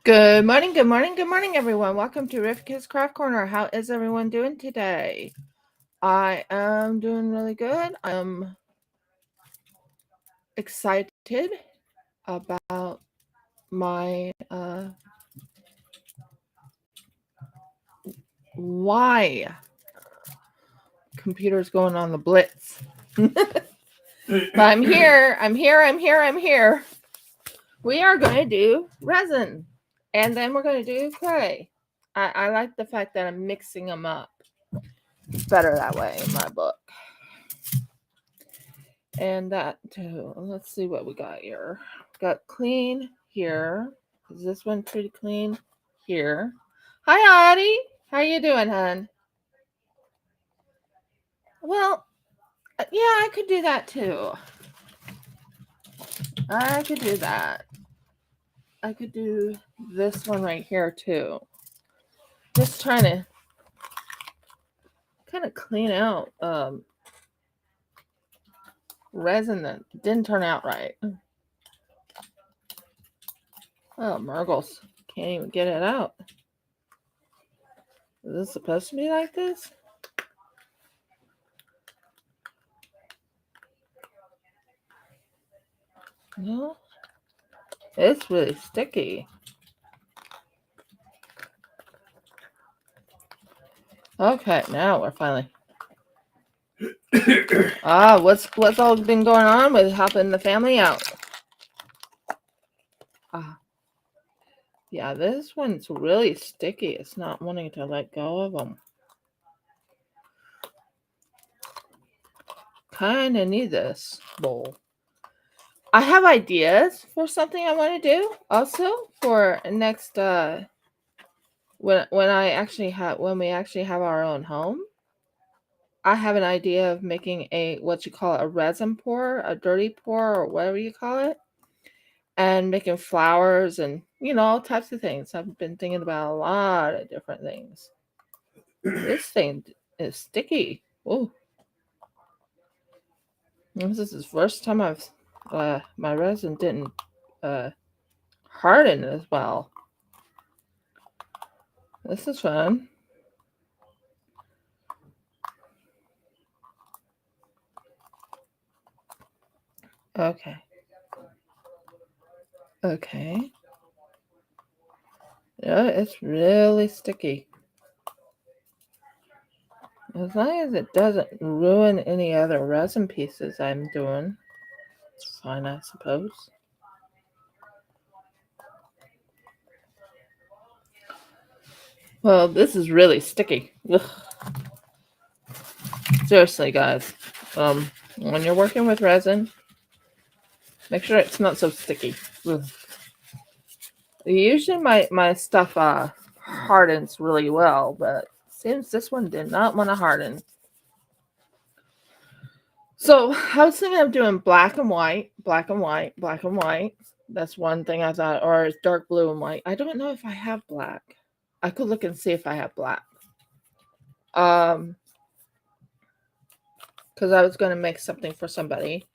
Good morning, good morning, good morning, everyone. Welcome to Rivka's Craft Corner. How is everyone doing today? I am doing really good. I am excited about my why computer's going on the blitz. But I'm here. We are going to do resin, and then we're going to do clay. I like the fact that I'm mixing them up. It's better that way in my book. And that too. Let's see what we got here. Got clean here. Is this one pretty clean? Here. Hi, Audie. How you doing, hon? Well, yeah, I could do that too. I could do that. I could do this one right here too. Just trying to kind of clean out resin that didn't turn out right. Oh, Murgles. Can't even get it out. Is this supposed to be like this? No. It's really sticky. Okay, now we're finally. What's all been going on with helping the family out? Yeah, this one's really sticky. It's not wanting to let go of them. Kind of need this bowl. I have ideas for something I want to do also for next when we actually have our own home. I have an idea of making what you call a resin pour, a dirty pour, or whatever you call it, and making flowers and all types of things. I've been thinking about a lot of different things. This thing is sticky. Oh, this is the first time I've my resin didn't harden as well. This is fun. Okay. Okay. Yeah, it's really sticky. As long as it doesn't ruin any other resin pieces I'm doing, it's fine, I suppose. Well, this is really sticky. Ugh. Seriously, guys. When you're working with resin, make sure it's not so sticky. Ugh. Usually my stuff hardens really well, but seems this one did not want to harden. So I was thinking of doing black and white, black and white, black and white. That's one thing I thought, or it's dark blue and white. I don't know if I have black. I could look and see if I have black. Because I was going to make something for somebody.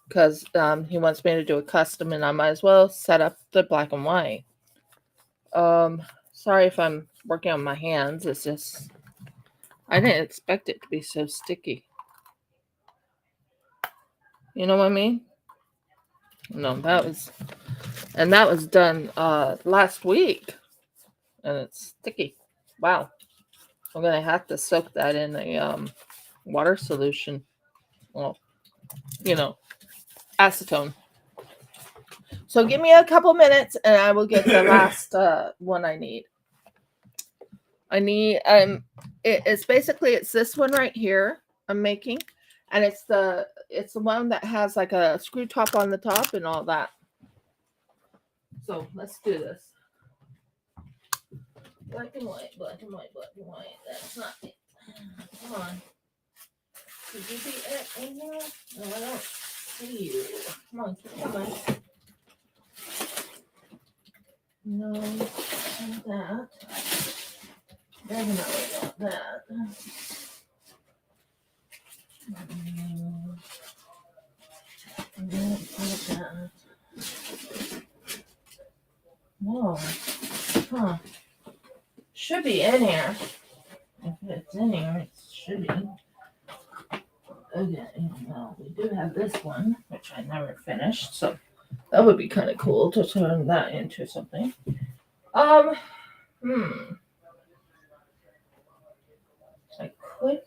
Because he wants me to do a custom, and I might as well set up the black and white. Sorry if I'm working on my hands. It's just I didn't expect it to be so sticky. You know what I mean? No, that was done last week, and it's sticky. Wow, I'm gonna have to soak that in a water solution. Well, acetone. So give me a couple minutes, and I will get the last one I need. It's basically this one right here I'm making, and it's the one that has like a screw top on the top and all that. So let's do this. Black and white, black and white, black and white. That's not it. Come on. Did you see it in here? No, I don't see you. Come on, keep coming. No, not that. Definitely not that. Not that. No. Huh. Should be in here. If it's in here, it should be. Okay, well, we do have this one, which I never finished, so that would be kind of cool to turn that into something. I could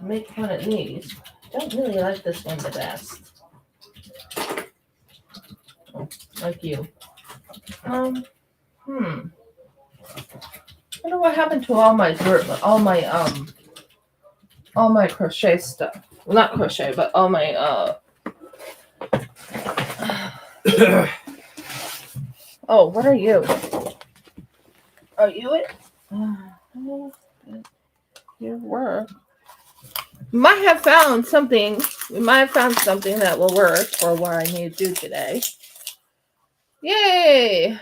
make one of these. I don't really like this one the best. Oh, like you. I wonder what happened to all my crochet stuff. Well, not crochet, but all my oh, what are you? Are you it? Your work. We might have found something that will work for what I need to do today. Yay!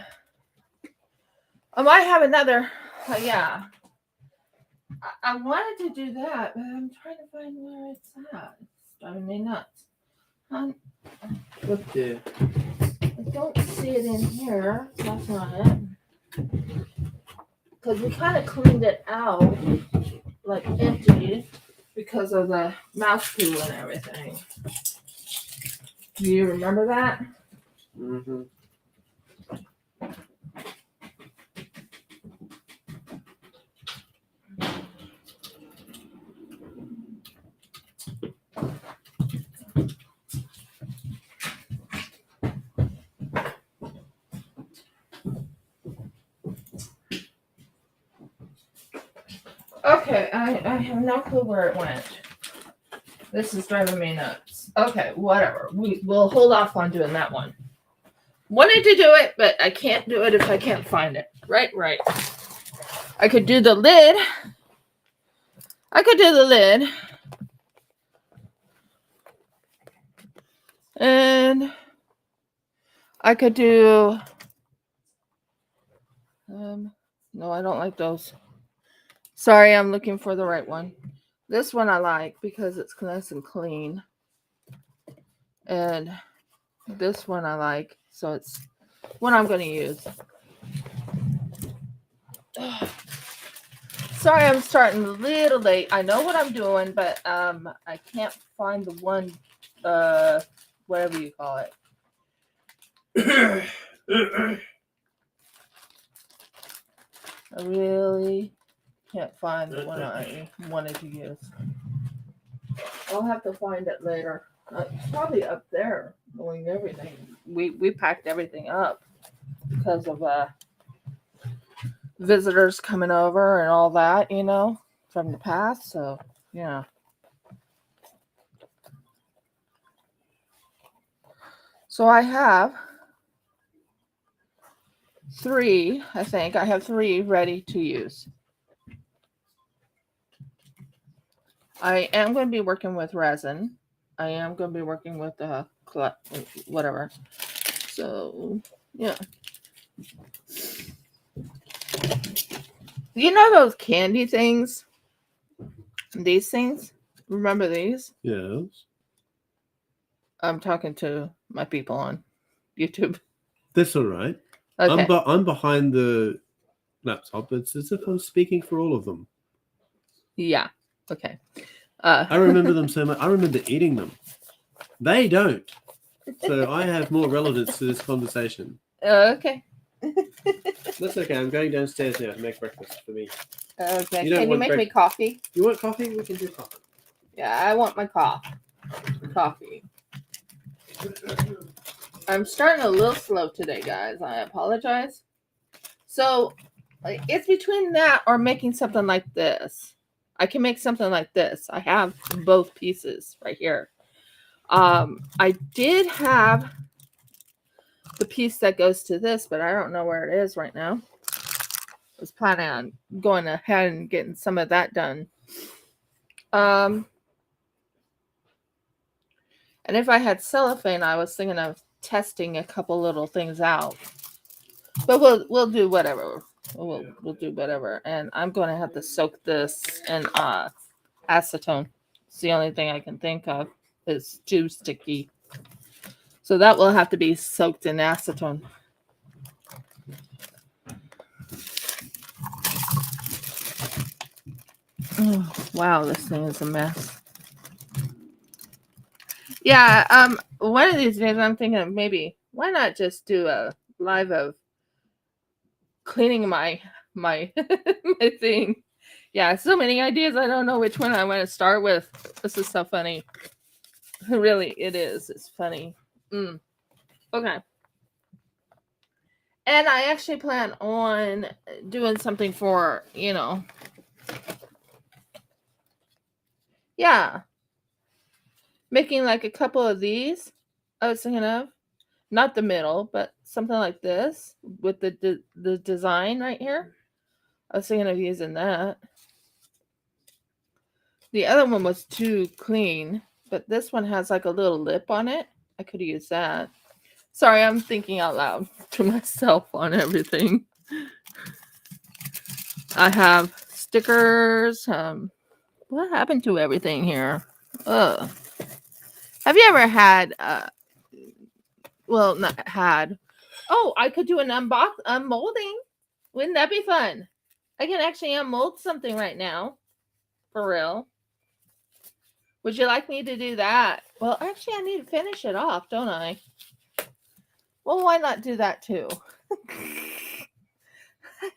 I might have another. Yeah. I wanted to do that, but I'm trying to find where it's at. It's driving me nuts. What the? I don't see it in here. That's not it. Because we kind of cleaned it out, like empty, because of the mouse poo and everything. Do you remember that? Mm-hmm. Okay, I have no clue where it went. This is driving me nuts. Okay, whatever. We'll hold off on doing that one. Wanted to do it, but I can't do it if I can't find it. Right. I could do the lid. And I could do no, I don't like those. Sorry, I'm looking for the right one. This one I like because it's nice and clean. And this one I like, so it's what I'm going to use. Sorry, I'm starting a little late. I know what I'm doing, but I can't find the one, whatever you call it. I really can't find the one I wanted to use. I'll have to find it later. It's probably up there, knowing everything. We packed everything up because of visitors coming over and all that, from the past. So, yeah. So I have 3, I think. I have 3 ready to use. I am going to be working with resin. I am going to be working with whatever. So, yeah. You know those candy things? These things? Remember these? Yes. I'm talking to my people on YouTube. That's all right. Okay. I'm behind the laptop. It's as if I'm speaking for all of them. Yeah. Okay. I remember them so much. I remember eating them. They don't. So I have more relevance to this conversation. Okay. That's okay. I'm going downstairs now to make breakfast for me. Okay. Can you make me coffee? You want coffee? We can do coffee. Yeah, I want my coffee. I'm starting a little slow today, guys. I apologize. So, it's between that or making something like this. I can make something like this. I have both pieces right here. I did have the piece that goes to this, but I don't know where it is right now. I was planning on going ahead and getting some of that done. And if I had cellophane, I was thinking of testing a couple little things out. But we'll do whatever. We'll do whatever. And I'm going to have to soak this in acetone. It's the only thing I can think of. It's too sticky. So that will have to be soaked in acetone. Oh, wow, this thing is a mess. Yeah, one of these days I'm thinking of maybe why not just do a live of cleaning my my thing. Yeah, so many ideas. I don't know which one I want to start with. This is so funny. Really, it is. It's funny. Okay. And I actually plan on doing something for, yeah, making like a couple of these. I was thinking of not the middle, but something like this with the design right here. I was thinking of using that. The other one was too clean, but this one has like a little lip on it. I could use that. Sorry, I'm thinking out loud to myself on everything. I have stickers. What happened to everything here? Ugh. Have you ever had? Well, not had. Oh, I could do an unmolding. Wouldn't that be fun? I can actually unmold something right now, for real. Would you like me to do that? Well, actually, I need to finish it off, don't I? Well, why not do that too?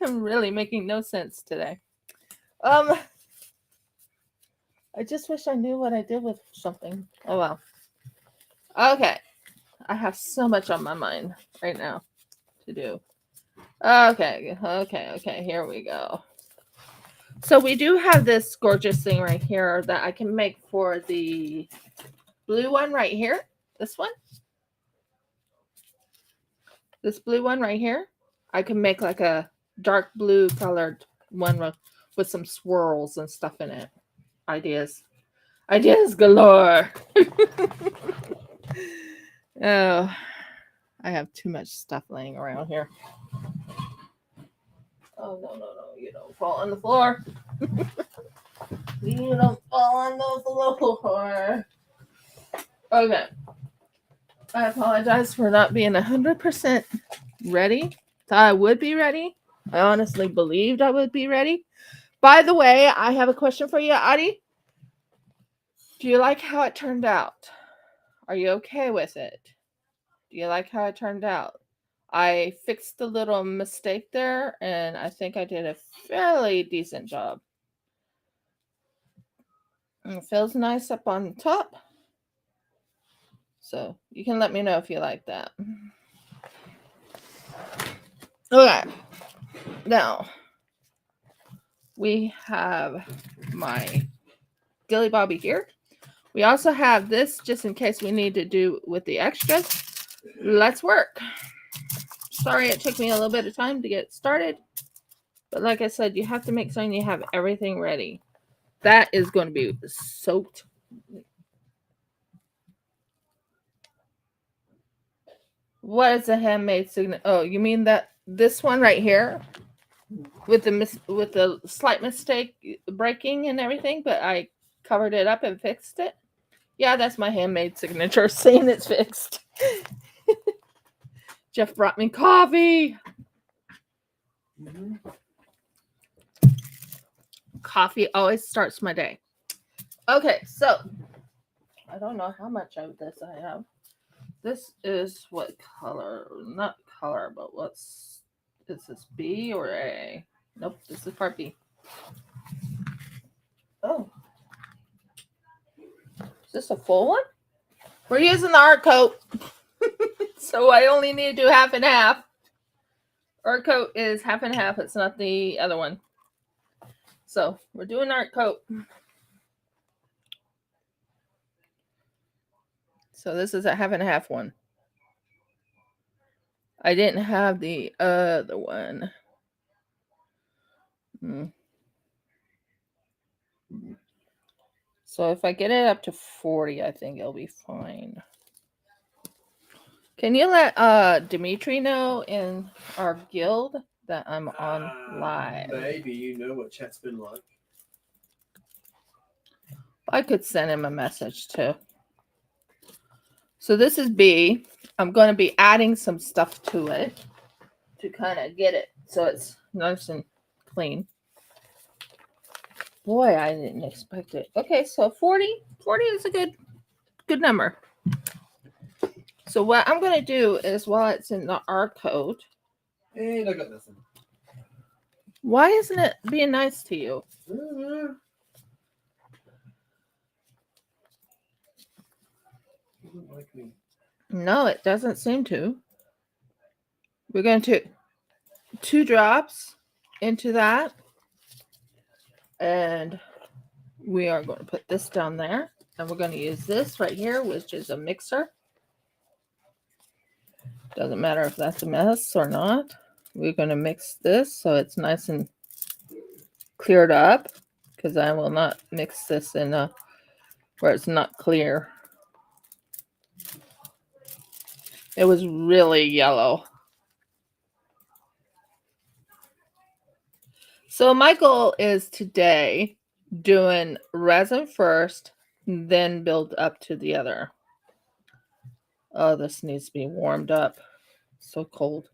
I'm really making no sense today. I just wish I knew what I did with something. Oh well. Okay. I have so much on my mind right now to do. Okay. Here we go. So we do have this gorgeous thing right here that I can make for the blue one right here. This one. This blue one right here. I can make like a dark blue colored one with some swirls and stuff in it. Ideas galore. Oh, I have too much stuff laying around here. Oh, no. You don't fall on the floor. You don't fall on the floor. Okay. I apologize for not being 100% ready. Thought I would be ready. I honestly believed I would be ready. By the way, I have a question for you, Adi. Do you like how it turned out? Are you okay with it? Do you like how it turned out? I fixed the little mistake there, and I think I did a fairly decent job. And it feels nice up on top. So you can let me know if you like that. Okay. Now, we have my Dilly Bobby here. We also have this just in case we need to do with the extras. Let's work. Sorry it took me a little bit of time to get started. But like I said, you have to make sure you have everything ready. That is going to be soaked. What is a handmade signature? Oh, you mean that this one right here with the slight mistake breaking and everything, but I covered it up and fixed it? Yeah, that's my handmade signature saying it's fixed. Jeff brought me coffee. Mm-hmm. Coffee always starts my day. Okay, so I don't know how much of this I have. This is what color? Not color, but is this B or A? Nope, this is part B. Oh. Is this a full one? We're using the art coat. So I only need to do half and half. Art coat is half and half. It's not the other one. So we're doing art coat. So this is a half and half one. I didn't have the other one. So if I get it up to 40, I think it'll be fine. Can you let Dimitri know in our guild that I'm on live? Maybe you know what chat's been like. I could send him a message too. So this is B. I'm going to be adding some stuff to it to kind of get it so it's nice and clean. Boy, I didn't expect it. Okay, so 40 is a good number. So what I'm going to do is, while it's in the R code, And I got nothing. why isn't it being nice to you? Doesn't like me. No, it doesn't seem to. We're going to 2 drops into that. And we are going to put this down there. And we're going to use this right here, which is a mixer. Doesn't matter if that's a mess or not. We're going to mix this so it's nice and cleared up, because I will not mix this in where it's not clear. It was really yellow. So my goal is today doing resin first, then build up to the other. Oh, this needs to be warmed up. So cold.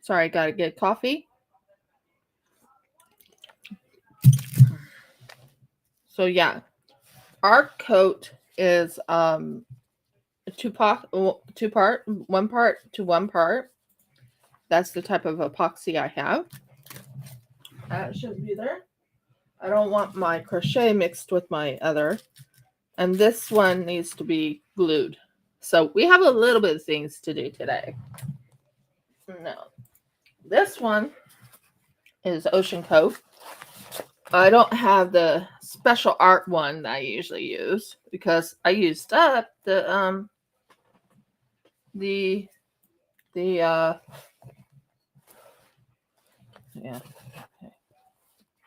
Sorry, gotta get coffee. So yeah, our coat is 1 part, 1 part to 1 part. That's the type of epoxy I have. That shouldn't be there. I don't want my crochet mixed with my other. And this one needs to be glued. So we have a little bit of things to do today. No. This one is Ocean Cove. I don't have the special art one that I usually use, because I used up the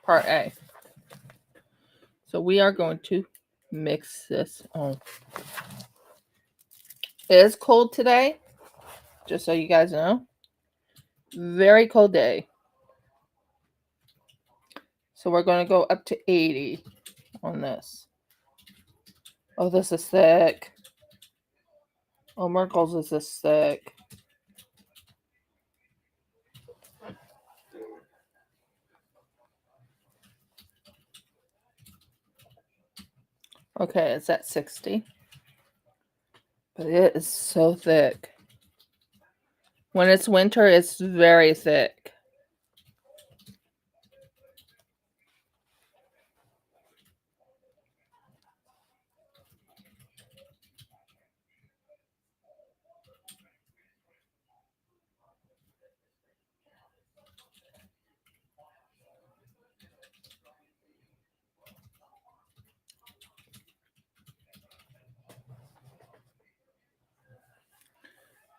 part A. So we are going to mix this on. It is cold today, just so you guys know. Very cold day. So we're going to go up to 80 on this. Oh, this is thick. Oh, Merkel's is this thick. Okay, it's at 60. But it is so thick. When it's winter, it's very thick.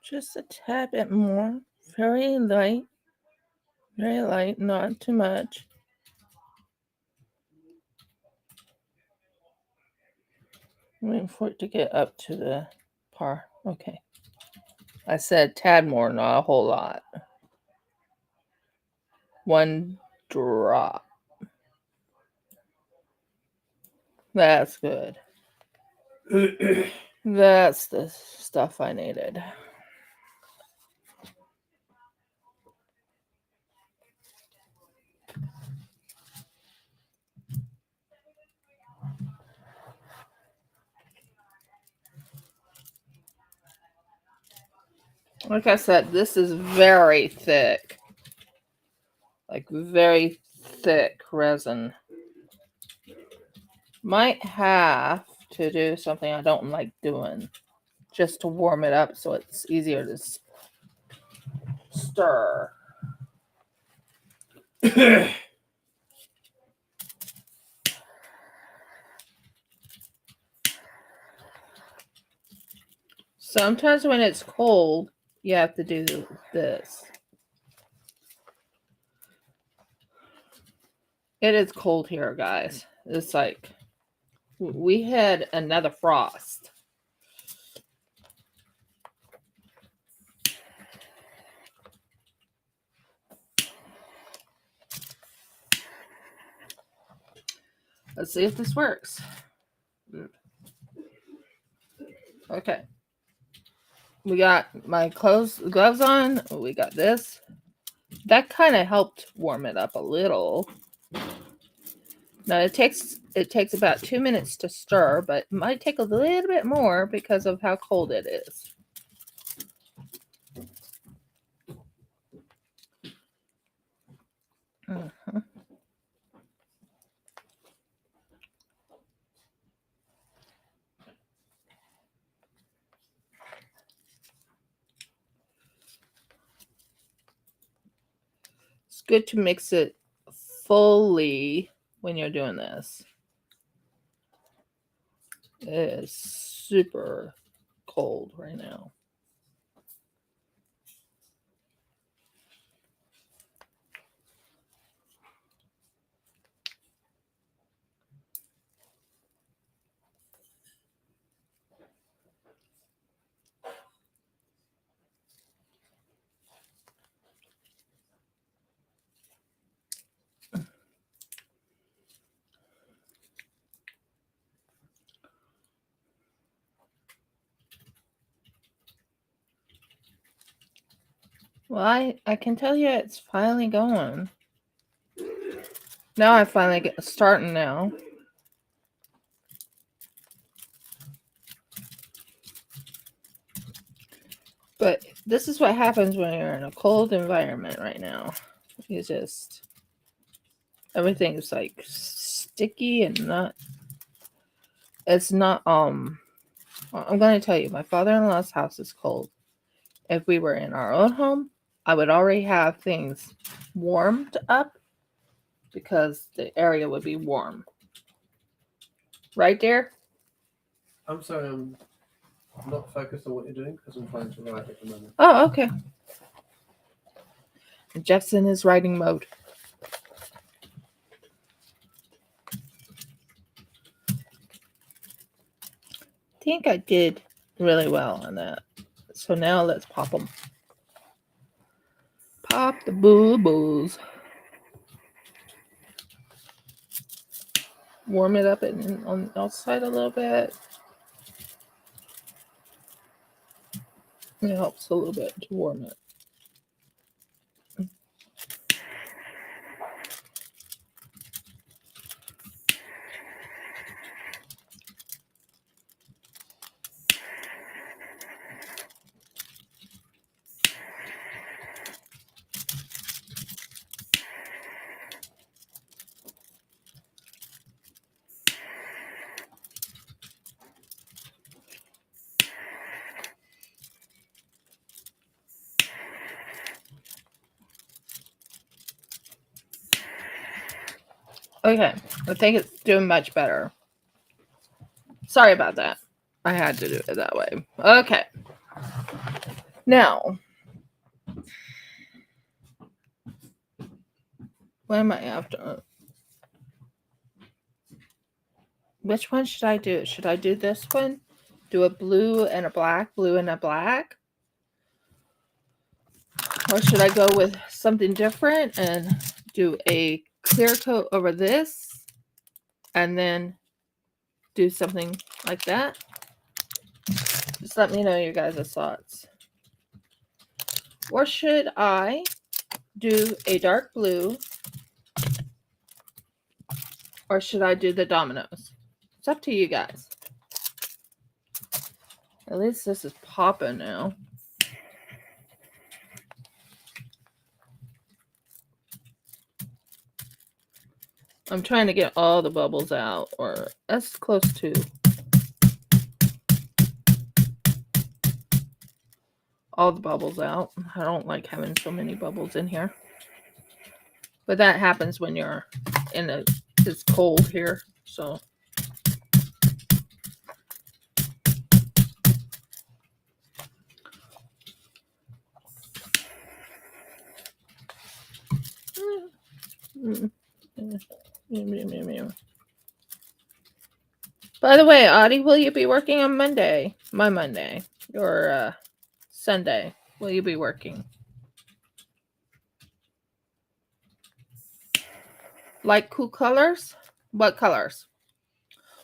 Just a tad bit more. Very light. Very light, not too much. Waiting for it to get up to the par. Okay. I said tad more, not a whole lot. 1 drop. That's good. That's the stuff I needed. Like I said, this is very thick. Like very thick resin. Might have to do something I don't like doing, just to warm it up so it's easier to stir. Sometimes when it's cold, you have to do this. It is cold here, guys. It's like we had another frost. Let's see if this works. Okay. We got my gloves on. We got this. That kind of helped warm it up a little. Now it takes about 2 minutes to stir, but it might take a little bit more because of how cold it is. Uh-huh. It's good to mix it fully when you're doing this. It is super cold right now. Well, I can tell you it's finally going. Now I finally get starting now. But this is what happens when you're in a cold environment right now. You just, everything's like sticky and not, it's not, I'm going to tell you, my father-in-law's house is cold. If we were in our own home, I would already have things warmed up because the area would be warm. Right, dear? I'm sorry, I'm not focused on what you're doing because I'm trying to write at the moment. Oh, okay. Jeff's in his writing mode. I think I did really well on that. So now let's pop them. Pop the boo-boos. Warm it up on the outside a little bit. It helps a little bit to warm it. Okay, I think it's doing much better. Sorry about that. I had to do it that way. Okay. Now, what am I after? Which one should I do? Should I do this one? Do a blue and a black, blue and a black? Or should I go with something different and do a clear coat over this and then do something like that? Just let me know your guys' thoughts. Or should I do a dark blue? Or should I do the dominoes? It's up to you guys. At least this is popping now. I'm trying to get all the bubbles out, or as close to all the bubbles out. I don't like having so many bubbles in here. But that happens when you're in a, it's cold here, so. By the way, Audie, will you be working on Monday? My Monday. Or Sunday. Will you be working? Like cool colors? What colors?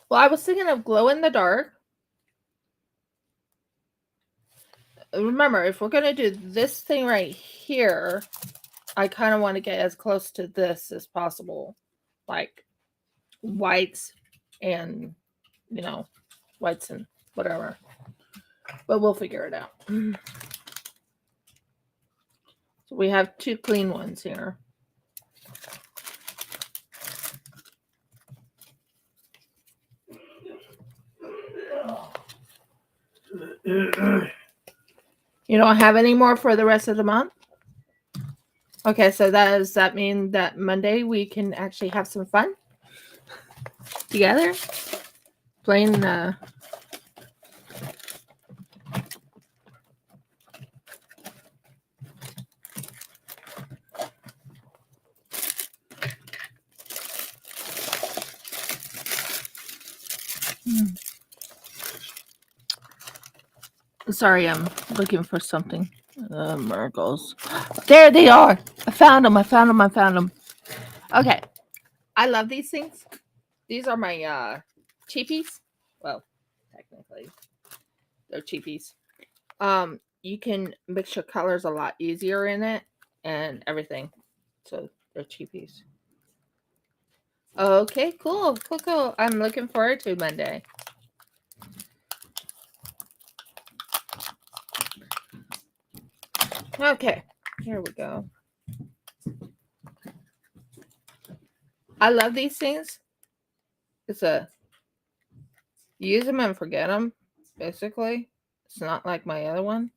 Well, I was thinking of glow in the dark. Remember, if we're going to do this thing right here, I kind of want to get as close to this as possible. Like whites and, whites and whatever. But we'll figure it out. So we have 2 clean ones here. You don't have any more for the rest of the month? Okay, so does that mean that Monday we can actually have some fun together? Playing Sorry, I'm looking for something. Miracles. There they are. I found them. Okay. I love these things. These are my cheapies. Well, technically, they're cheapies. You can mix your colors a lot easier in it and everything. So they're cheapies. Okay, cool. I'm looking forward to Monday. Okay, here we go. I love these things. It's use them and forget them, basically. It's not like my other one.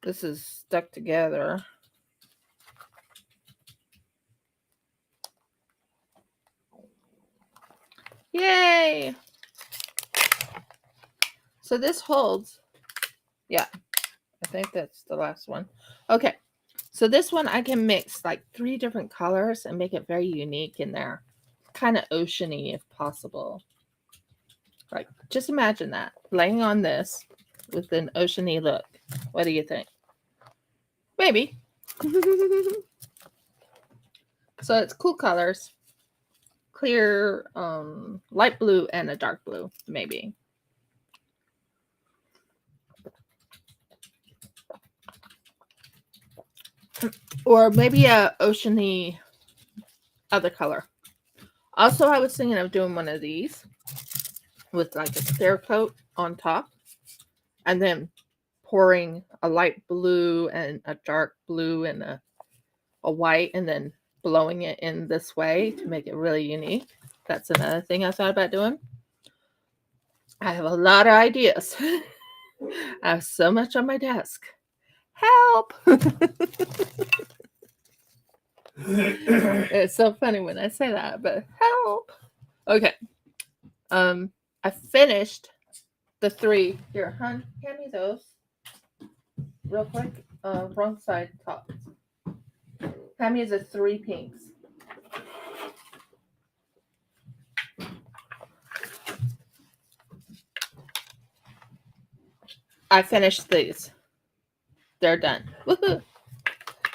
This is stuck together. Yay! So this holds. Yeah, I think that's the last one. Okay, so this one I can mix like 3 different colors and make it very unique in there. Kind of oceany if possible. Like, just imagine that. Laying on this with an oceany look. What do you think? Maybe. So it's cool colors. Clear, light blue and a dark blue, maybe. Or maybe a oceany other color. Also, I was thinking of doing one of these with like a clear coat on top and then pouring a light blue and a dark blue and a white and then blowing it in this way to make it really unique. That's another thing I thought about doing. I have a lot of ideas. I have so much on my desk. Help! It's so funny when I say that, but help. Okay. I finished the 3. Here, hon, hand me those. Real quick. Wrong side top. Hand me the 3 pinks. I finished these. They're done. Woohoo!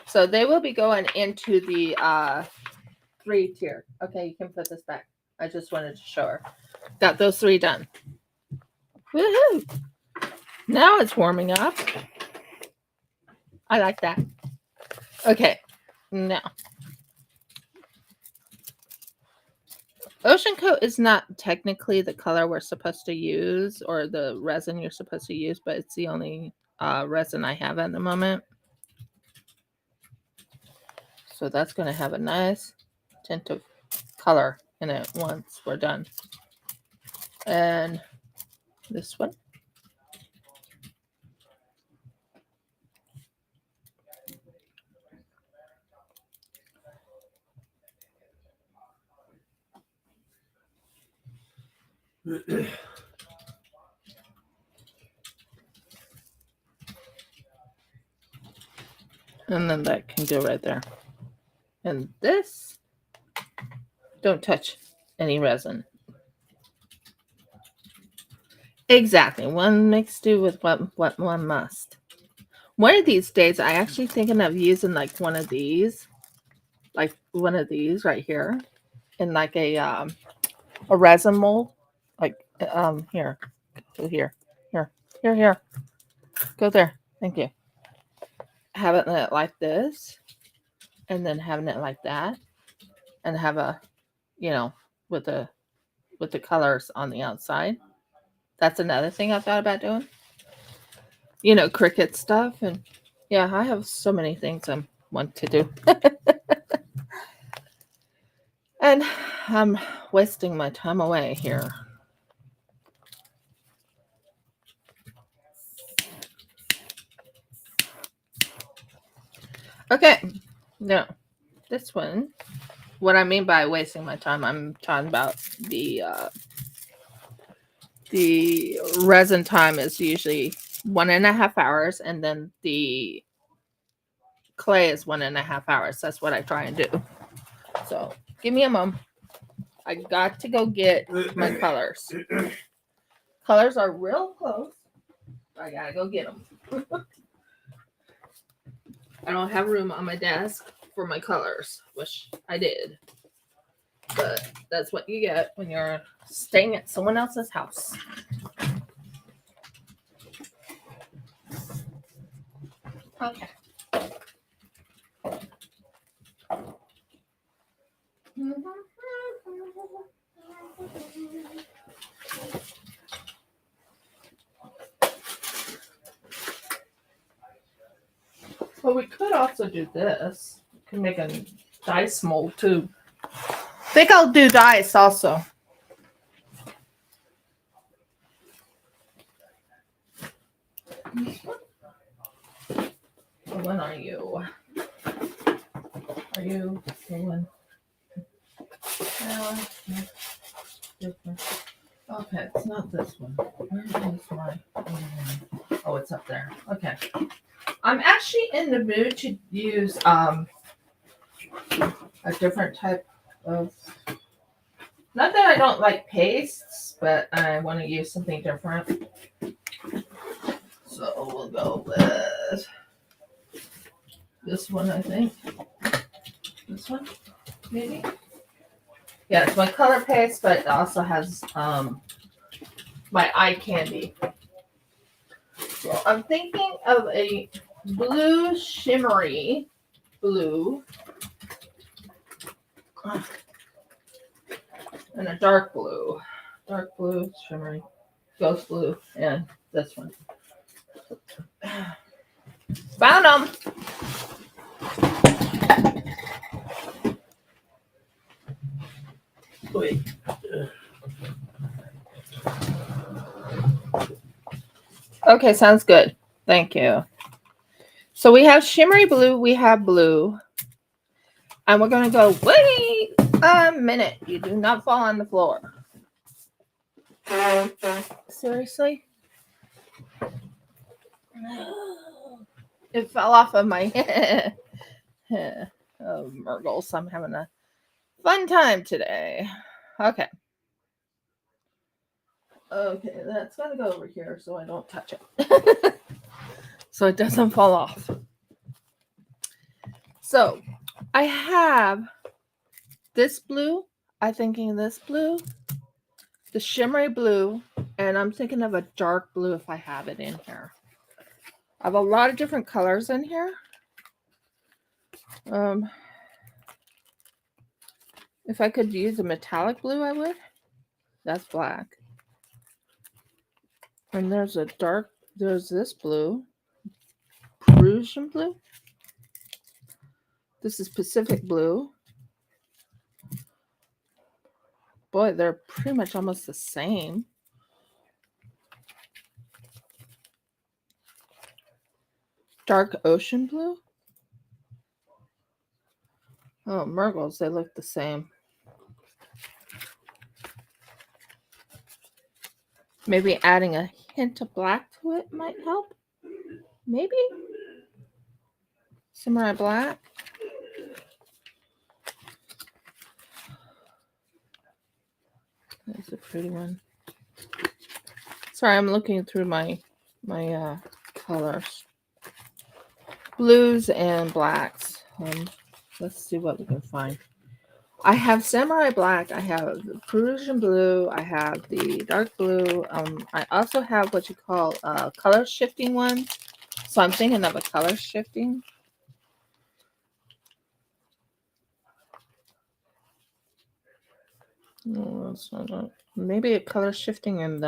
So they will be going into the 3 tier. Okay, you can put this back. I just wanted to show her. Got those 3 done. Woohoo! Now it's warming up. I like that. Okay, now. Ocean Coat is not technically the color we're supposed to use or the resin you're supposed to use, but it's the only resin I have at the moment. So that's going to have a nice tint of color in it once we're done. And this one. And then that can go right there. And this, don't touch any resin. Exactly. One makes do with what one must. One of these days, I actually thinking of using like one of these right here, in like a resin mold. Like here, go here, here, go there. Thank you. having it like this and then having it like that and have a, you know, with the colors on the outside. That's another thing I thought about doing. You know, Cricut stuff. And yeah, I have so many things I want to do. And I'm wasting my time away here. Okay, now this one, what I mean by wasting my time, I'm talking about the resin time is usually 1.5 hours, and then the clay is 1.5 hours. That's what I try and do. So give me a moment. I got to go get my colors. Colors are real close. I gotta go get them. I don't have room on my desk for my colors. Wish I did. But that's what you get when you're staying at someone else's house. Okay. Well, we could also do this. We can make a dice mold too. I think I'll do dice also. When are you? Are you doing? Okay, it's not this one. Where is my? Oh, it's up there. Okay. I'm actually in the mood to use a different type of. Not that I don't like pastes, but I want to use something different. So we'll go with this one, I think. This one, maybe? Yeah, it's my color paste, but it also has my eye candy. So I'm thinking of a blue shimmery blue and a dark blue shimmery ghost blue, and this one. Found them. Wait. Okay, sounds good. Thank you. So we have shimmery blue, we have blue. And we're going to go, wait a minute. You do not fall on the floor. Seriously? It fell off of my head. Oh, Murgles, I'm having a fun time today. Okay. Okay, that's got to go over here so I don't touch it. So it doesn't fall off. So I have this blue. I'm thinking this blue. The shimmery blue. And I'm thinking of a dark blue if I have it in here. I have a lot of different colors in here. If I could use a metallic blue, I would. That's black. And there's a dark, there's this blue. Peruvian blue. This is Pacific blue. Boy, they're pretty much almost the same. Dark ocean blue. Oh, Murgles, they look the same. Maybe adding a hint of black to it might help. Maybe. Samurai black. That's a pretty one. Sorry, I'm looking through my colors. Blues and blacks. Let's see what we can find. I have samurai black. I have the Peruvian blue. I have the dark blue. I also have what you call color shifting one. So I'm thinking of a color shifting No, that's not it. Maybe a color shifting in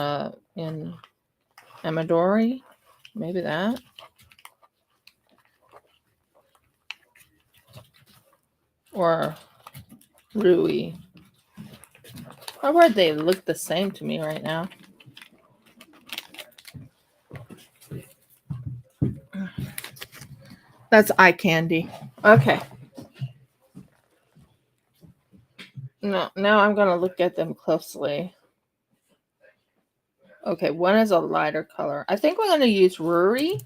Amadori. Maybe that. Or Rui. Why would they look the same to me right now? That's eye candy. Okay. No, now I'm going to look at them closely. Okay, one is a lighter color. I think we're going to use Ruri.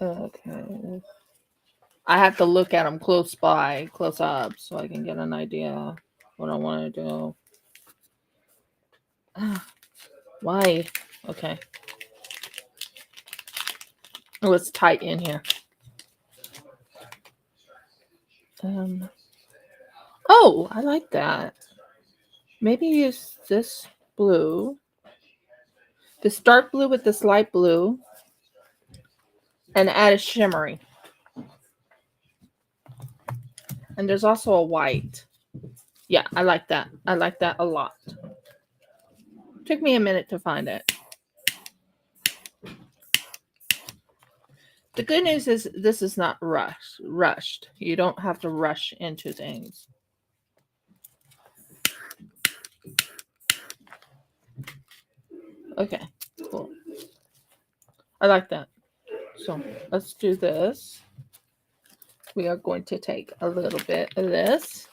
Okay. I have to look at them close up, so I can get an idea what I want to do. Why? Okay. Oh, it's tight in here. Oh, I like that. Maybe use this blue. This dark blue with this light blue. And add a shimmery. And there's also a white. Yeah, I like that. I like that a lot. Took me a minute to find it. The good news is this is not rushed. You don't have to rush into things. Okay, cool. I like that. So let's do this. We are going to take a little bit of this.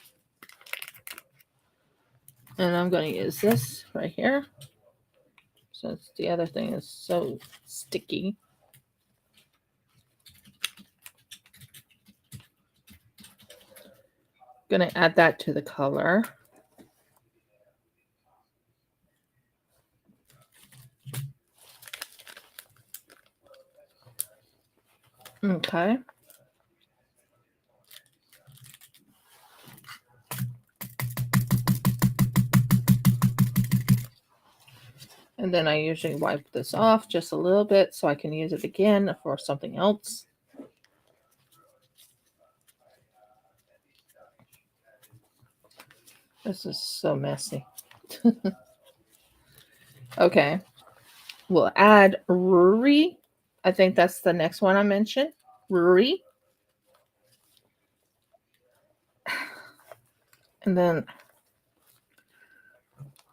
And I'm going to use this right here. Since the other thing is so sticky. Going to add that to the color. Okay. And then I usually wipe this off just a little bit so I can use it again for something else. This is so messy. Okay. We'll add Ruri. I think that's the next one I mentioned. Ruri. And then,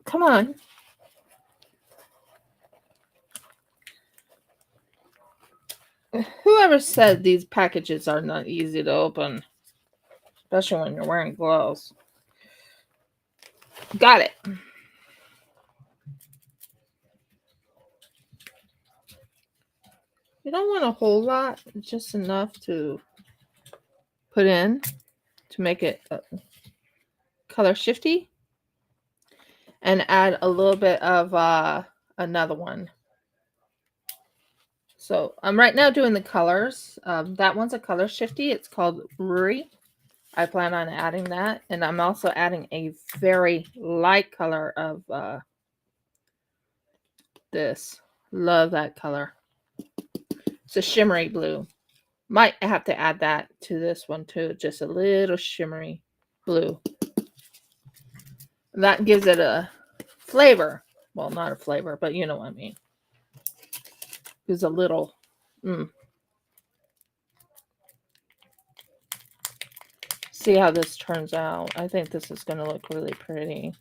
come on. Whoever said these packages are not easy to open, especially when you're wearing gloves. Got it. You don't want a whole lot, just enough to put in to make it color shifty. And add a little bit of another one. So I'm right now doing the colors. That one's a color shifty. It's called Ruri. I plan on adding that. And I'm also adding a very light color of this. Love that color. It's a shimmery blue. Might have to add that to this one too. Just a little shimmery blue. That gives it a flavor. Well, not a flavor, but you know what I mean. Gives a little... See how this turns out. I think this is going to look really pretty.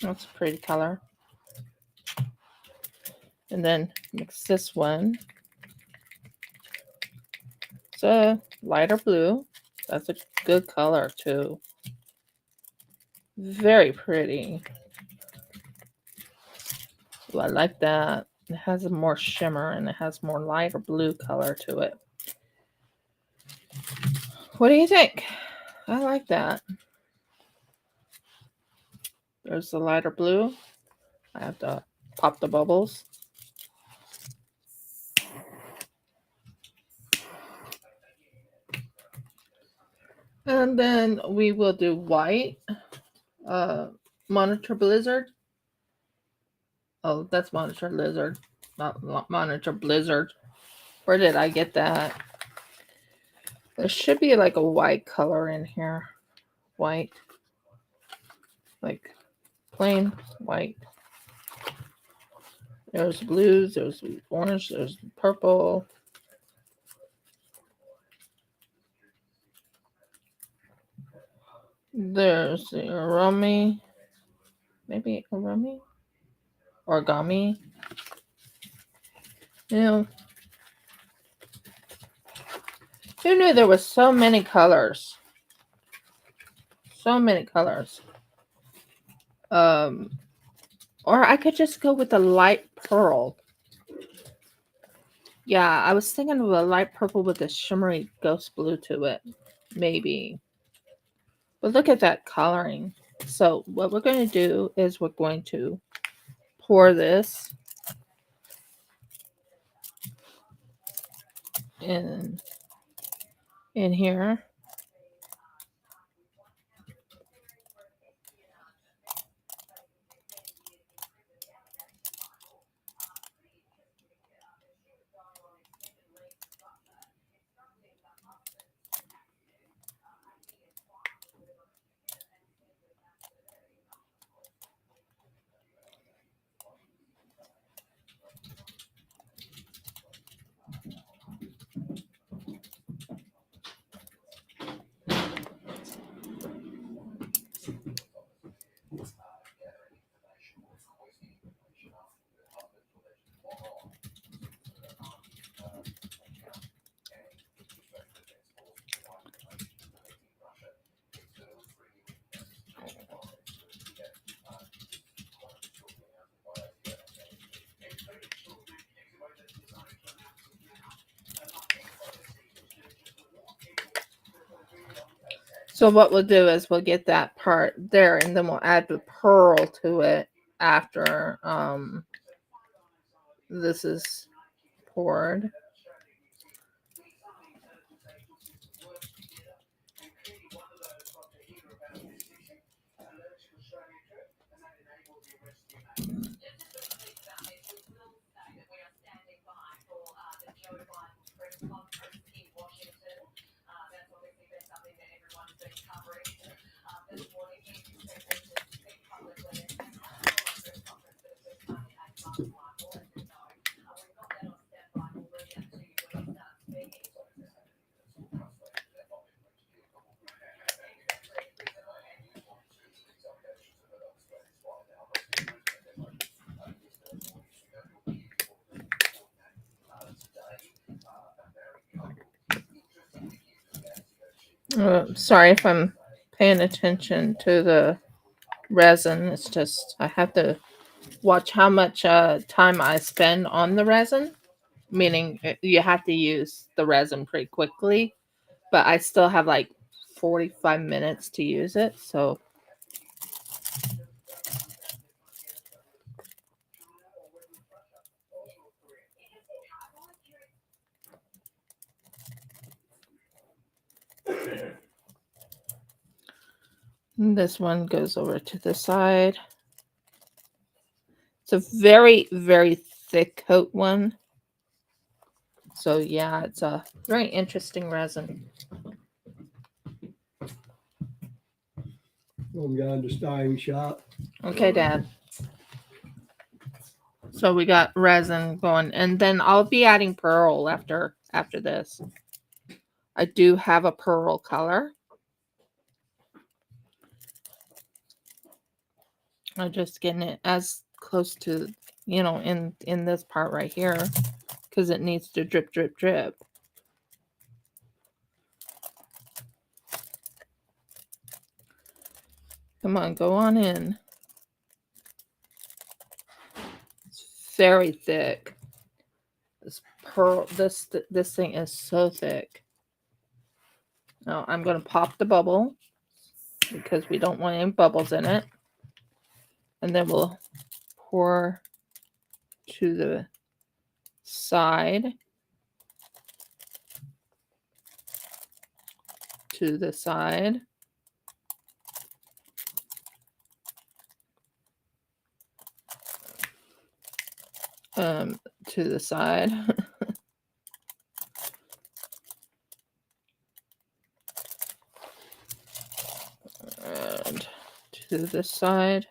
That's a pretty color. And then mix this one. It's a lighter blue. That's a good color too. Very pretty. So I like that. It has a more shimmer and it has more lighter blue color to it. What do you think? I like that. There's the lighter blue. I have to pop the bubbles. And then we will do white. Monitor Blizzard. Oh, that's Monitor Lizard, not Monitor Blizzard. Where did I get that? There should be like a white color in here. White. Like plain white. There's blues, there's orange, there's purple. There's the origami. Maybe origami? Origami. You know, who knew there was so many colors? So many colors. Or I could just go with a light pearl. Yeah, I was thinking of a light purple with a shimmery ghost blue to it. Maybe. But look at that coloring. So what we're going to do is we're going to pour this in here. So what we'll do is we'll get that part there and then we'll add the pearl to it after this is poured. Sorry if I'm paying attention to the resin. It's just I have to watch how much time I spend on the resin. Meaning you have to use the resin pretty quickly, but I still have like 45 minutes to use it. So this one goes over to the side. It's a very, very thick coat one. So yeah, it's a very interesting resin. I'm going to style shop. Okay, Dad. So we got resin going, and then I'll be adding pearl after this. I do have a pearl color. I'm just getting it as close to, in this part right here, because it needs to drip, drip, drip. Come on, go on in. It's very thick. This pearl, this thing is so thick. Now I'm going to pop the bubble because we don't want any bubbles in it. And then we'll pour to the side. To the side. to the side. And to this side.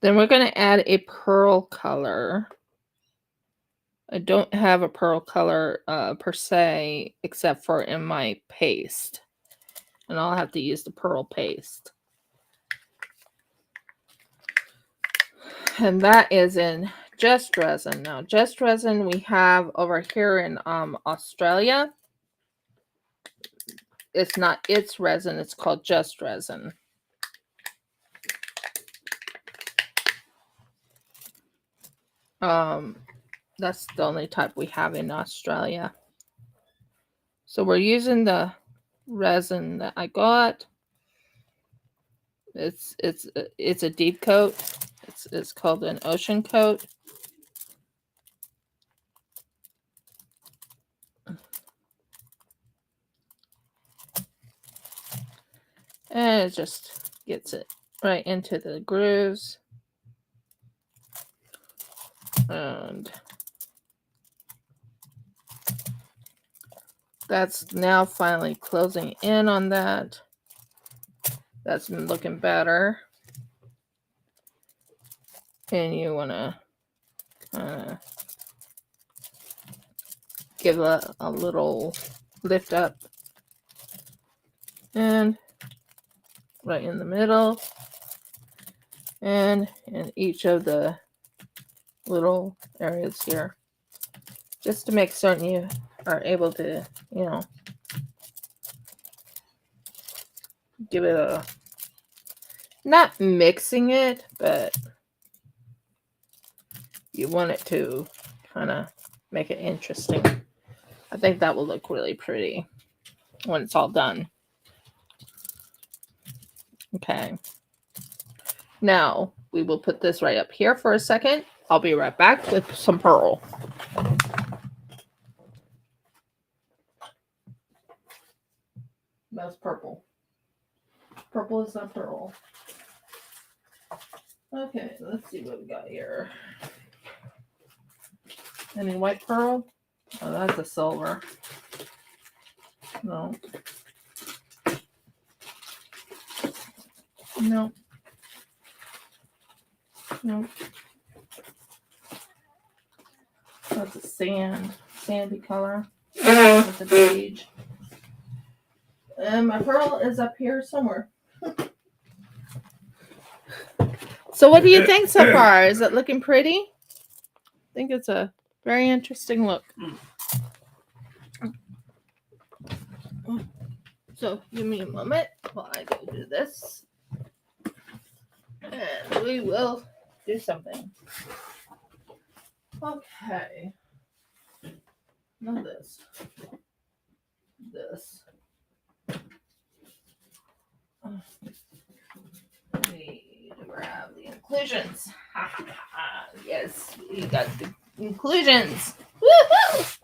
Then we're going to add a pearl color. I don't have a pearl color per se, except for in my paste. And I'll have to use the pearl paste. And that is in Just Resin. Now, Just Resin we have over here in Australia. It's not its resin, it's called Just Resin. That's the only type we have in Australia. So we're using the resin that I got. It's a deep coat. It's called an ocean coat. And it just gets it right into the grooves. And that's now finally closing in on that. That's been looking better. And you want to kind of give a little lift up. And right in the middle. And in each of the little areas here. Just to make certain you are able to, give it a, not mixing it, but you want it to kind of make it interesting. I think that will look really pretty when it's all done. Okay. Now we will put this right up here for a second. I'll be right back with some pearl. That's purple. Purple is not pearl. Okay, let's see what we got here. Any white pearl? Oh, that's a silver. No. No. No. That's a sandy color. That's a beige. And my pearl is up here somewhere. So what do you think so far? Is it looking pretty? I think it's a very interesting look. So give me a moment while I go do this. And we will do something. Okay. Not this. This. We need to grab the inclusions. Yes, we got the inclusions. Woohoo!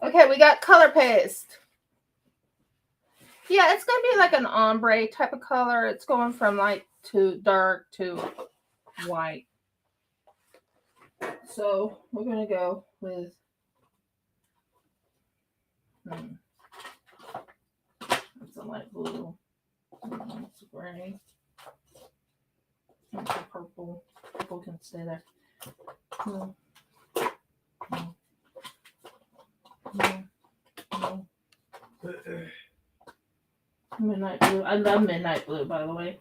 Okay, we got color paste. Yeah, it's going to be like an ombre type of color. It's going from light to dark to white. So we're going to go with it's a light blue. It's gray. It's a purple. Purple can stay there. No. No. No. No. Midnight blue. I love midnight blue, by the way.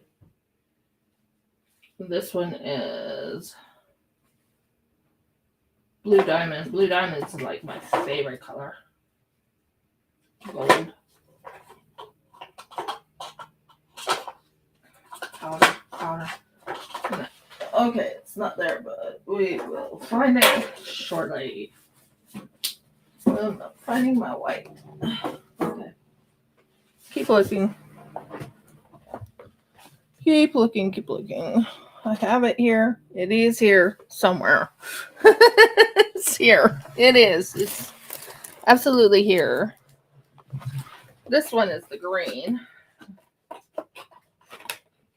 This one is blue diamond. Blue diamond's like my favorite color. Gold. Powder. Okay, it's not there, but we will find it shortly. I'm not finding my white. Okay. Keep looking. Keep looking. I have it here. It is here somewhere. It's here. It is. It's absolutely here. This one is the green.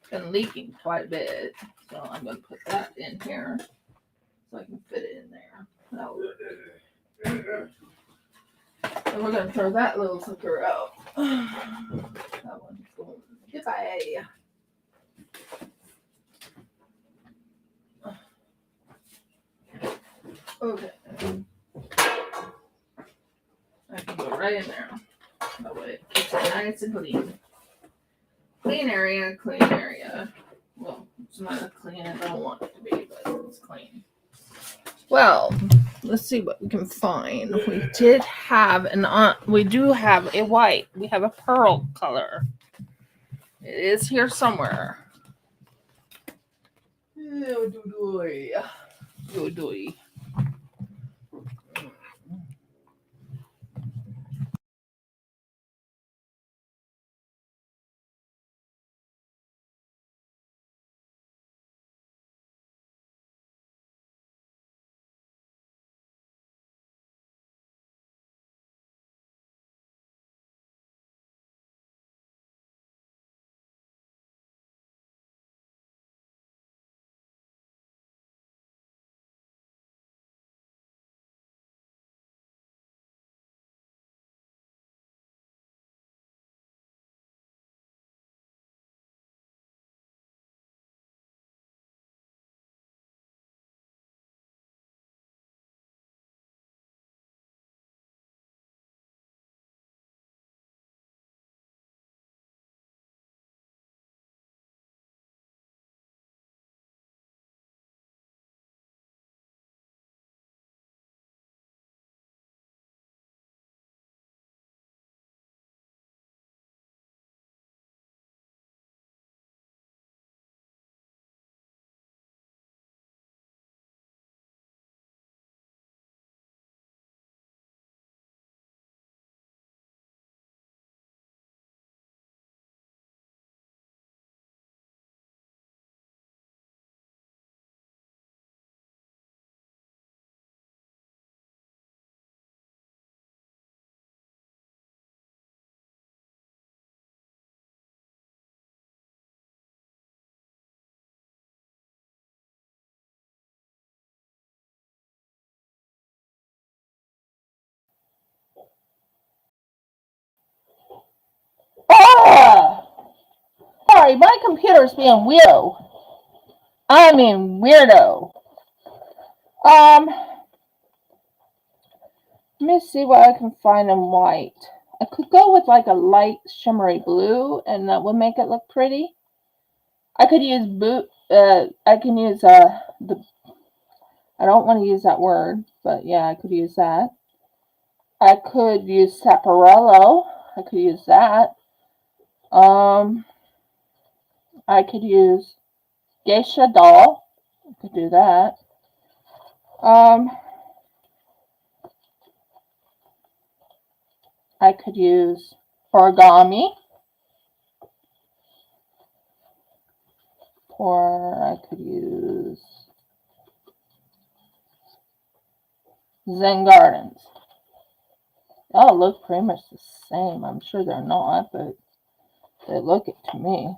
Been leaking quite a bit, so I'm going to put that in here so I can fit it in there. And we're going to throw that little sucker out. That one's going goodbye. Okay. I can go right in there. That way it keeps it nice and clean. Clean area, clean area. Well, it's not as clean as I want it to be, but it's clean. Well, let's see what we can find. We did have we do have a white. We have a pearl color. It is here somewhere. Oh, sorry, my computer's being weirdo. I mean weirdo. Let me see what I can find in white. I could go with like a light shimmery blue, and that would make it look pretty. I could use I can use the. I don't want to use that word, but yeah, I could use that. I could use Saparello. I could use that. I could use Geisha doll. I could do that. I could use origami. Or I could use Zen Gardens. They'll look pretty much the same. I'm sure they're not, but they look it to me.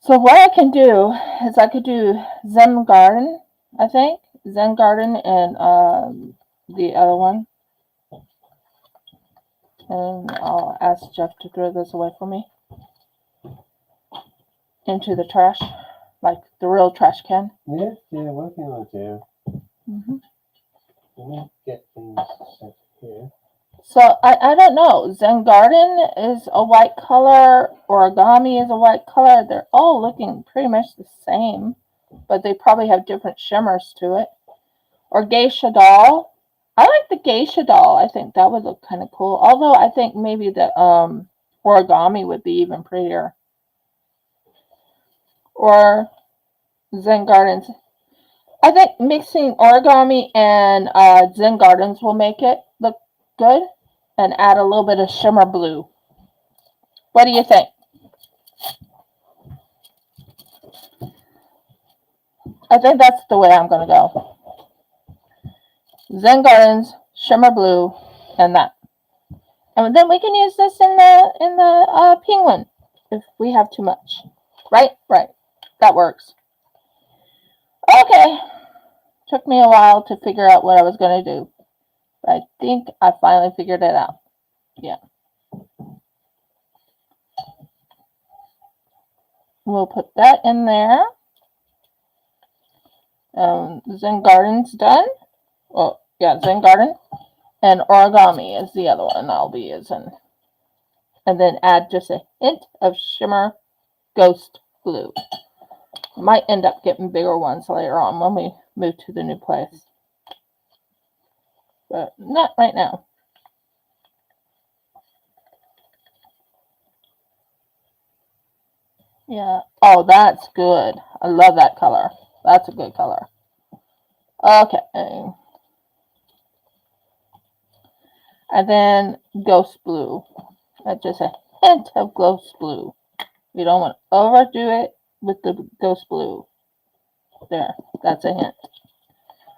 So what I can do is I could do Zen Garden, I think. Zen Garden and the other one. And I'll ask Jeff to throw this away for me. Into the trash. Like the real trash can. Yeah, working on it, yeah. Mm-hmm. Let me get things set here. So I don't know. Zen Garden is a white color. Origami is a white color. They're all looking pretty much the same, but they probably have different shimmers to it. Or Geisha doll. I like the Geisha doll. I think that would look kind of cool. Although I think maybe the origami would be even prettier. Or Zen Gardens. I think mixing origami and Zen Gardens will make it look good. And add a little bit of shimmer blue. What do you think? I think that's the way I'm going to go. Zen Gardens, shimmer blue, and that. And then we can use this in the penguin if we have too much. Right? Right. That works. Okay. Took me a while to figure out what I was going to do. But I think I finally figured it out. Yeah. We'll put that in there. Zen Garden's done. Well, yeah, Zen Garden. And origami is the other one I'll be using. And then add just a hint of shimmer ghost glue. Might end up getting bigger ones later on when we move to the new place. But not right now. Yeah. Oh, that's good. I love that color. That's a good color. Okay. And then ghost blue. Just a hint of ghost blue. You don't want to overdo it with the ghost blue. There. That's a hint.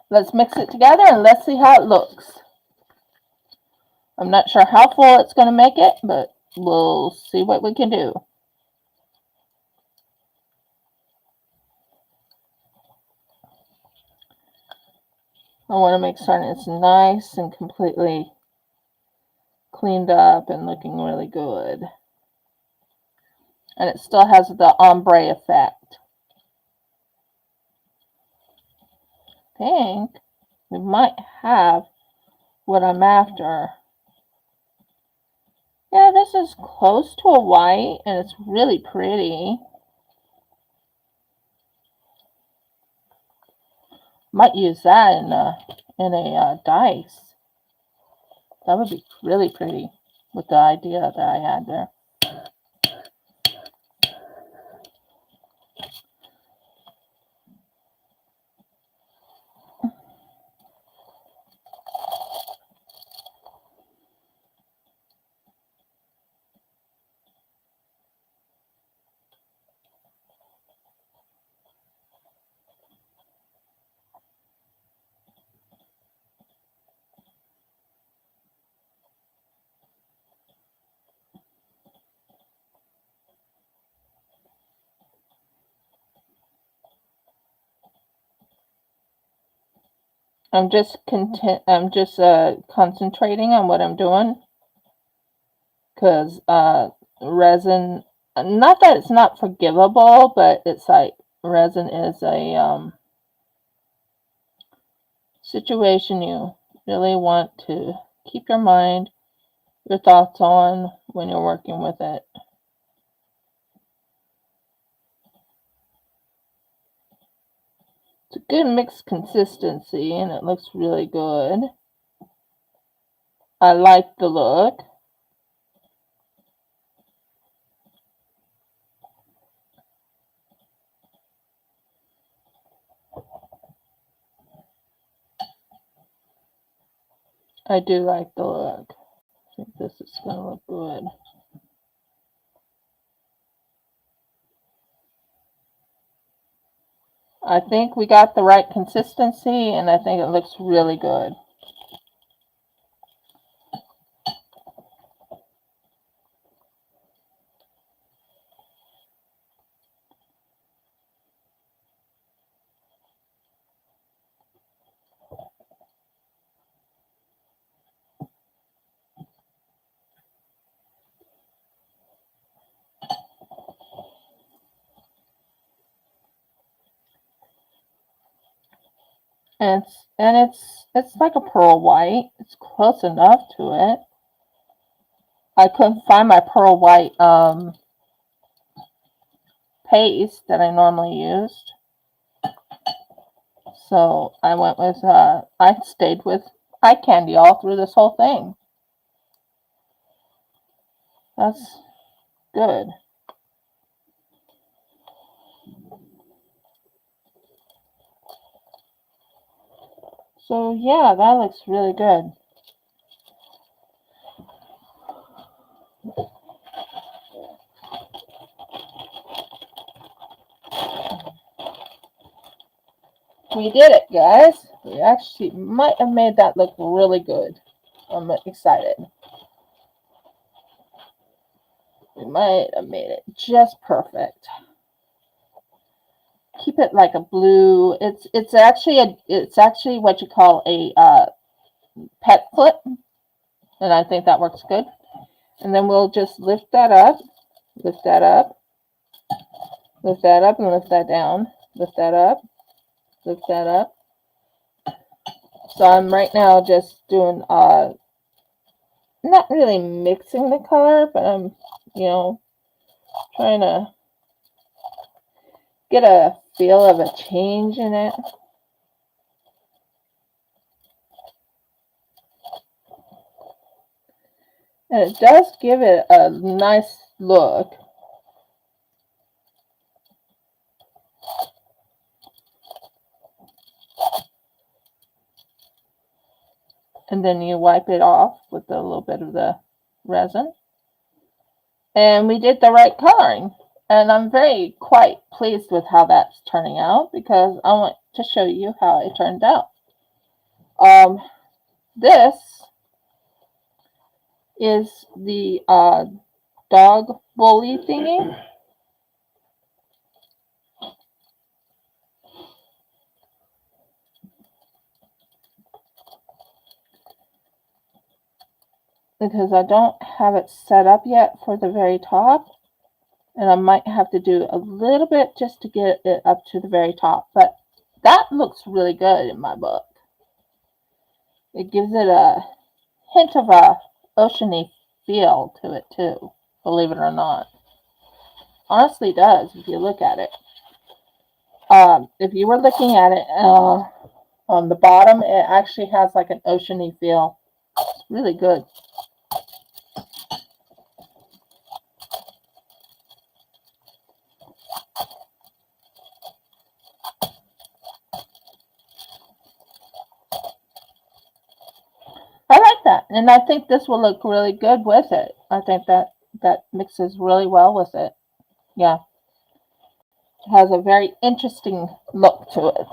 Let's mix it together and let's see how it looks. I'm not sure how full it's going to make it, but we'll see what we can do. I want to make certain it's nice and completely cleaned up and looking really good. And it still has the ombre effect. I think we might have what I'm after. Yeah, this is close to a white and it's really pretty. Might use that in a dice. That would be really pretty with the idea that I had there. I'm just concentrating on what I'm doing because resin. Not that it's not forgivable, but it's like resin is a situation you really want to keep your mind, your thoughts on when you're working with it. It's a good mixed consistency and it looks really good. I like the look. I do like the look. I think this is going to look good. I think we got the right consistency and I think it looks really good. And it's like a pearl white. It's close enough to it. I couldn't find my pearl white paste that I normally used. So I went with I stayed with eye candy all through this whole thing. That's good. So yeah, that looks really good. We did it, guys. We actually might have made that look really good. I'm excited. We might have made it just perfect. Keep it like a blue. It's actually what you call a pet flip, and I think that works good. And then we'll just lift that up, lift that up, lift that up, and lift that down. Lift that up, lift that up. So I'm right now just doing not really mixing the color, but I'm trying to get a feel of a change in it. And it does give it a nice look. And then you wipe it off with a little bit of the resin. And we did the right coloring. And I'm quite pleased with how that's turning out because I want to show you how it turned out. This is the dog bully thingy. Because I don't have it set up yet for the very top. And I might have to do a little bit just to get it up to the very top. But that looks really good in my book. It gives it a hint of a oceany feel to it too, believe it or not. Honestly does if you look at it. If you were looking at it on the bottom, it actually has like an oceany feel. It's really good. I like that, and I think this will look really good with it. I think that mixes really well with it. Yeah, it has a very interesting look to it.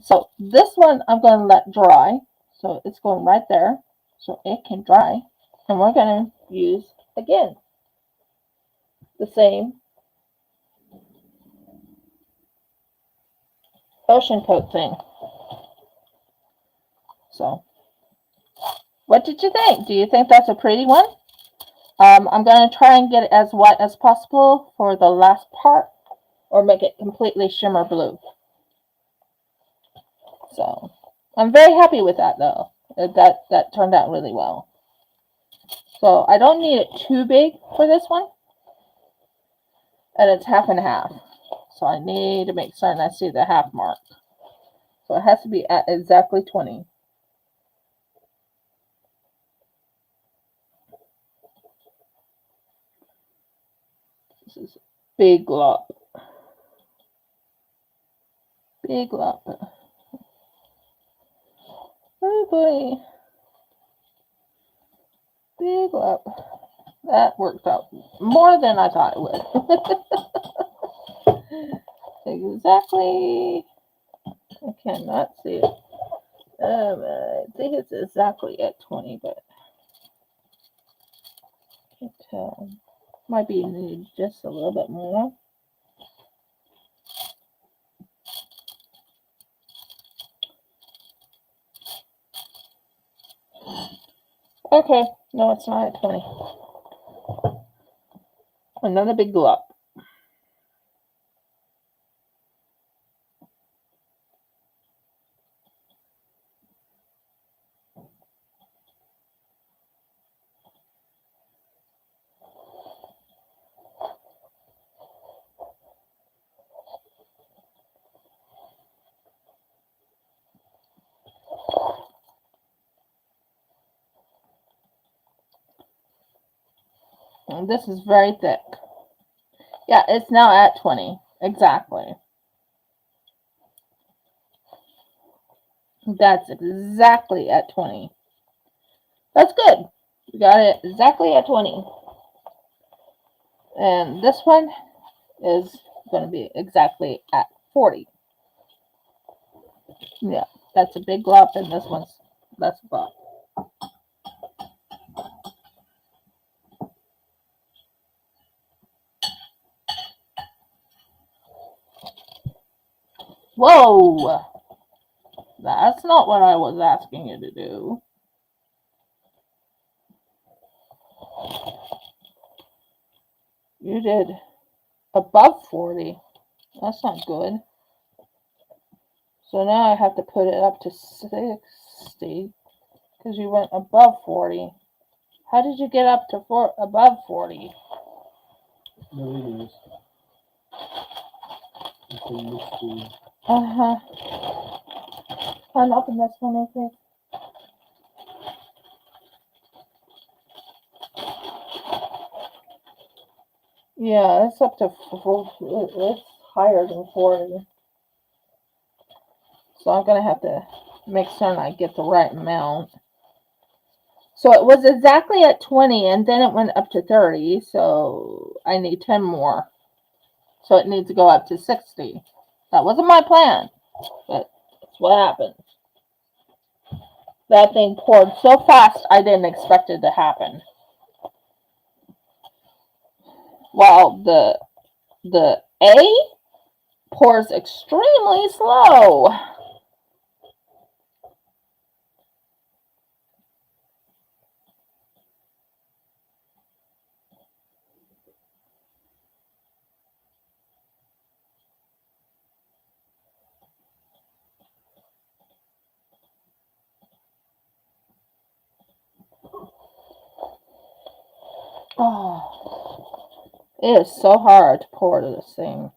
So this one I'm going to let dry. So it's going right there, so it can dry, and we're going to use again the same ocean coat thing. So, what did you think? Do you think that's a pretty one? I'm going to try and get it as white as possible for the last part, or make it completely shimmer blue. So, I'm very happy with that though. That turned out really well. So, I don't need it too big for this one. And it's half and half. So, I need to make certain I see the half mark. So, it has to be at exactly 20. This is big glop. Big glop. Oh boy. Big glop. That worked out more than I thought it would. Exactly. I cannot see it. I think it's exactly at 20, but I can't tell. Might be needed just a little bit more. Okay, no, it's not at 20. Another big glop. And this is very thick. Yeah, it's now at 20. Exactly. That's exactly at 20. That's good. We got it exactly at 20. And this one is going to be exactly at 40. Yeah, that's a big glop, and this one's less glop. Whoa! That's not what I was asking you to do. You did above 40. That's not good. So now I have to put it up to 60 because you went above 40. How did you get up to above 40? No, it is. It's a mystery. Can I open this one, I think? Yeah, it's up to, it's higher than 40. So I'm going to have to make certain I get the right amount. So it was exactly at 20 and then it went up to 30. So I need 10 more. So it needs to go up to 60. That wasn't my plan, but that's what happened. That thing poured so fast I didn't expect it to happen. While the A pours extremely slow. Oh, it is so hard to pour this thing.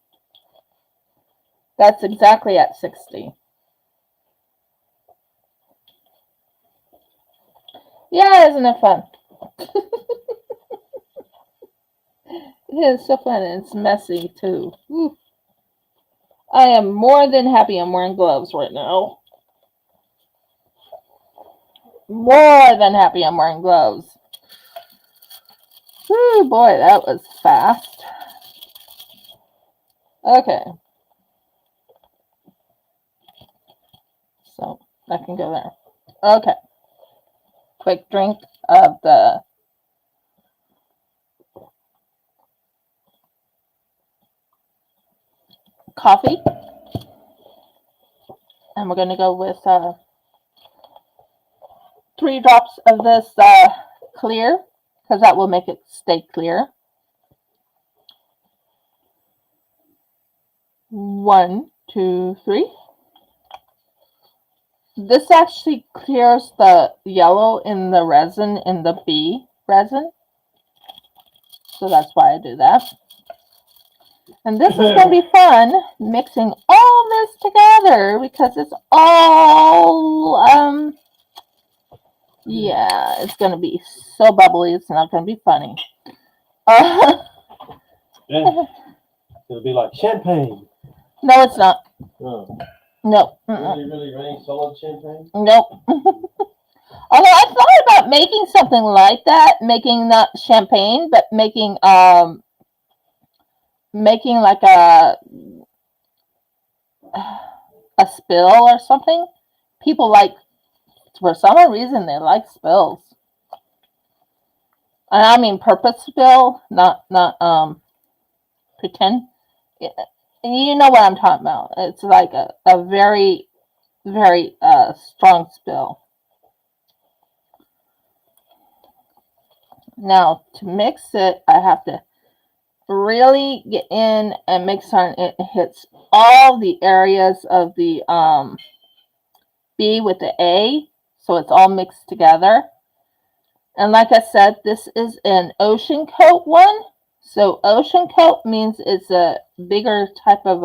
That's exactly at 60. Yeah, isn't it fun? It is so fun and it's messy too. Whew. I am more than happy I'm wearing gloves right now. More than happy I'm wearing gloves. Whew, boy, that was fast. Okay. So that can go there. Okay. Quick drink of the coffee. And we're going to go with 3 drops of this clear, because that will make it stay clear. 1, 2, 3. This actually clears the yellow in the resin, in the bee resin. So that's why I do that. And this is going to be fun, mixing all this together, because it's all, yeah, it's going to be so bubbly, it's not going to be funny. Yeah. It'll be like champagne. No, it's not. Oh. No. Really solid champagne? Nope. Although I thought about making something like that, making not champagne, but making like a spill or something. People like, for some reason, they like spills. And I mean purpose spill, not pretend. You know what I'm talking about. It's like a very, very strong spill. Now, to mix it, I have to really get in and make sure it hits all the areas of the B with the A, so it's all mixed together. And like I said, this is an ocean coat one. So ocean coat means it's a bigger type of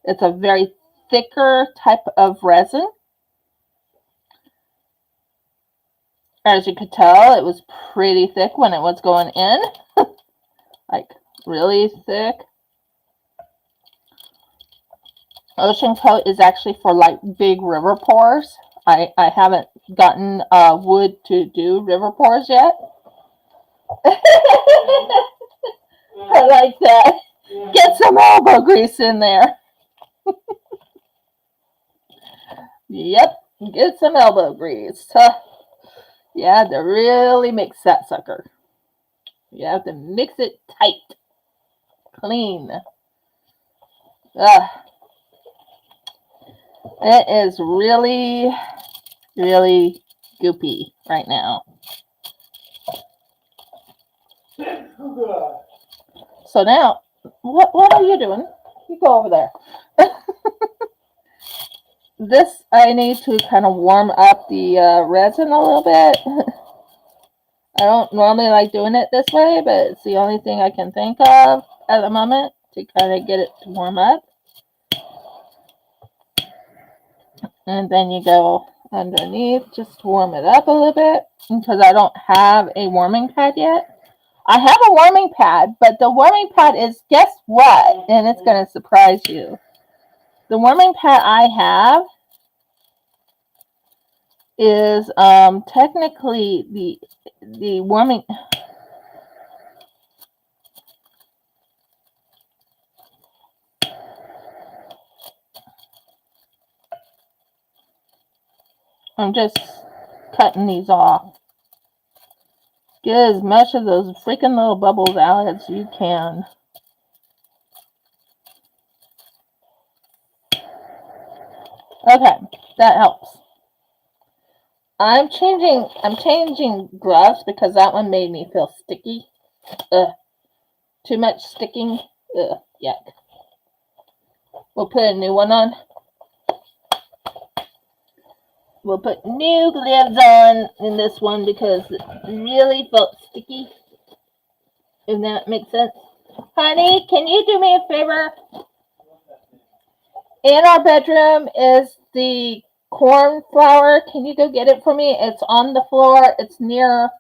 it's a very thicker type of resin. As you could tell, it was pretty thick when it was going in. Like, really thick. Ocean coat is actually for like big river pours. I haven't gotten wood to do river pours yet. I like that. Get some elbow grease in there. Yep, get some elbow grease. Yeah, to really mix that sucker. You have to mix it tight. Clean. Ugh. It is really, really goopy right now. So now, what are you doing? You go over there. This, I need to kind of warm up the resin a little bit. I don't normally like doing it this way, but it's the only thing I can think of at the moment to kind of get it to warm up. And then you go underneath just to warm it up a little bit, because I don't have a warming pad yet. I have a warming pad, but the warming pad is, guess what? And it's going to surprise you. The warming pad I have is technically the warming. I'm just cutting these off. Get as much of those freaking little bubbles out as you can. Okay, that helps. I'm changing gloves because that one made me feel sticky. Ugh. Too much sticking. Ugh, yuck. We'll put a new one on. We'll put new gloves on in this one because it really felt sticky. If that makes sense. Honey, can you do me a favor? In our bedroom is the corn flour. Can you go get it for me? It's on the floor. It's near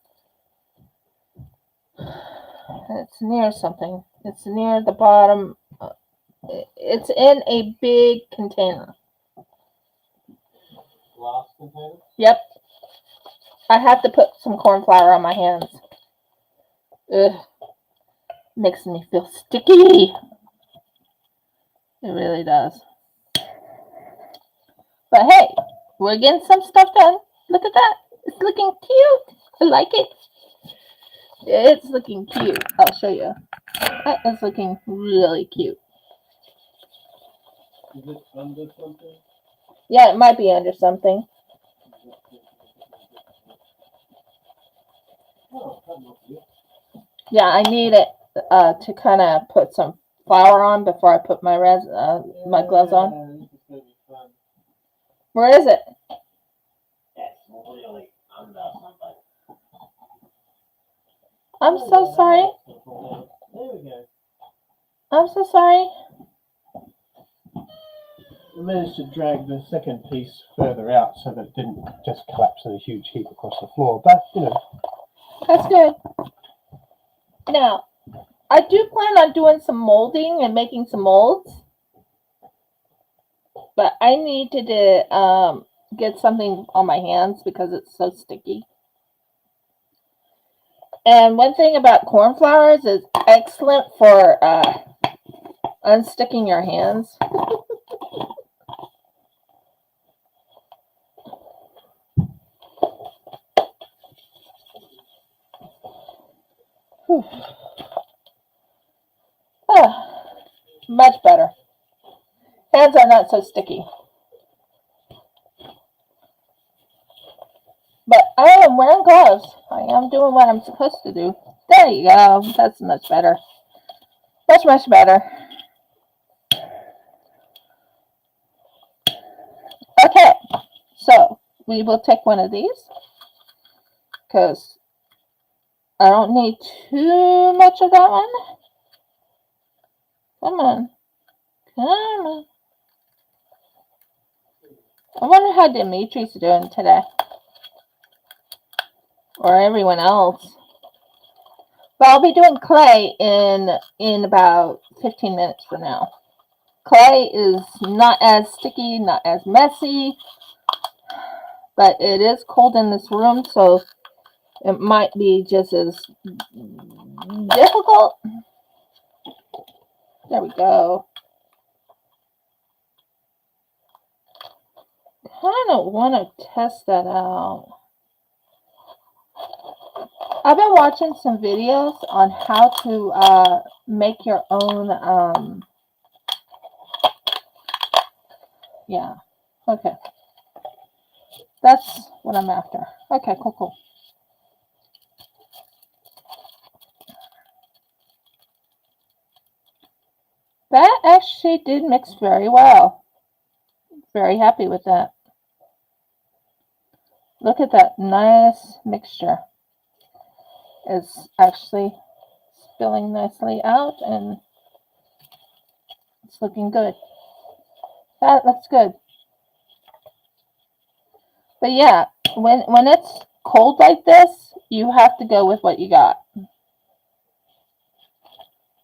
something. It's near the bottom. It's in a big container. Glass container? Yep. I have to put some corn flour on my hands. Ugh. Makes me feel sticky. It really does. But hey, we're getting some stuff done. Look at that. It's looking cute. I like it. It's looking cute. I'll show you. That is looking really cute. Is it under something? Yeah, it might be under something. Yeah, I need it to kind of put some flour on before I put my my gloves on. Where is it? I'm so sorry. I'm so sorry. I managed to drag the second piece further out so that it didn't just collapse in a huge heap across the floor. But, you know. That's good. Now, I do plan on doing some molding and making some molds. But I need to get something on my hands because it's so sticky. And one thing about corn flour is it's excellent for unsticking your hands. Much better. Hands are not so sticky. But I am wearing gloves. I am doing what I'm supposed to do. There you go. That's much better. Much, much better. Okay. So, we will take one of these. Because I don't need too much of that one. Come on. Come on. I wonder how Dimitri's doing today. Or everyone else. But I'll be doing clay in about 15 minutes from now. Clay is not as sticky, not as messy. But it is cold in this room, so it might be just as difficult. There we go. Kind of want to test that out. I've been watching some videos on how to make your own, Okay. That's what I'm after. Okay, cool. That actually did mix very well. Very happy with that. Look at that nice mixture. It's actually spilling nicely out and it's looking good. That looks good. But yeah, when it's cold like this, you have to go with what you got.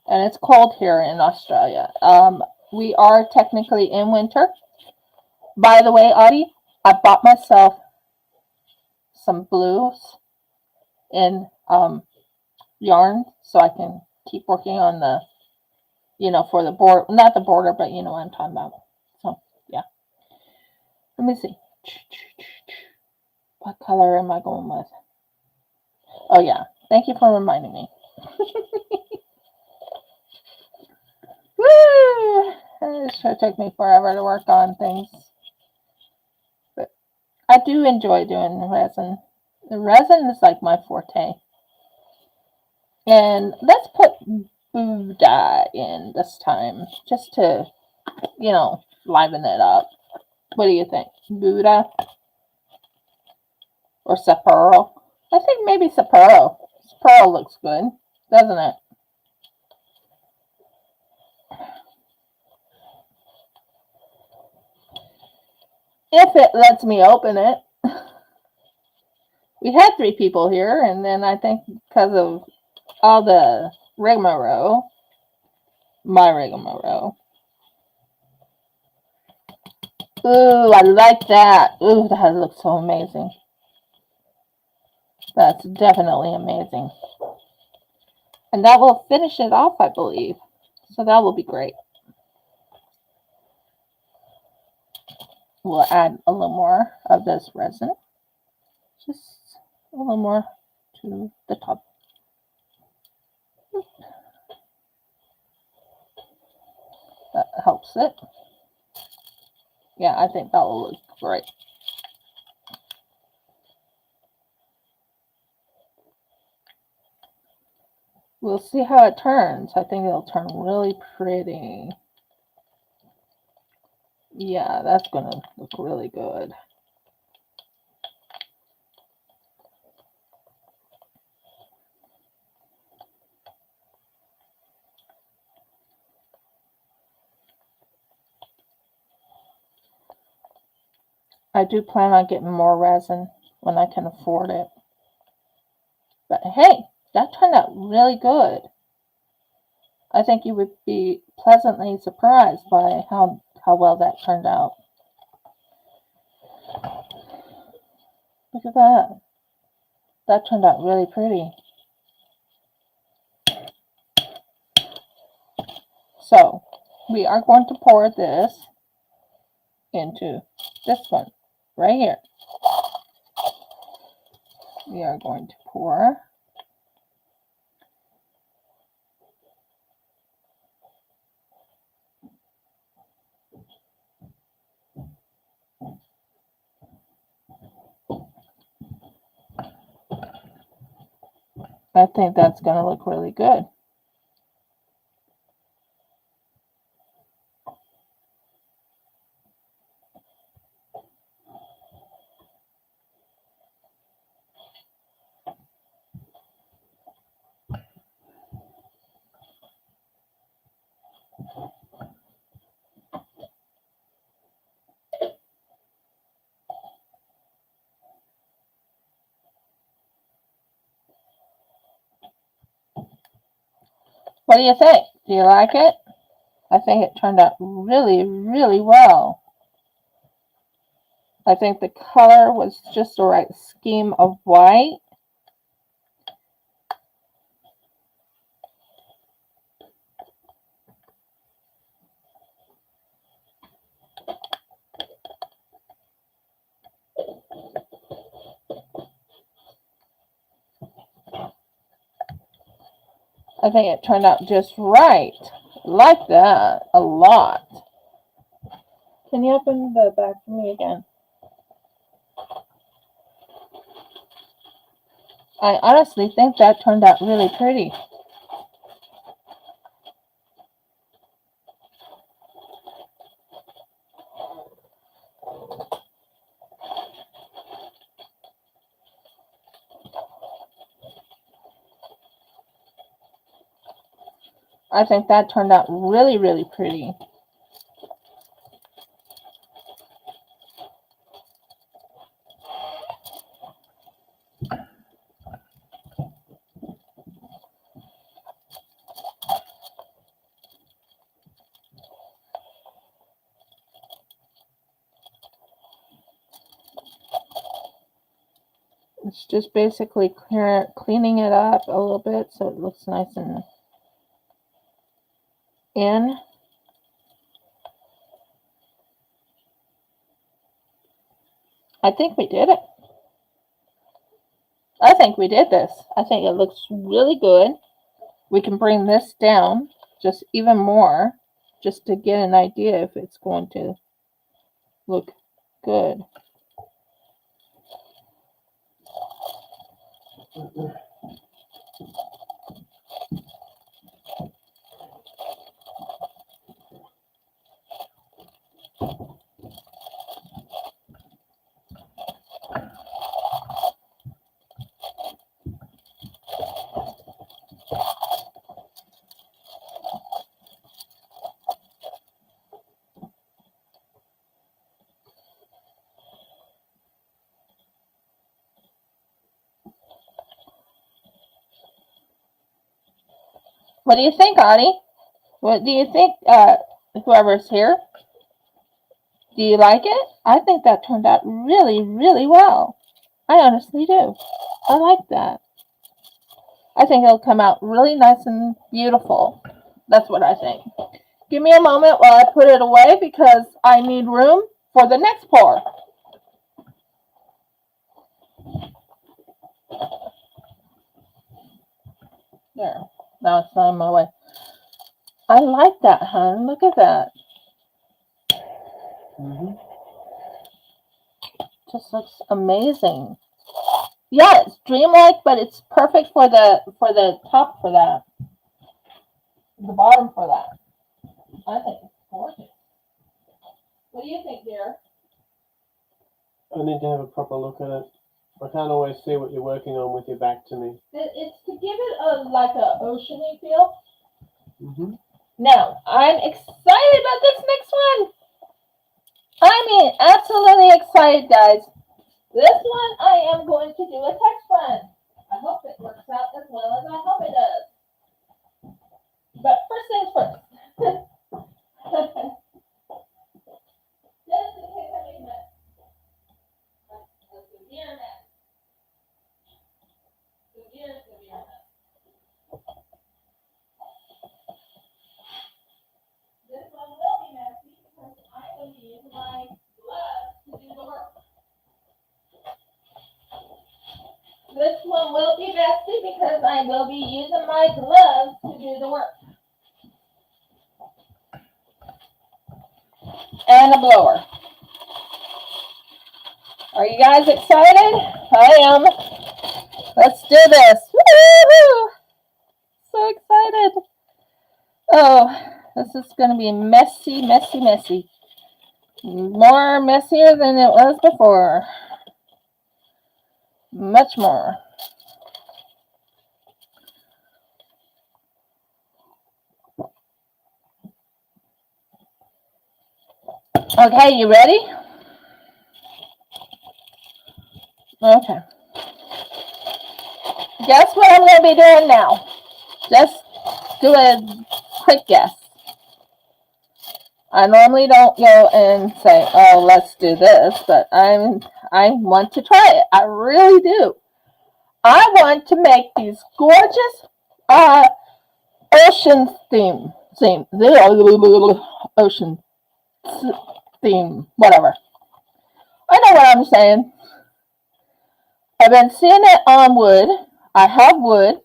And it's cold here in Australia. We are technically in winter. By the way, Audie, I bought myself some blues in yarn so I can keep working on the, for the border, not the border, but you know what I'm talking about. So, yeah. Let me see. What color am I going with? Oh, yeah. Thank you for reminding me. Woo! It sure took me forever to work on things. But I do enjoy doing resin. The resin is like my forte. And let's put Buddha in this time. Just to, liven it up. What do you think? Buddha? Or Sapporo? I think maybe Sapporo. Sapporo looks good, doesn't it? If it lets me open it. We had 3 people here, and then I think because of all the rigmarole, my rigmarole. Ooh, I like that. Ooh, that looks so amazing. That's definitely amazing. And that will finish it off, I believe. So that will be great. We'll add a little more of this resin. Just a little more to the top. That helps it. Yeah, I think that will look great. We'll see how it turns. I think it'll turn really pretty. Yeah, that's going to look really good. I do plan on getting more resin when I can afford it. But hey, that turned out really good. I think you would be pleasantly surprised by how well that turned out. Look at that. That turned out really pretty. So, we are going to pour this into this one right here. We are going to pour. I think that's going to look really good. What do you think? Do you like it? I think it turned out really, really well. I think the color was just the right scheme of white. I think it turned out just right. I like that a lot. can you open the back for me again? I honestly think that turned out really pretty. I think that turned out really, really pretty. It's just basically cleaning it up a little bit so it looks nice and in. I think we did it. I think we did this. I think it looks really good. We can bring this down just even more just to get an idea if it's going to look good. What do you think, Audie? What do you think, whoever's here? Do you like it? I think that turned out really, really well. I honestly do. I like that. I think it'll come out really nice and beautiful. That's what I think. Give me a moment while I put it away because I need room for the next pour. There. Now it's not in my way. I like that, hon. Look at that. Just looks amazing. Yeah, it's dreamlike, but it's perfect for the top for that. The bottom for that. I think it's gorgeous. What do you think, dear? I need to have a proper look at it. I can't always see what you're working on with your back to me. It's to give it like a oceany feel. Now, I'm excited about this next one. I mean, absolutely excited, guys. This one I am going to do a text run. I hope it works out as well as I hope it does. But first things first. Just in case I make a mess. A severe mess. Severe mess. This one will be messy because I will use my gloves to do the work. This one will be messy because I will be using my gloves to do the work. And a blower. Are you guys excited? I am. Let's do this. Woo-hoo! So excited. Oh, this is going to be messy, messy, messy. More messier than it was before. Much more. Okay, you ready? Okay. Guess what I'm going to be doing now? Just do a quick guess. I normally don't go and say, oh, let's do this, but I want to try it. I really do. I want to make these gorgeous ocean ocean theme, whatever. I know what I'm saying. I've been seeing it on wood. I have wood.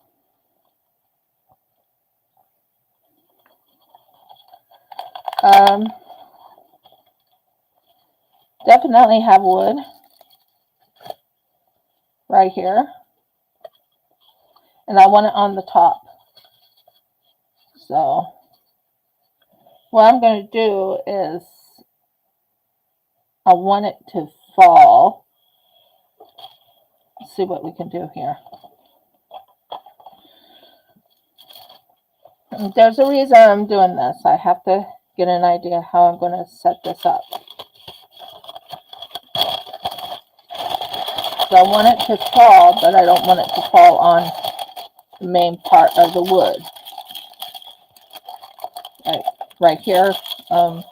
definitely have wood right here. And I want it on the top. So what I'm going to do is I want it to fall. Let's see what we can do here. And there's a reason I'm doing this. I have to get an idea how I'm going to set this up. So I want it to fall, but I don't want it to fall on the main part of the wood. Right here. I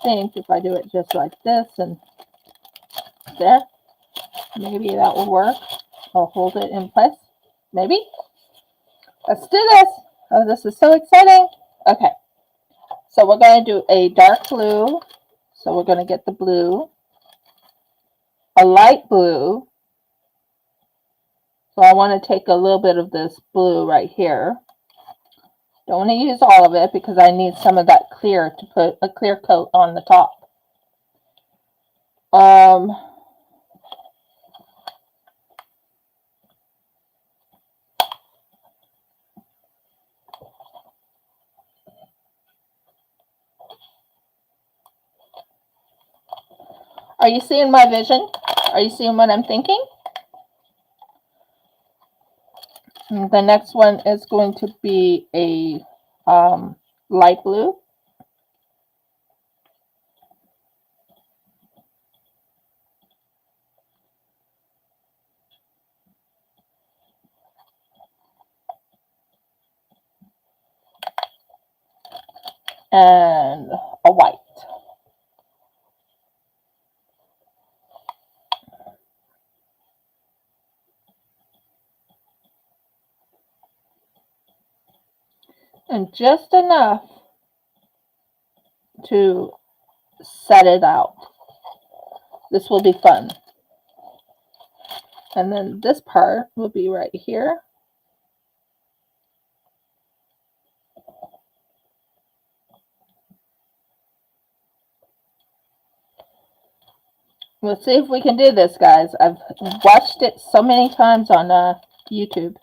think if I do it just like this and there, maybe that will work. I'll hold it in place. Maybe. Let's do this. Oh, this is so exciting. Okay. So we're going to do a dark blue. So we're going to get the blue. A light blue. So I want to take a little bit of this blue right here. Don't want to use all of it because I need some of that clear to put a clear coat on the top. Are you seeing my vision? Are you seeing what I'm thinking? And the next one is going to be a light blue. And a white. And just enough to set it out. This will be fun. And then this part will be right here. Let's see if we can do this, guys. I've watched it so many times on YouTube.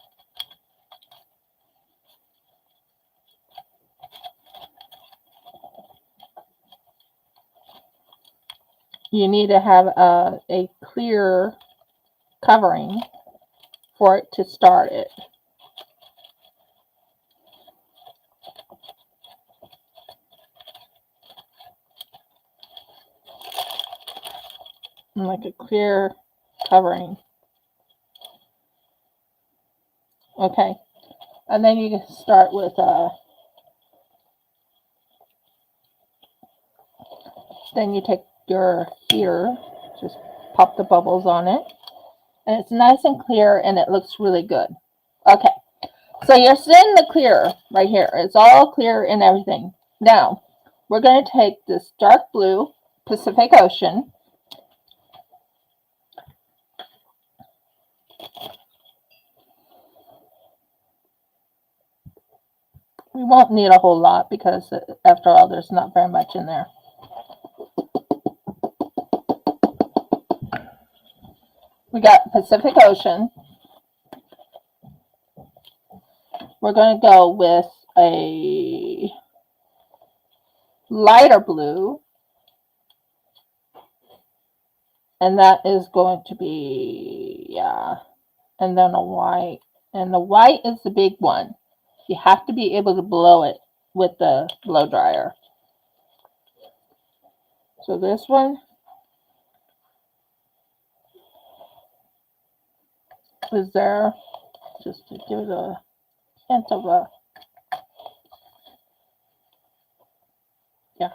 You need to have a clear covering for it to start it. Like a clear covering. Okay. And then you can start with then you take your here, just pop the bubbles on it. And it's nice and clear and it looks really good. Okay. So you're seeing the clear right here. It's all clear and everything. Now, we're going to take this dark blue Pacific Ocean. We won't need a whole lot because after all, there's not very much in there. We got Pacific Ocean. We're going to go with a lighter blue. And that is going to be, yeah. And then a white. And the white is the big one. You have to be able to blow it with the blow dryer. So this one is there just to give it a hint of a, yeah.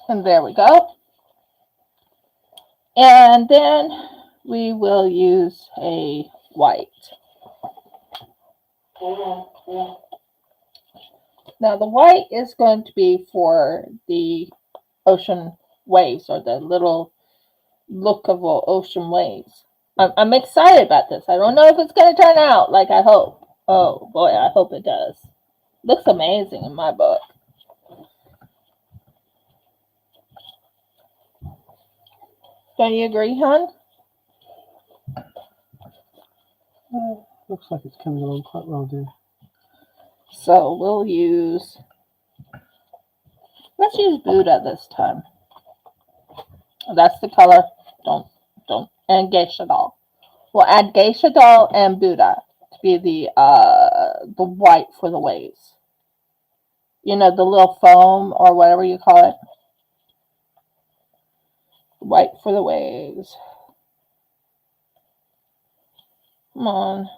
And there we go. And then we will use a white. Now the white is going to be for the ocean waves, or the little look of ocean waves. I'm excited about this. I don't know if it's going to turn out like I hope. Oh boy, I hope it does. Looks amazing in my book. Don't you agree, hon? Looks like it's coming along quite well there. So we'll use, let's use Buddha this time. That's the color. Don't, and geisha doll. We'll add geisha doll and Buddha to be the white for the waves. You know, the little foam or whatever you call it. White for the waves. Come on.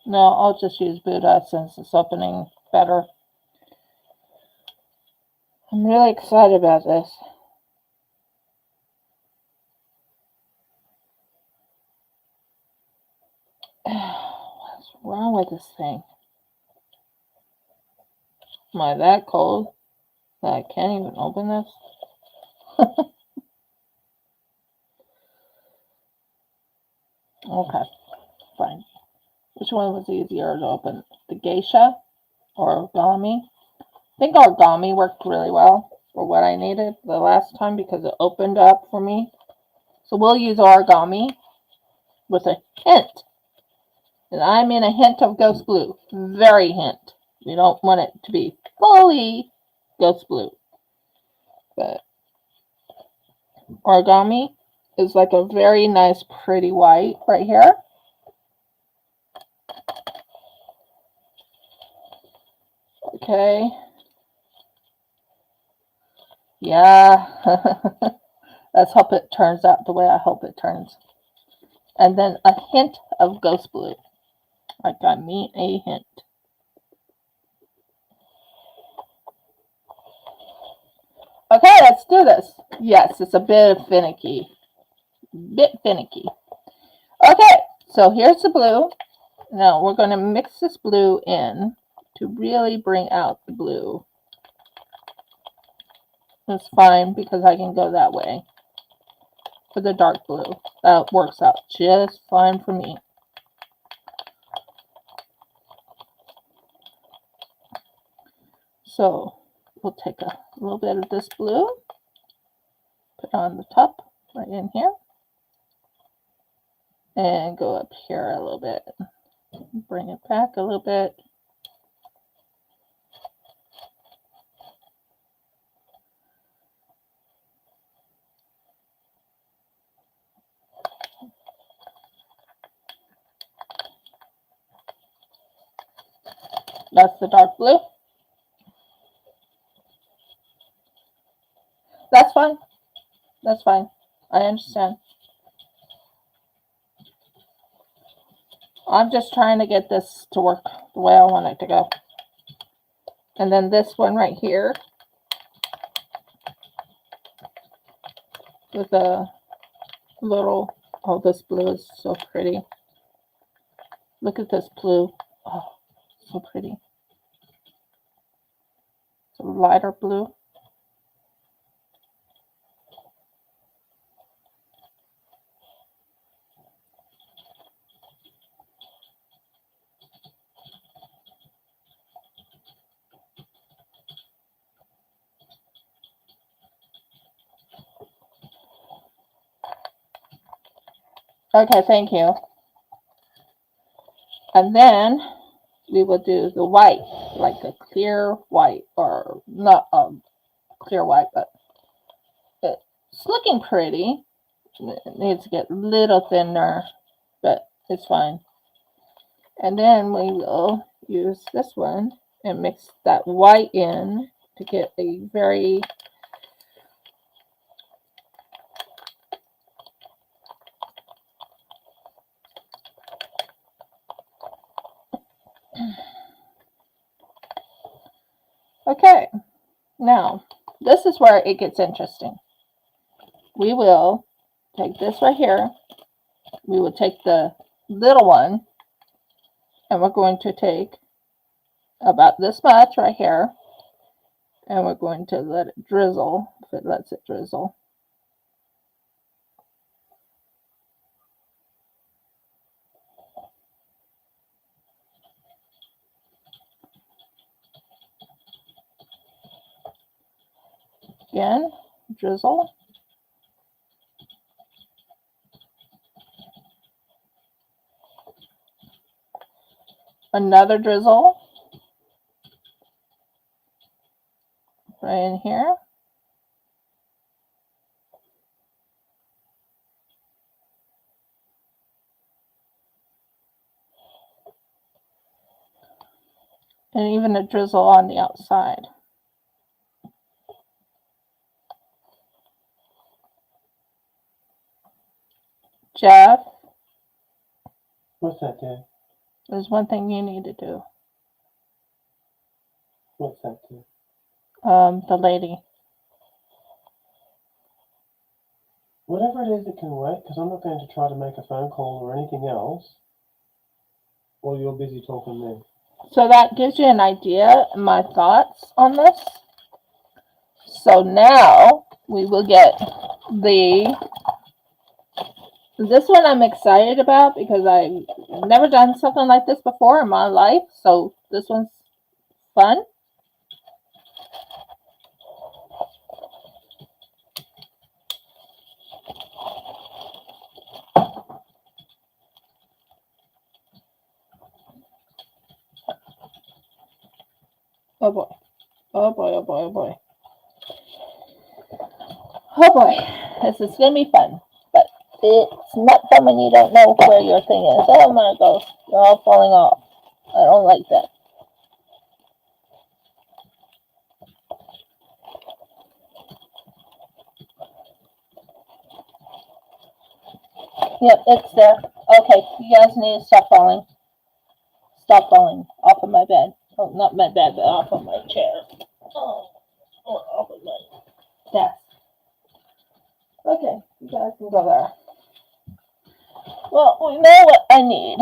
No, I'll just use Buddha since it's opening better. I'm really excited about this. What's wrong with this thing? Am I that cold that I can't even open this? Okay, fine. Which one was easier to open? The geisha or origami? I think origami worked really well for what I needed the last time because it opened up for me. So we'll use origami with a hint. And I mean a hint of ghost blue. Very hint. We don't want it to be fully ghost blue. But origami is like a very nice pretty white right here. Okay. Yeah. Let's hope it turns out the way I hope it turns. And then a hint of ghost blue. Like I mean a hint. Okay, let's do this. Yes, it's a bit finicky. Okay, so here's the blue. Now we're going to mix this blue in to really bring out the blue. It's fine because I can go that way for the dark blue. That works out just fine for me. So we'll take a little bit of this blue, put on the top right in here, and go up here a little bit. Bring it back a little bit. That's the dark blue. That's fine. That's fine. I understand. I'm just trying to get this to work the way I want it to go. And then this one right here with a little, oh, this blue is so pretty. Look at this blue. Oh, so pretty. It's a lighter blue. Okay, thank you. And then we will do the white, like a clear white, or not clear white, but it's looking pretty. It needs to get a little thinner, but it's fine. And then we will use this one and mix that white in to get a very okay. Now, this is where it gets interesting. We will take this right here. We will take the little one, and we're going to take about this much right here, and we're going to let it drizzle, if it lets it drizzle. Again, drizzle. Another drizzle. Right in here. And even a drizzle on the outside. Jeff, What's that do? there's one thing you need to do. What's that do? The lady. Whatever it is, it can wait, because I'm not going to try to make a phone call or anything else while you're busy talking there. So that gives you an idea, my thoughts on this. So now we will get this one I'm excited about because I've never done something like this before in my life. So this one's fun. Oh boy. Oh boy, oh boy, oh boy. Oh boy. This is going to be fun. But it's not fun when you don't know where your thing is. Oh my gosh. You're all falling off. I don't like that. Yep, it's there. Okay, you guys need to stop falling. Stop falling off of my bed. Oh, not my bed, but off of my chair. Oh, off of my desk. Okay, you guys can go there. Well, we know what I need,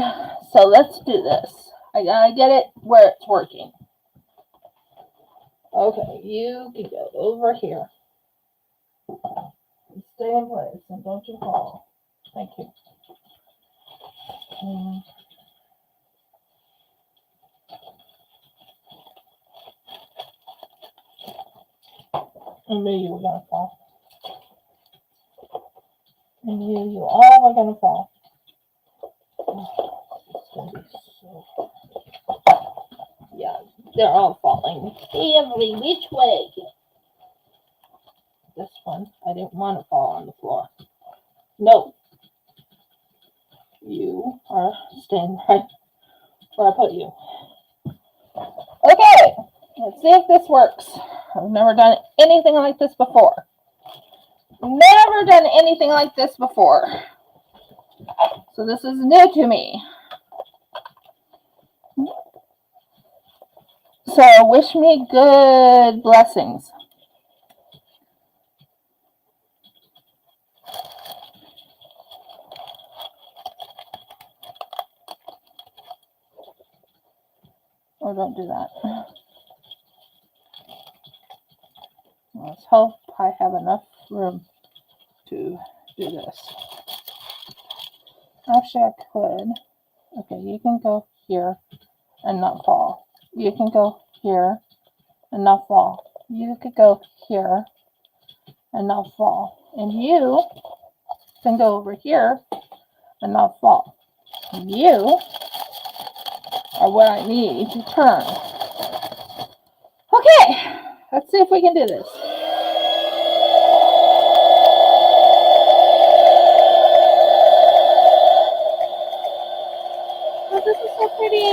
so let's do this. I gotta get it where it's working. Okay, you can go over here. Stay in place and don't you fall. Thank you. I knew you were gonna fall. I knew you all were gonna fall. Yeah, they're all falling every which way. This one, I didn't want to fall on the floor. No. You are staying right where I put you. Okay, let's see if this works. I've never done anything like this before. Never done anything like this before. So this is new to me. So wish me good blessings. Oh, don't do that. Let's hope I have enough room to do this. Actually, I could. Okay, you can go here and not fall. You can go here and not fall. You could go here and not fall. And you can go over here and not fall. You are what I need to turn. Okay, let's see if we can do this. Oh, this is so pretty.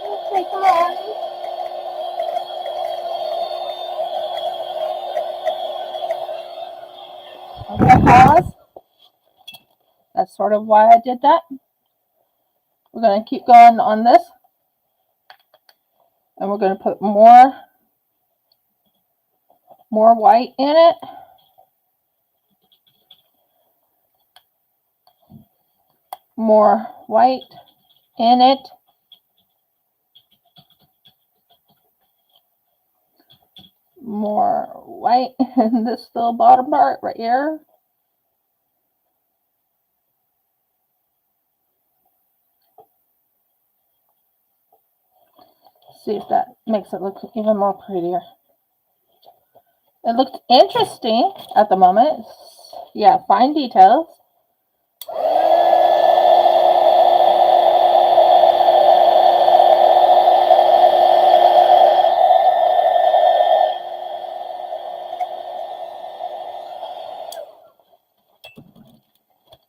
Oh my God. Okay, pause. That's sort of why I did that. We're going to keep going on this. And we're going to put more white in it. More white in it. More white in this little bottom part right here. See if that makes it look even more prettier. It looked interesting at the moment. Yeah, fine details.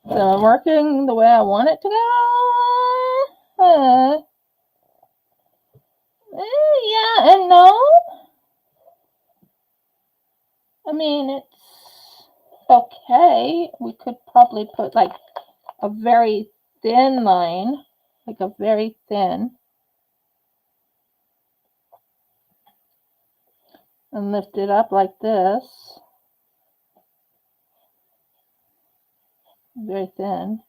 So I'm working the way I want it to go. Yeah and no. I mean, it's okay. We could probably put like a very thin line, like a very thin, and lift it up like this, very thin.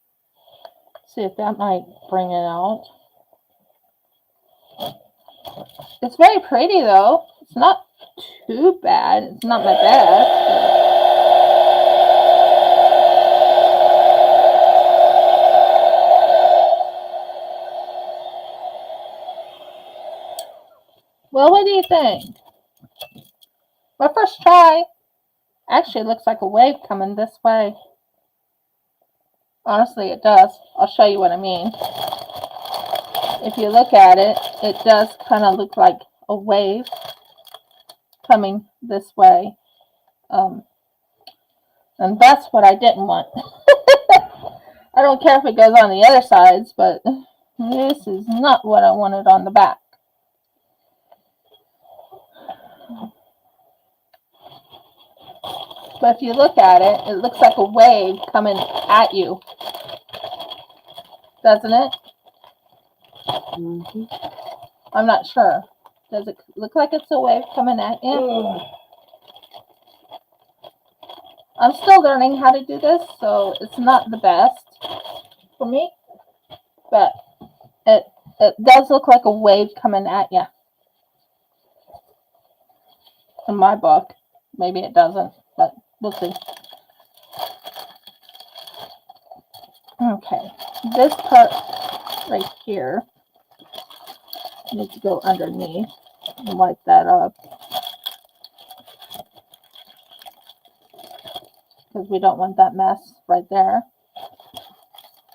See if that might bring it out. It's very pretty though. It's not too bad. It's not my best. Well, what do you think? My first try. Actually, it looks like a wave coming this way. Honestly, it does. I'll show you what I mean. If you look at it, it does kind of look like a wave coming this way. And that's what I didn't want. I don't care if it goes on the other sides, but this is not what I wanted on the back. But if you look at it, it looks like a wave coming at you. Doesn't it? Mm-hmm. I'm not sure. Does it look like it's a wave coming at you? I'm still learning how to do this, so it's not the best for me. But it does look like a wave coming at you. In my book. Maybe it doesn't, but we'll see. Okay, this part right here needs to go underneath and wipe that up because we don't want that mess right there.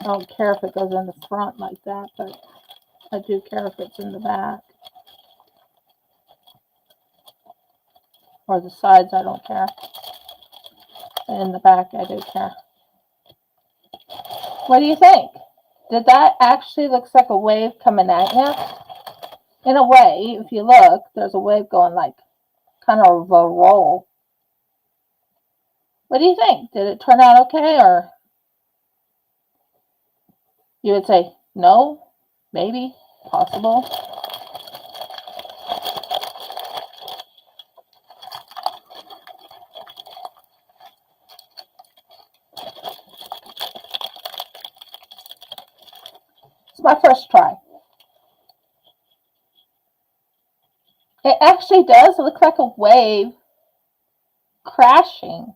I don't care if it goes in the front like that, but I do care if it's in the back or the sides. I don't care. In the back, I do care. What do you think? Did that actually look like a wave coming at you? In a way, if you look, there's a wave going like kind of a roll. What do you think? Did it turn out okay, or you would say no, maybe, possible? It's my first try. It actually does look like a wave crashing.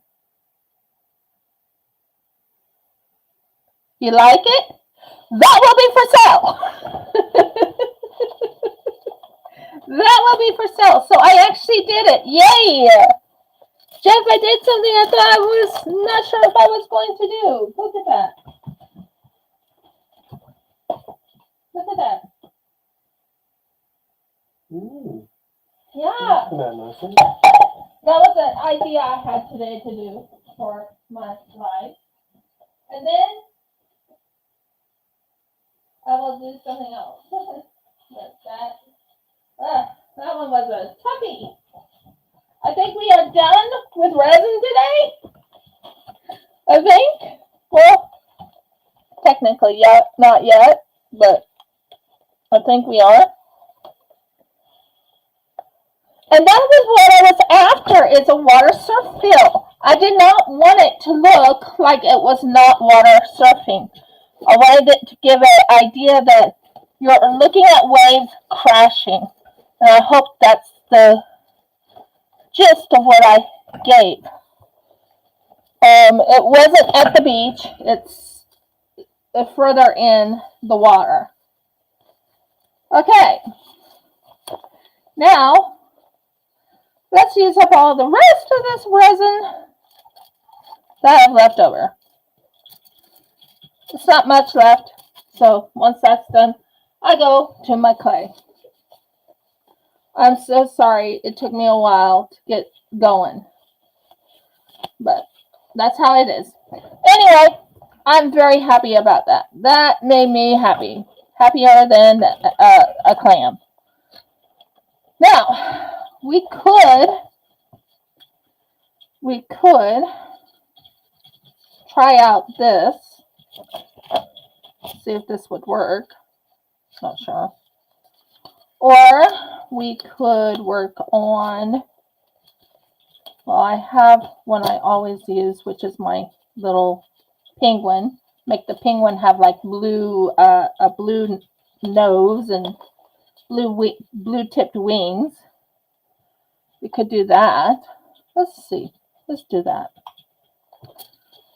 You like it? That will be for sale. That will be for sale. So I actually did it. Yay! Jeff, I did something I thought I was not sure if I was going to do. Look at that. Look at that. Ooh. Yeah. Nice. That was an idea I had today to do for my life. And then I will do something else. That one was a toughie. I think we are done with resin today. I think. Well, technically, not yet, but I think we are. And that was what I was after, is a water surf feel. I did not want it to look like it was not water surfing. I wanted it to give an idea that you're looking at waves crashing. And I hope that's the gist of what I gave. It wasn't at the beach. It's further in the water. Okay. Now, let's use up all the rest of this resin that I have left over. It's not much left, so once that's done, I go to my clay. I'm so sorry it took me a while to get going, but that's how it is. Anyway, I'm very happy about that. That made me happy. Happier than a clam. Now, we could try out this. See if this would work. Not sure. Or we could work on, well, I have one I always use, which is my little penguin. Make the penguin have like blue, a blue nose and blue tipped wings. We could do that. Let's see. Let's do that.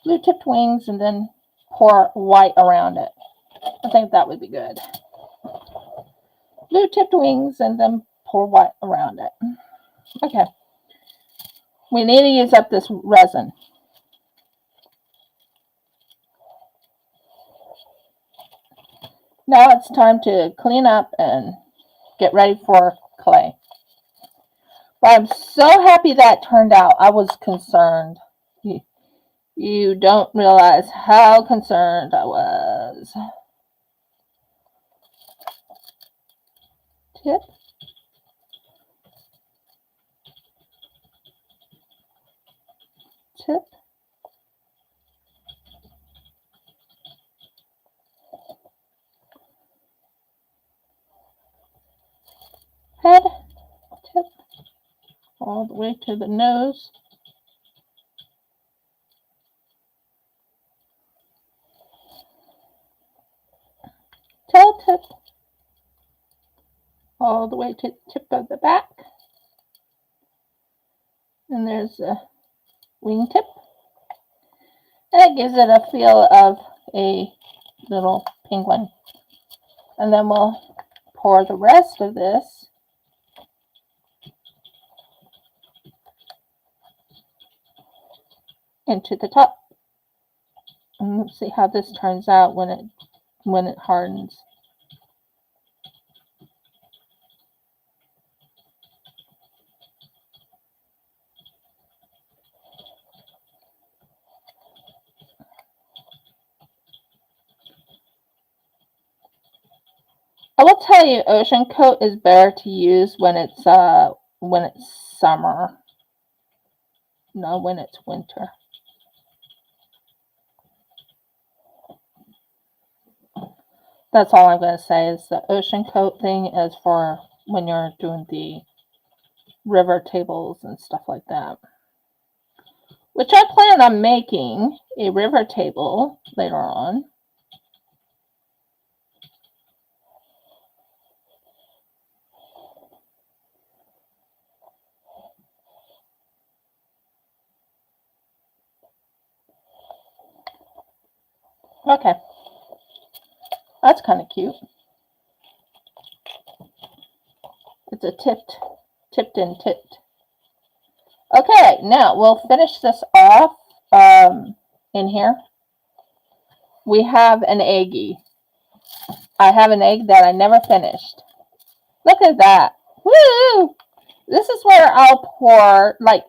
Blue tipped wings and then pour white around it. I think that would be good. Blue tipped wings and then pour white around it. Okay. We need to use up this resin. Now it's time to clean up and get ready for clay. But I'm so happy that turned out. I was concerned. You don't realize how concerned I was. Tip. Tip. Head. Tip. All the way to the nose. Tail tip. All the way to the tip of the back. And there's a wing tip. And it gives it a feel of a little penguin. And then we'll pour the rest of this into the top. And let's see how this turns out when it hardens. I will tell you, ocean coat is better to use when it's summer, not when it's winter. That's all I'm going to say is the ocean coat thing is for when you're doing the river tables and stuff like that. Which I plan on making a river table later on. Okay. That's kind of cute. It's a tipped and tipped. Okay, now we'll finish this off in here. We have an eggie. I have an egg that I never finished. Look at that. Woo! This is where I'll pour, like,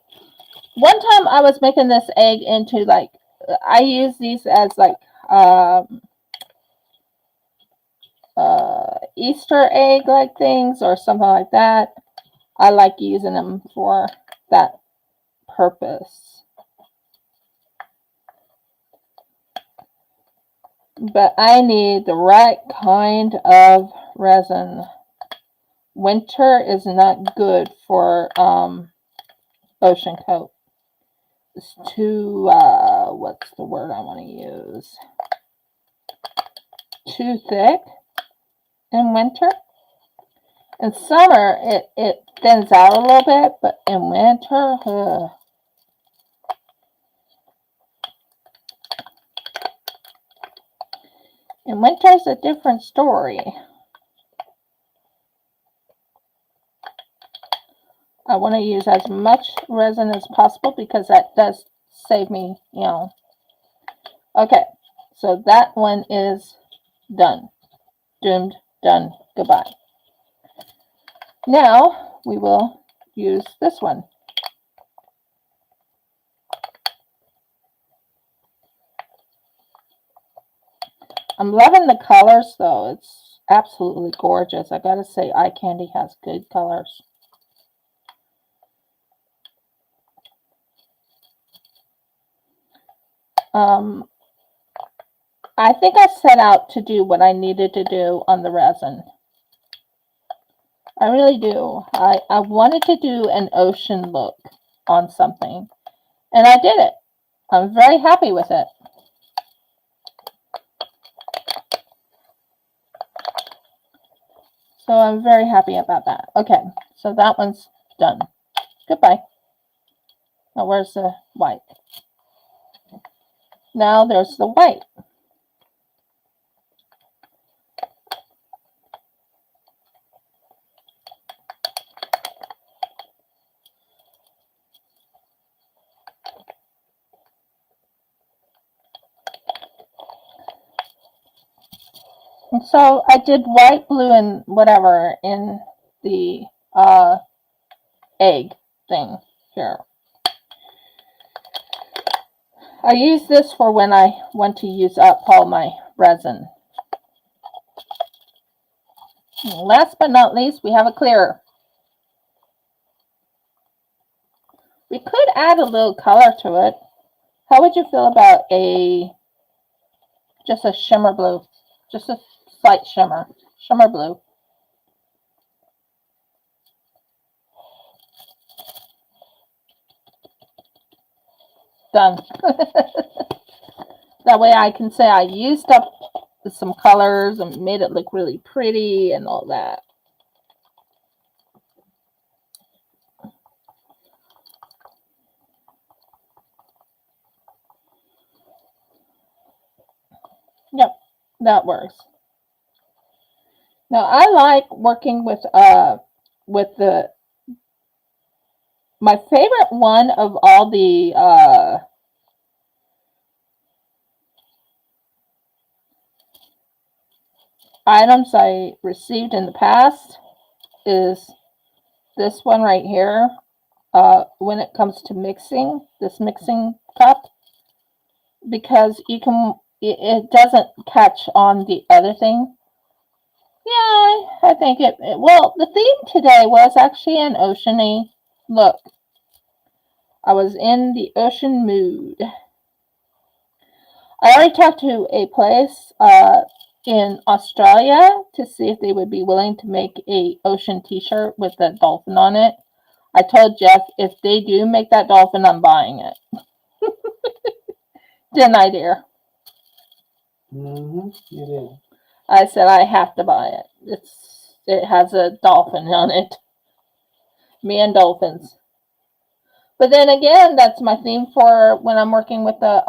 one time I was making this egg into, like, I use these as, like, Easter egg like things or something like that. I like using them for that purpose. But I need the right kind of resin. Winter is not good for ocean coat. It's too, what's the word I want to use? Too thick in winter. In summer, it thins out a little bit, but in winter, in winter is a different story. I want to use as much resin as possible because that does save me, you know. Okay, so that one is done. Doomed, done, goodbye. Now we will use this one. I'm loving the colors though. It's absolutely gorgeous. I gotta say, Eye Candy has good colors. I think I set out to do what I needed to do on the resin. I really do. I wanted to do an ocean look on something, and I did it. I'm very happy with it. So I'm very happy about that. Okay, so that one's done. Goodbye. Now where's the white? Now there's the white. And so I did white, blue, and whatever in the egg thing here. I use this for when I want to use up all my resin. And last but not least, we have a clear. We could add a little color to it. How would you feel about just a shimmer blue? Just a slight shimmer blue. Done. That way I can say I used up some colors and made it look really pretty and all that. Yep, that works. Now I like working with my favorite one of all the items I received in the past is this one right here. When it comes to mixing, this mixing cup, because it doesn't catch on the other thing. Yeah, I think well, the theme today was actually an oceany look. I was in the ocean mood. I already talked to a place in Australia to see if they would be willing to make a ocean t-shirt with a dolphin on it. I told Jeff, if they do make that dolphin, I'm buying it. Didn't I, dear? You did. I said I have to buy it. It has a dolphin on it. Me and dolphins. But then again, that's my theme for when I'm working with the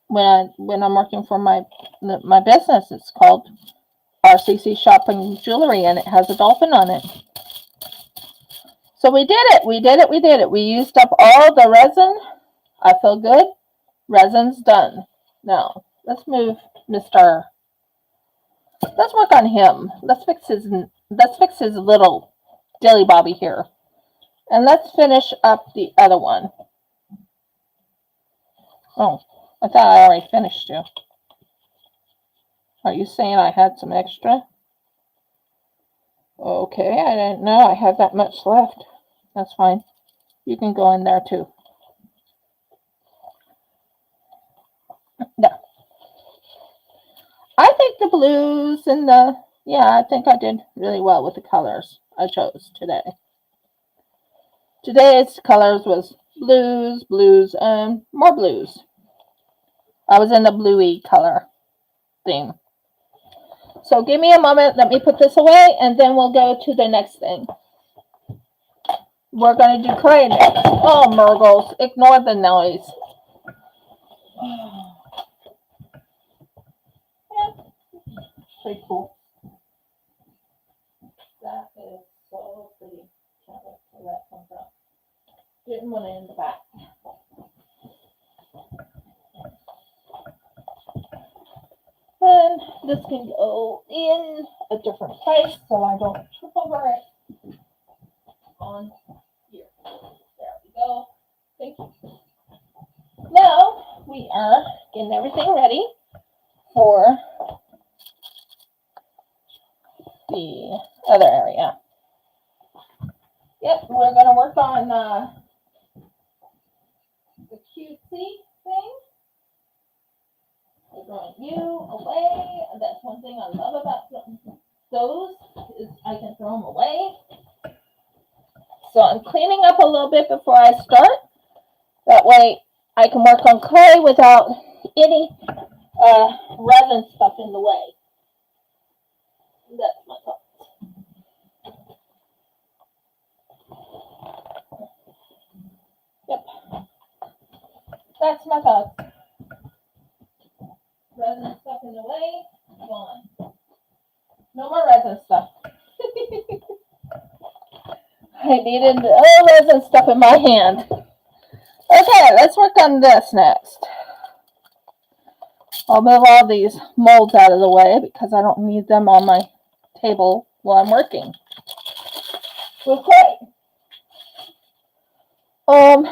when I'm working for my business. It's called RCC Shopping Jewelry, and it has a dolphin on it. So we did it. We did it. We did it. We used up all the resin. I feel good. Resin's done. Now let's move Mr. Let's work on him. Let's fix his little dilly bobby here. And let's finish up the other one. Oh, I thought I already finished you. Are you saying I had some extra? Okay, I didn't know I had that much left. That's fine. You can go in there too. Yeah. I think the blues and I think I did really well with the colors I chose today. Today's colors was blues, and more blues. I was in the bluey color theme. So give me a moment. Let me put this away, and then we'll go to the next thing. We're going to do clay next. Oh, Murgles, ignore the noise. Yeah, pretty cool. That is so pretty. and one in the back. And this can go in a different place so I don't trip over it on here. There we go. Thank you. Now we are getting everything ready for the other area. Yep, we're going to work on the cutesy thing. We're throwing you away. That's one thing I love about those is I can throw them away. So I'm cleaning up a little bit before I start. That way I can work on clay without any resin stuff in the way. That's my thought. Yep. That's my thoughts. Resin stuff in the way, gone. No more resin stuff. I needed resin stuff in my hand. Okay, let's work on this next. I'll move all these molds out of the way because I don't need them on my table while I'm working. Okay. Overall,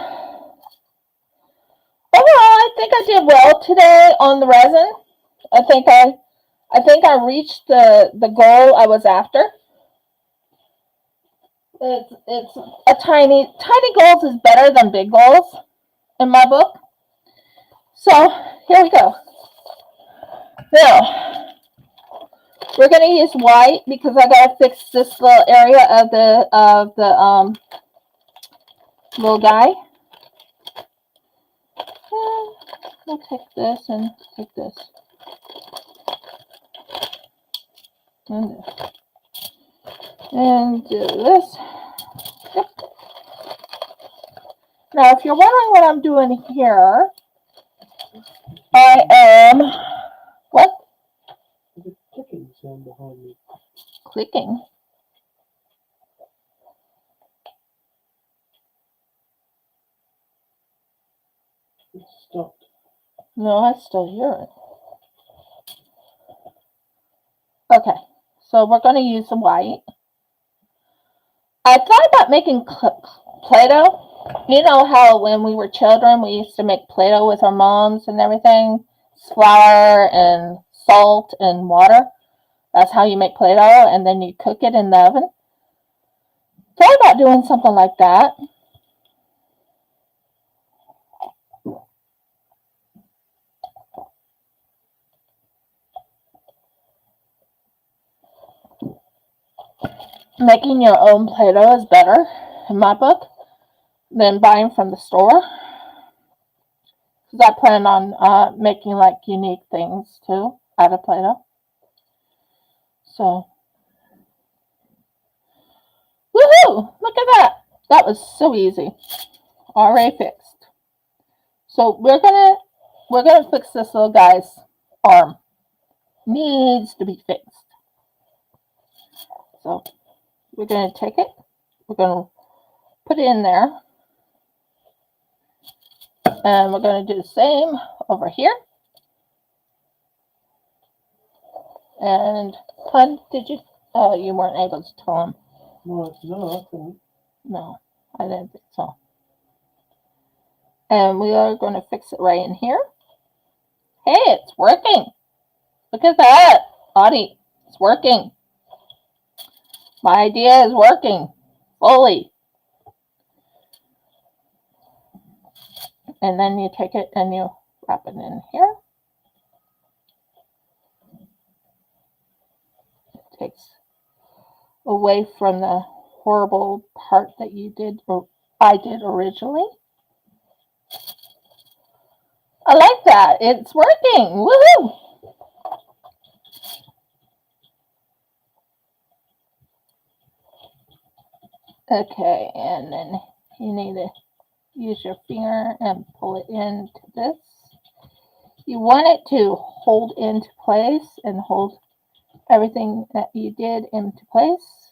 I think I did well today on the resin. I think I reached the goal I was after. It's a tiny goals is better than big goals in my book. So here we go. Now we're gonna use white because I gotta fix this little area of the little guy. We'll take this and take this. And do this. Yep. Now, if you're wondering what I'm doing here, I am what? There's a clicking sound behind me. Clicking. It stopped. No, I still hear it. Okay, so we're going to use the white. I thought about making Play-Doh. You know how when we were children, we used to make Play-Doh with our moms and everything? Flour and salt and water. That's how you make Play-Doh, and then you cook it in the oven. Thought about doing something like that. Making your own Play-Doh is better, in my book, than buying from the store. Because I plan on making like unique things too out of Play-Doh. So, woohoo! Look at that. That was so easy. Already fixed. So we're gonna fix this little guy's arm. Needs to be fixed. So we're gonna take it. We're gonna put it in there. And we're going to do the same over here. And, Pun, did you? Oh, you weren't able to tell him. No, I couldn't. No, I didn't think so. And we are going to fix it right in here. Hey, it's working. Look at that, Audie. It's working. My idea is working fully. And then you take it and you wrap it in here. It takes away from the horrible part that you did, or I did originally. I like that. It's working. Woohoo! Okay, and then you need to use your finger and pull it into this. You want it to hold into place and hold everything that you did into place.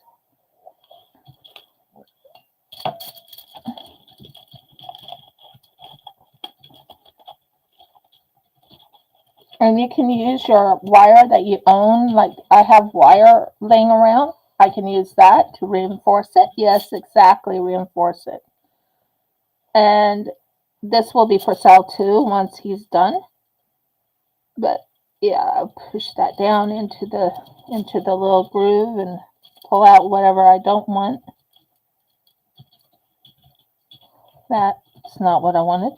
And you can use your wire that you own. Like I have wire laying around. I can use that to reinforce it. Yes, exactly, reinforce it. And this will be for sale too once he's done. But yeah, I'll push that down into the little groove and pull out whatever I don't want. That's not what I wanted.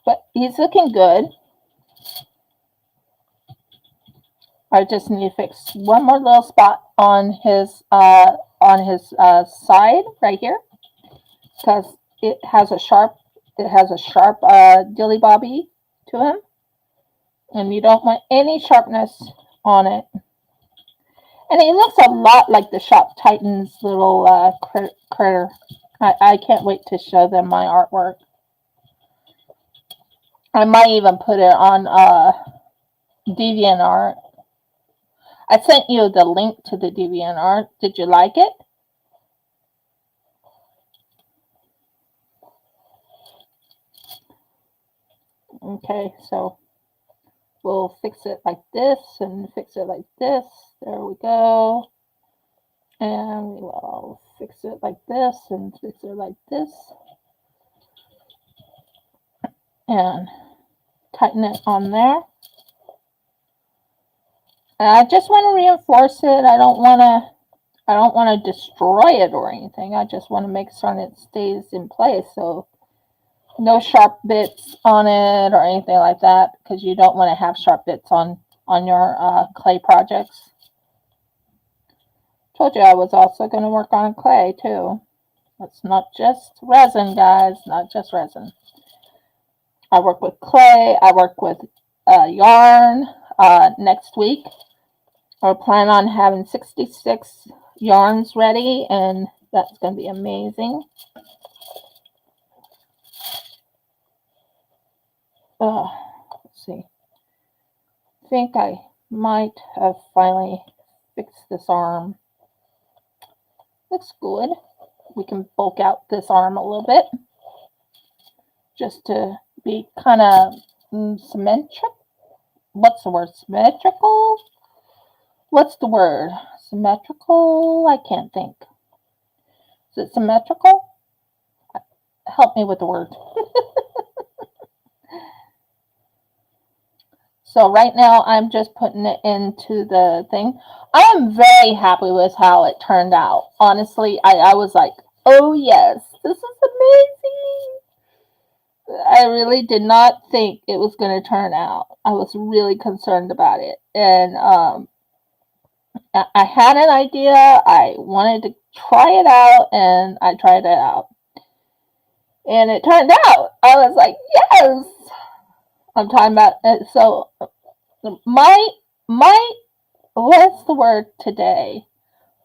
But he's looking good. I just need to fix one more little spot on his side right here, because it has a sharp dilly bobby to him, and you don't want any sharpness on it. And he looks a lot like the Shop Titans little critter. I can't wait to show them my artwork. I might even put it on DeviantArt. I sent you the link to the DeviantArt. Did you like it? Okay, so we'll fix it like this and fix it like this. There we go. And we will fix it like this and fix it like this. And tighten it on there. And I just want to reinforce it. I don't want to destroy it or anything. I just want to make certain it stays in place. So no sharp bits on it or anything like that, because you don't want to have sharp bits on your clay projects. Told you I was also going to work on clay too. It's not just resin, guys. Not just resin. I work with clay. I work with yarn. Next week, I plan on having 66 yarns ready, and that's going to be amazing. Let's see. I think I might have finally fixed this arm. Looks good. We can bulk out this arm a little bit, just to be kind of symmetric. What's the word? Symmetrical? What's the word? Symmetrical? I can't think. Is it symmetrical? Help me with the word. So right now I'm just putting it into the thing. I am very happy with how it turned out. Honestly, I was like, oh yes, this is amazing. I really did not think it was going to turn out. I was really concerned about it. And I had an idea. I wanted to try it out, and I tried it out. And it turned out. I was like, yes. I'm talking about it. So my what's the word today?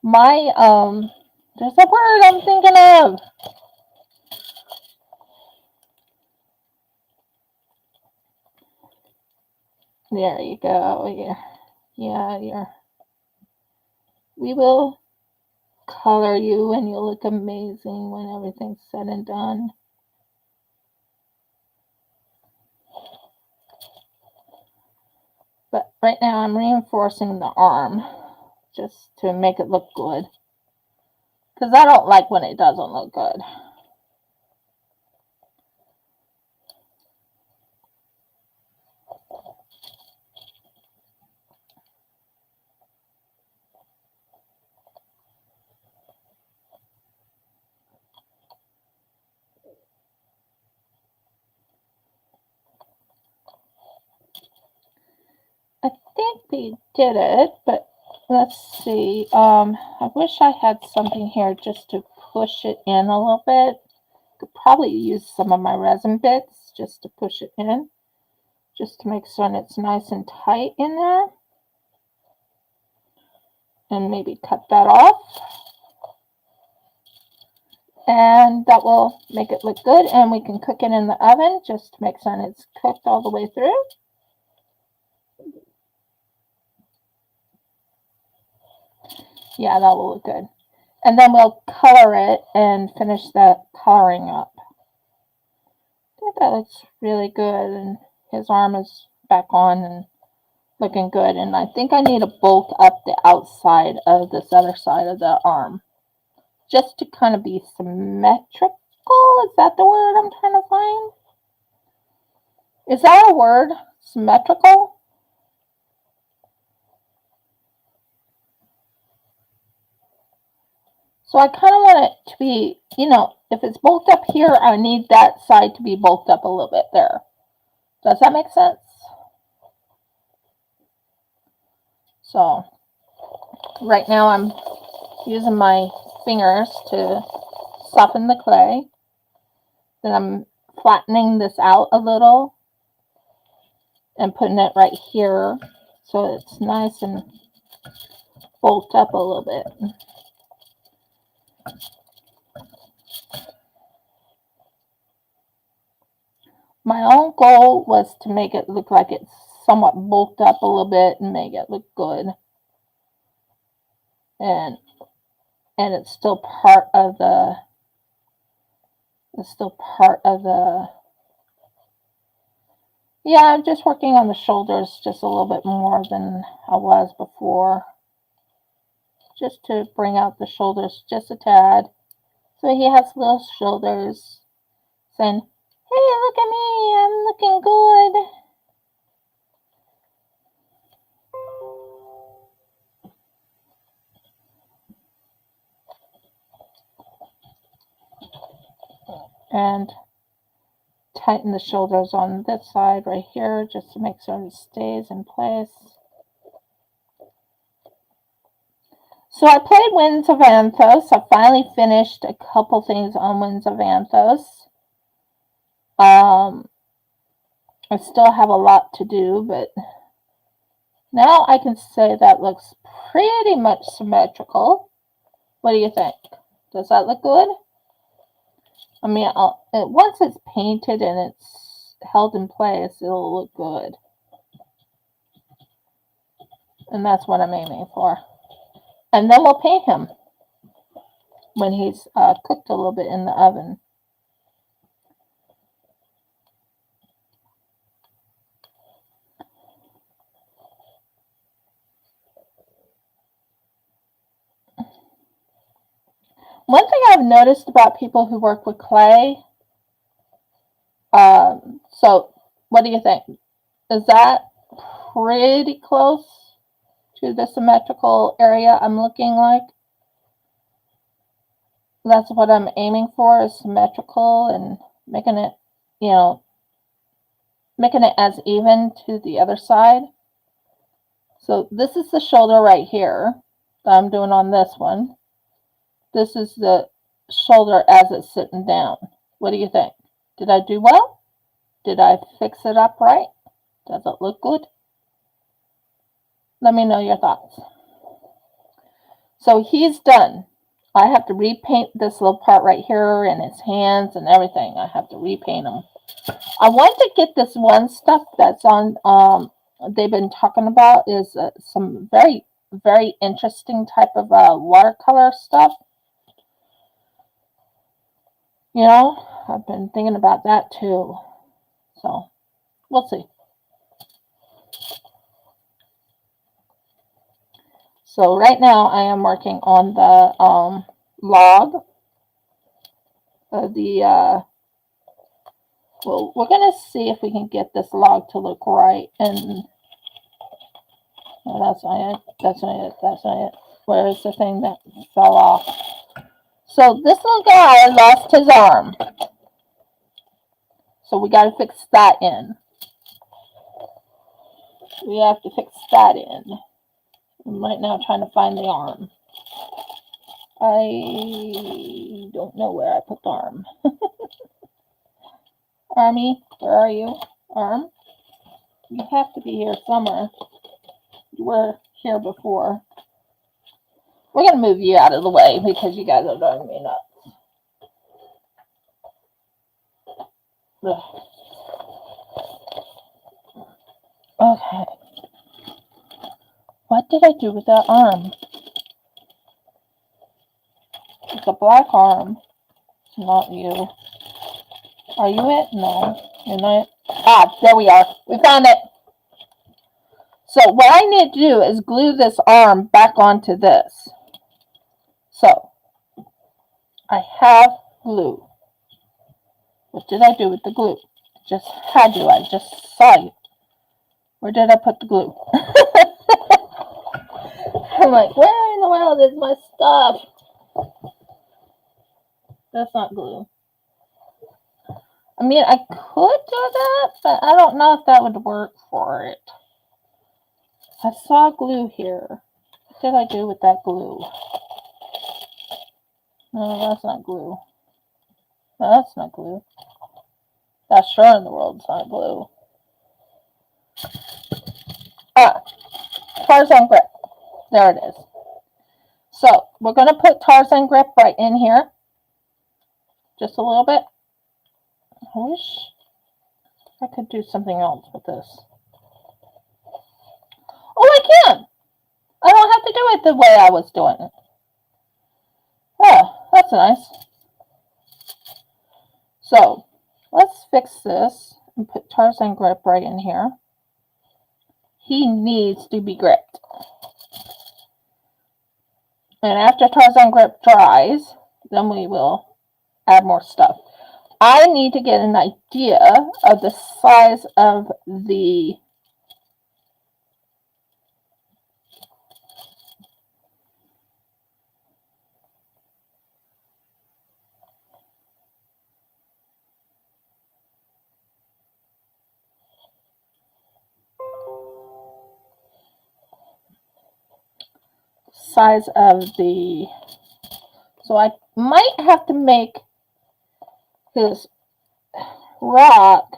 There's a word I'm thinking of. There you go. Yeah. We will color you, and you'll look amazing when everything's said and done. But right now I'm reinforcing the arm just to make it look good, because I don't like when it doesn't look good. I think we did it, but let's see. I wish I had something here just to push it in a little bit. Could probably use some of my resin bits just to push it in, just to make sure it's nice and tight in there. And maybe cut that off. And that will make it look good, and we can cook it in the oven just to make sure it's cooked all the way through. Yeah, that will look good. And then we'll color it and finish that coloring up. I think that looks really good, and his arm is back on and looking good. And I think I need to bulk up the outside of this other side of the arm just to kind of be symmetrical. Is that the word I'm trying to find? Is that a word? Symmetrical? So I kind of want it to be, you know, if it's bulked up here, I need that side to be bulked up a little bit there. Does that make sense? So right now I'm using my fingers to soften the clay. Then I'm flattening this out a little and putting it right here so it's nice and bulked up a little bit. My own goal was to make it look like it's somewhat bulked up a little bit and make it look good. And it's still part of the yeah, I'm just working on the shoulders just a little bit more than I was before. Just to bring out the shoulders just a tad. So he has little shoulders saying, hey, look at me, I'm looking good. And tighten the shoulders on this side right here just to make sure it stays in place. So I played Winds of Anthos. I finally finished a couple things on Winds of Anthos. I still have a lot to do, but now I can say that looks pretty much symmetrical. What do you think? Does that look good? I mean, once it's painted and it's held in place, it'll look good. And that's what I'm aiming for. And then we'll paint him when he's cooked a little bit in the oven. One thing I've noticed about people who work with clay, so what do you think? Is that pretty close to the symmetrical area I'm looking like? That's what I'm aiming for, is symmetrical and making it, you know, making it as even to the other side. So this is the shoulder right here that I'm doing on this one. This is the shoulder as it's sitting down. What do you think? Did I do well? Did I fix it up right? Does it look good? Let me know your thoughts. So he's done. I have to repaint this little part right here and his hands and everything. I have to repaint them. I want to get this one stuff that's on, they've been talking about is some very, very interesting type of watercolor stuff. You know, I've been thinking about that too. So, we'll see. So right now I am working on the log. Well, we're going to see if we can get this log to look right. And no, that's not it. That's not it. That's not it. Where is the thing that fell off? So this little guy lost his arm. So we got to fix that in. We have to fix that in. I'm right now trying to find the arm. I don't know where I put the arm. Army, where are you? Arm? You have to be here somewhere. You were here before. We're going to move you out of the way because you guys are driving me nuts. Ugh. Okay. What did I do with that arm? It's a black arm. It's not you. Are you it? No, you're not. Ah, there we are. We found it. So what I need to do is glue this arm back onto this. So I have glue. What did I do with the glue? Just had to. I just saw it. Where did I put the glue? I'm like, where in the world is my stuff? That's not glue. I mean, I could do that, but I don't know if that would work for it. I saw glue here. What did I do with that glue? No, that's not glue. No, that's not glue. That's sure in the world it's not glue. Ah, Tarzan grip. There it is. So, we're going to put Tarzan grip right in here. Just a little bit. I wish I could do something else with this. Oh, I can! I don't have to do it the way I was doing it. Oh, that's nice. So, let's fix this and put Tarzan grip right in here. He needs to be gripped. And after Tarzan grip dries, then we will add more stuff. I need to get an idea of the size of the so I might have to make his rock,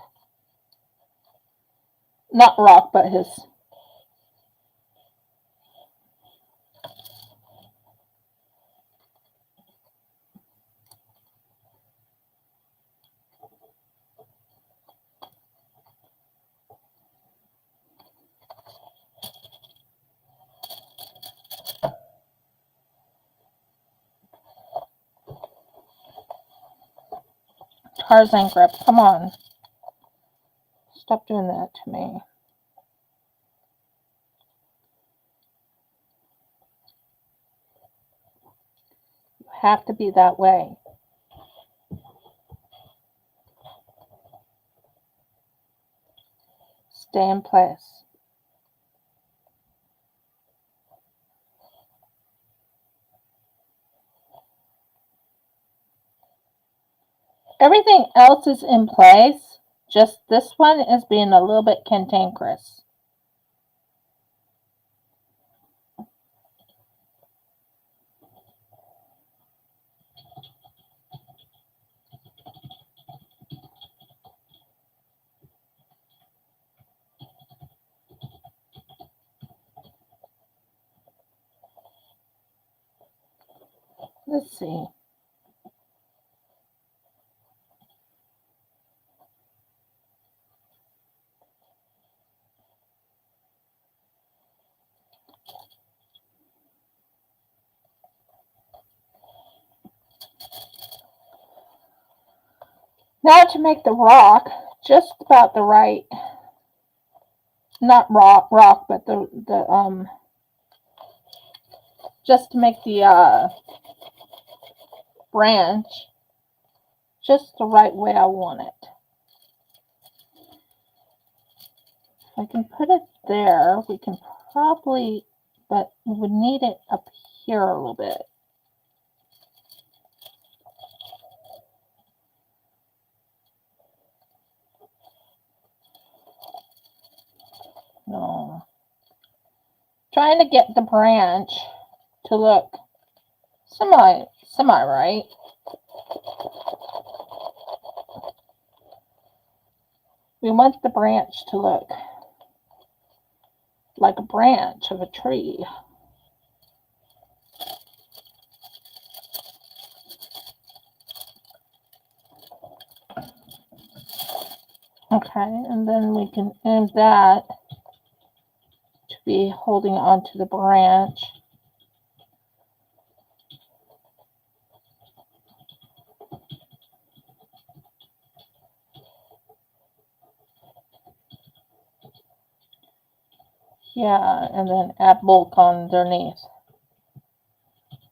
not rock, but his Tarzan grip. Come on. Stop doing that to me. You have to be that way. Stay in place. Everything else is in place. Just this one is being a little bit cantankerous. Let's see. Now to make the rock just about the right, not rock, but the just to make the branch just the right way I want it. If I can put it there, we can probably, but we would need it up here a little bit. No. Trying to get the branch to look semi right. We want the branch to look like a branch of a tree. Okay, and then we can aim that to be holding onto the branch. Yeah, and then add bulk underneath.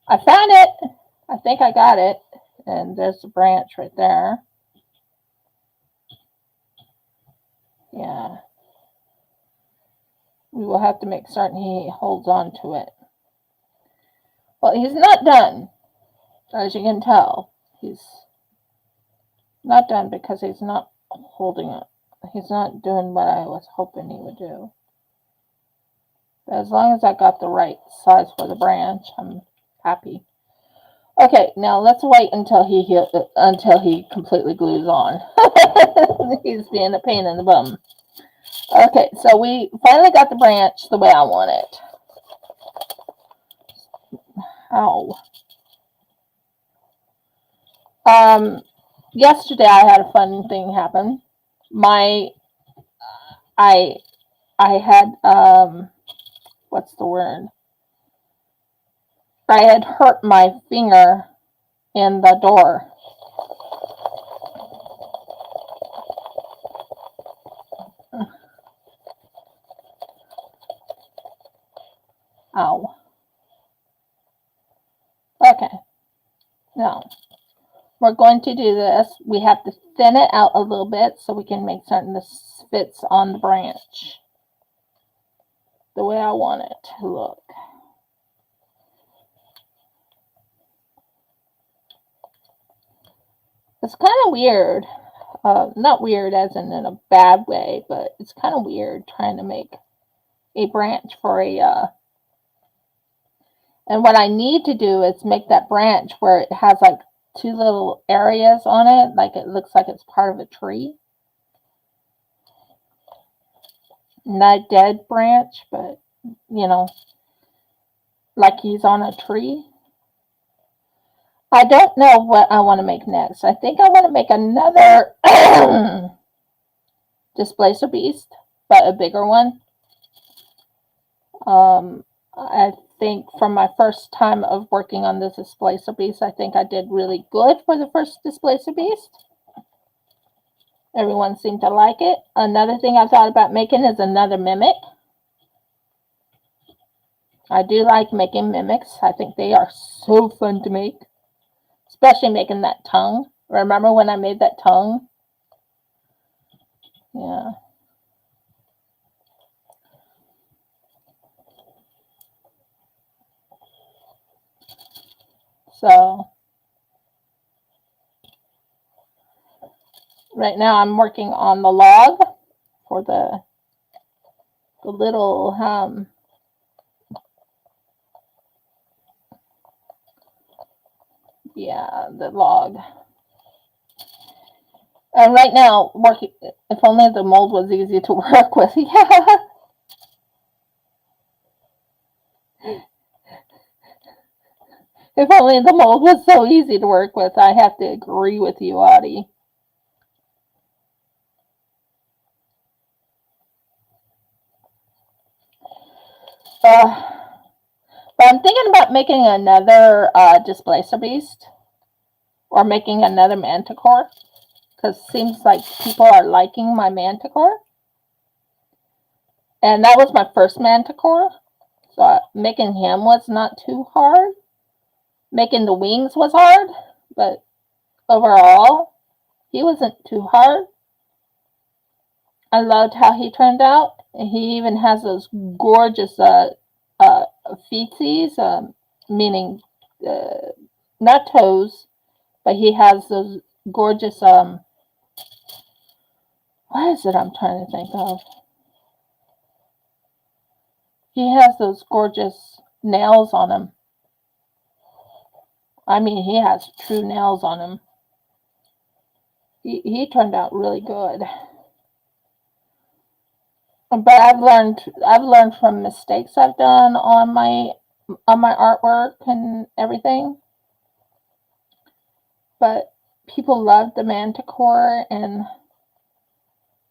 I found it. I think I got it. And there's the branch right there. Yeah. We will have to make certain he holds on to it. Well, he's not done. As you can tell, he's not done because he's not holding it. He's not doing what I was hoping he would do. But as long as I got the right size for the branch, I'm happy. Okay, now let's wait until he completely glues on. He's being a pain in the bum. Okay, so we finally got the branch the way I want it. Ow. Yesterday I had a fun thing happen. I had what's the word? I had hurt my finger in the door. Ow. Okay. Now, we're going to do this. We have to thin it out a little bit so we can make certain this fits on the branch the way I want it to look. It's kind of weird. Not weird as in a bad way, but it's kind of weird trying to make a branch for a... And what I need to do is make that branch where it has like two little areas on it, like it looks like it's part of a tree. Not a dead branch, but, you know, like he's on a tree. I don't know what I want to make next. I think I want to make another Displacer Beast, but a bigger one. I think from my first time of working on this Displacer Beast, I think I did really good for the first Displacer Beast. Everyone seemed to like it. Another thing I thought about making is another mimic. I do like making mimics. I think they are so fun to make. Especially making that tongue. Remember when I made that tongue? Yeah. So, right now I'm working on the log for the little, yeah, the log. And right now, if only the mold was easy to work with. Yeah. If only the mold was so easy to work with. I have to agree with you, Audie. But I'm thinking about making another Displacer Beast. Or making another Manticore. Because it seems like people are liking my Manticore. And that was my first Manticore. So making him was not too hard. Making the wings was hard. But overall, he wasn't too hard. I loved how he turned out. He even has those gorgeous feetsies, meaning not toes, but he has those gorgeous, what is it I'm trying to think of? He has those gorgeous nails on him. I mean, he has true nails on him. He turned out really good. But I've learned from mistakes I've done on my artwork and everything. But people loved the Manticore, and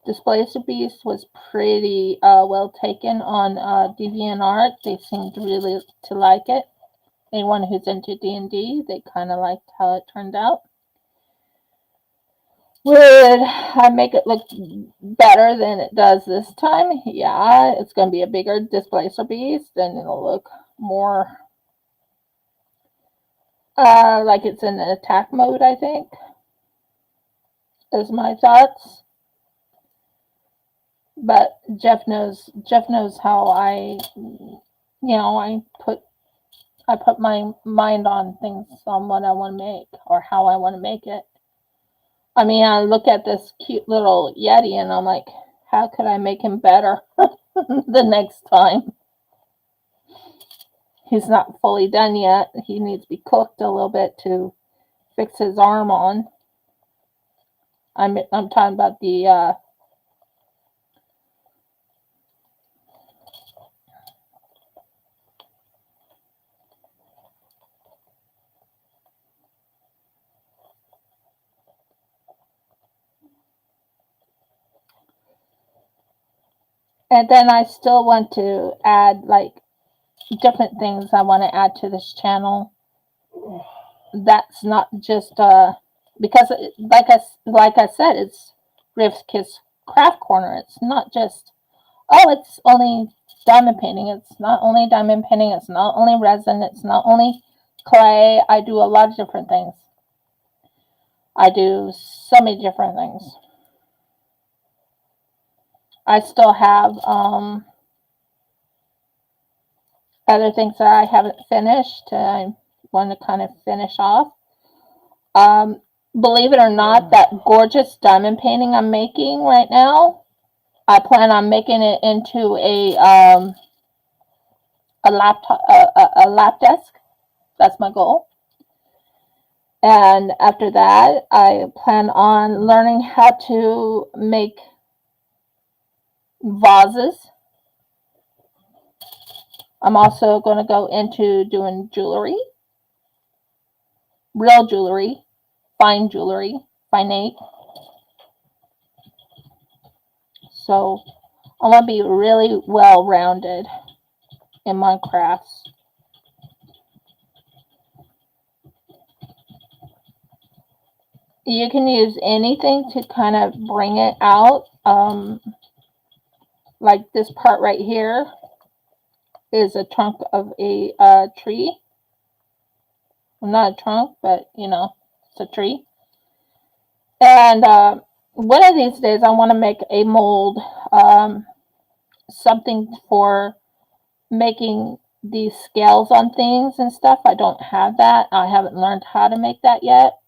Displacer Beast was pretty well taken on DeviantArt. They seemed really to like it. Anyone who's into D&D, they kind of liked how it turned out. Would I make it look better than it does this time? Yeah, it's going to be a bigger Displacer Beast, and it'll look more like it's in attack mode, I think, is my thoughts. But Jeff knows how I put my mind on things, on what I want to make or how I want to make it. I mean, I look at this cute little Yeti and I'm like, how could I make him better the next time? He's not fully done yet. He needs to be cooked a little bit to fix his arm on. I'm talking about the and then I still want to add like different things I want to add to this channel. That's not just because like I said, it's Riv's Kids Craft Corner. It's not just, oh, it's only diamond painting. It's not only diamond painting. It's not only resin. It's not only clay. I do a lot of different things. I do so many different things. I still have other things that I haven't finished. I want to kind of finish off. Believe it or not, that gorgeous diamond painting I'm making right now, I plan on making it into a laptop, a lap desk. That's my goal. And after that, I plan on learning how to make vases. I'm also going to go into doing jewelry, real jewelry, finate. So I want to be really well-rounded in my crafts. You can use anything to kind of bring it out. Like this part right here is a trunk of a tree. Well, not a trunk, but you know, it's a tree. And one of these days I want to make a mold, something for making these scales on things and stuff. I don't have that. I haven't learned how to make that yet,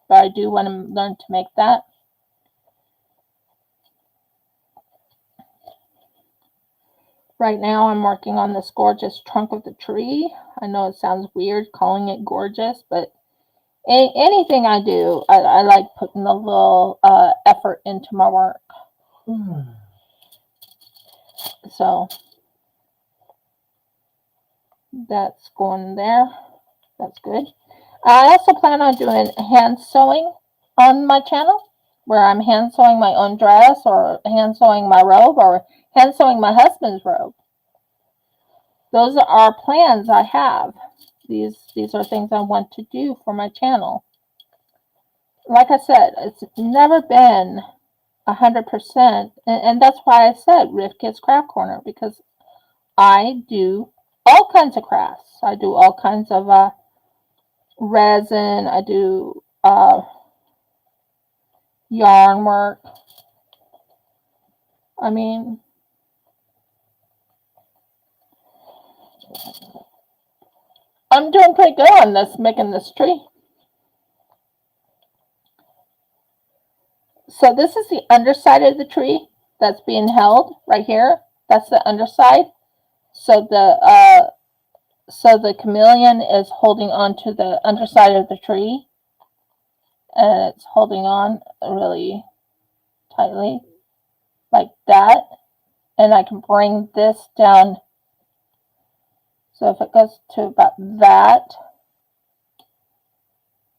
but I do want to learn to make that. Right now I'm working on this gorgeous trunk of the tree. I know it sounds weird calling it gorgeous, but anything I do, I like putting a little effort into my work. So that's going there. That's good. I also plan on doing hand sewing on my channel, where I'm hand sewing my own dress, or hand sewing my robe, or hand sewing my husband's robe. Those are plans I have. These are things I want to do for my channel. Like I said, it's never been 100%, and that's why I said Riv Kids Craft Corner, because I do all kinds of crafts. I do all kinds of resin. I do yarn work. I mean, I'm doing pretty good on this, making this tree. So this is the underside of the tree that's being held right here. That's the underside. So the chameleon is holding on to the underside of the tree, and it's holding on really tightly like that. And I can bring this down. So if it goes to about that,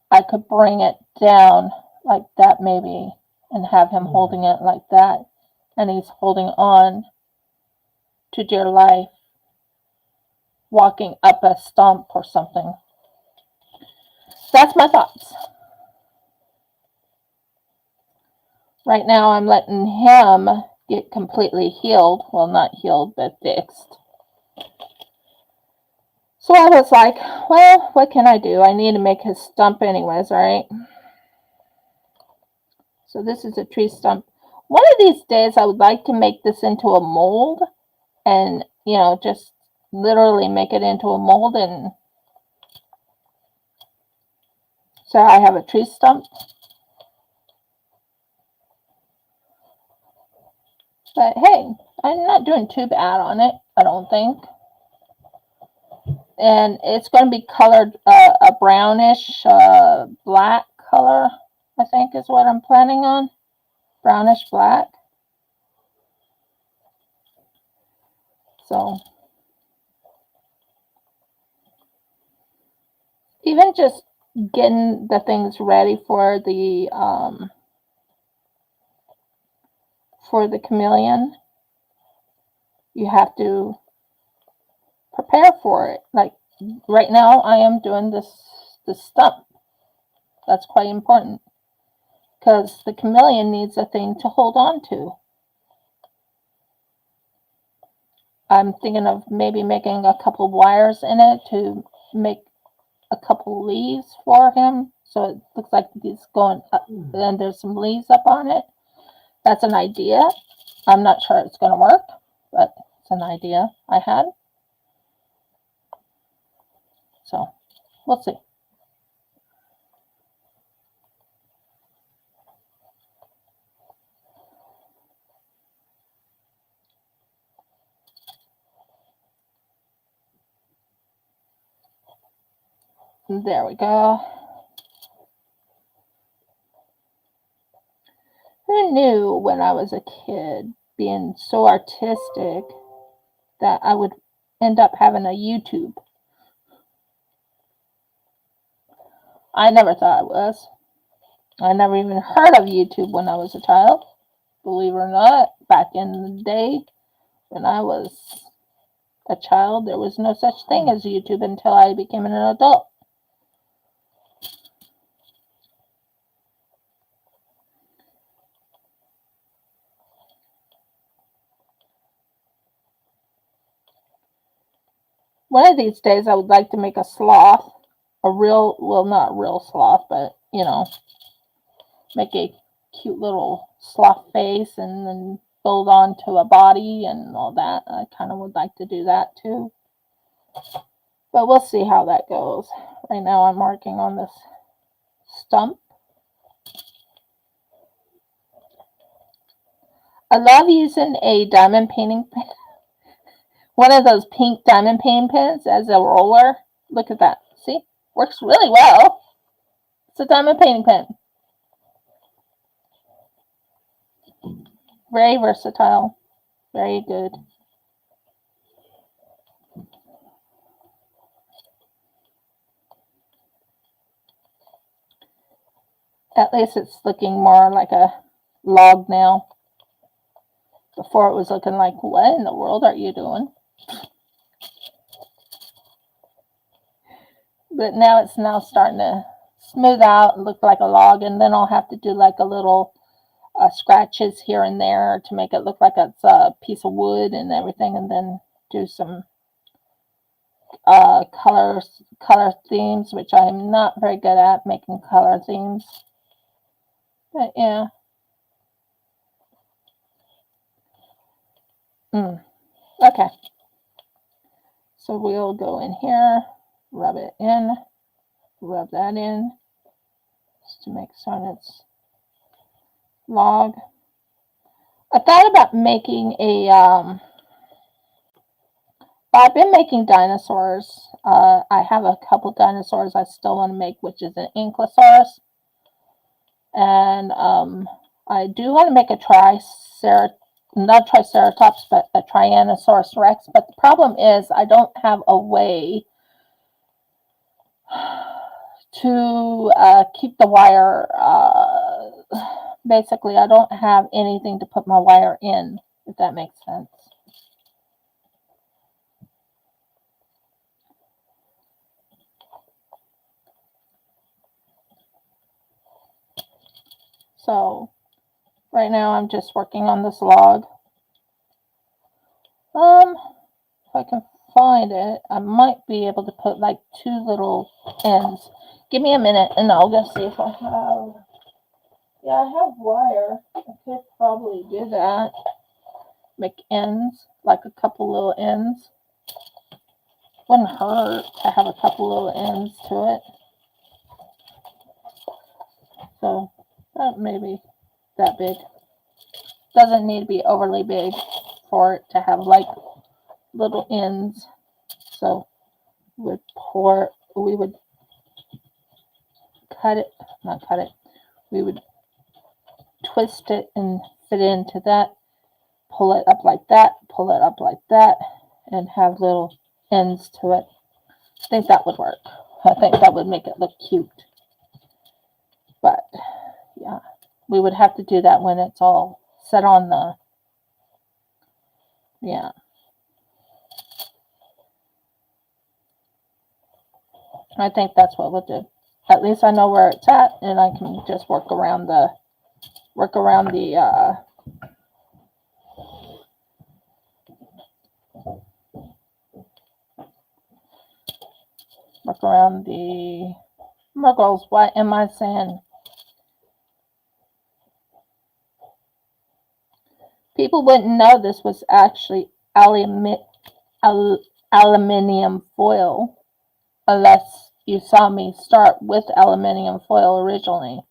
I could bring it down like that maybe, and have him holding it like that. And he's holding on to dear life, walking up a stump or something. That's my thoughts. Right now I'm letting him get completely healed. Well, not healed, but fixed. So I was like, well, what can I do? I need to make his stump anyways, right? So this is a tree stump. One of these days I would like to make this into a mold and, just literally make it into a mold. And so I have a tree stump. But hey, I'm not doing too bad on it, I don't think. And it's going to be colored a brownish black color, I think is what I'm planning on. Brownish black. So even just getting the things ready for the chameleon, you have to prepare for it. Like right now I am doing this stump. That's quite important because the chameleon needs a thing to hold on to. I'm thinking of maybe making a couple of wires in it to make a couple leaves for him. So it looks like he's going up, and there's some leaves up on it. That's an idea. I'm not sure it's going to work, but it's an idea I had. So we'll see. There we go. Who knew when I was a kid, being so artistic, that I would end up having a YouTube? I never thought I was. I never even heard of YouTube when I was a child. Believe it or not, back in the day when I was a child, there was no such thing as YouTube until I became an adult. One of these days I would like to make a sloth. A real, well, not real sloth, but, make a cute little sloth face and then build onto a body and all that. I kind of would like to do that too. But we'll see how that goes. Right now I'm working on this stump. I love using a diamond painting pen. One of those pink diamond painting pens as a roller. Look at that. See? Works really well. It's a diamond painting pen. Very versatile. Very good. At least it's looking more like a log now. Before it was looking like, what in the world are you doing? But now it's starting to smooth out and look like a log, and then I'll have to do like a little scratches here and there to make it look like it's a piece of wood and everything, and then do some color themes, which I'm not very good at making color themes. But yeah. Okay. So we'll go in here, rub it in, rub that in, just to make sure it's log. I thought about making a, I've been making dinosaurs. I have a couple dinosaurs I still want to make, which is an Ankylosaurus. And I do want to make a not Triceratops, but a Tyrannosaurus Rex. But the problem is I don't have a way to keep the wire. Basically, I don't have anything to put my wire in, if that makes sense. So Right now I'm just working on this log. If I can find it, I might be able to put like 2 little ends. Give me a minute and I'll go see if I have. Yeah, I have wire. I could probably do that. Make ends, like a couple little ends. Wouldn't hurt to have a couple little ends to it. So that maybe that big. Doesn't need to be overly big for it to have like little ends. So we would cut it, not cut it. We would twist it and fit into that. Pull it up like that, pull it up like that, and have little ends to it. I think that would work. I think that would make it look cute. But yeah, we would have to do that when it's all set on the, yeah. I think that's what we'll do. At least I know where it's at, and I can just work around the Muggles. What am I saying? People wouldn't know this was actually aluminium foil unless you saw me start with aluminium foil originally.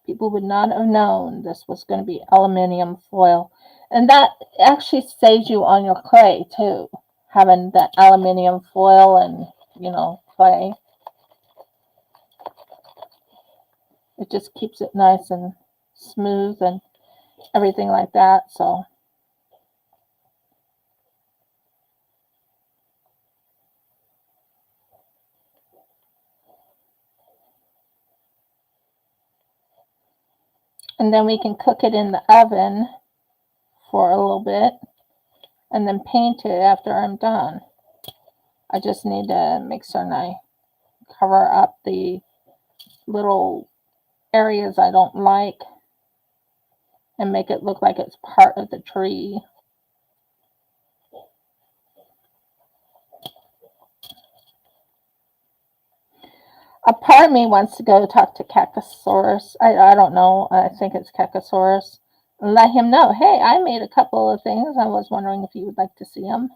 People would not have known this was going to be aluminium foil. And that actually saves you on your clay too, having the aluminium foil and, clay. It just keeps it nice and smooth and everything like that. So and then we can cook it in the oven for a little bit and then paint it after I'm done. I just need to make sure I cover up the little areas I don't like and make it look like it's part of the tree. A part of me wants to go talk to Cacosaurus. I don't know. I think it's Cacosaurus. And let him know, hey, I made a couple of things. I was wondering if you would like to see them.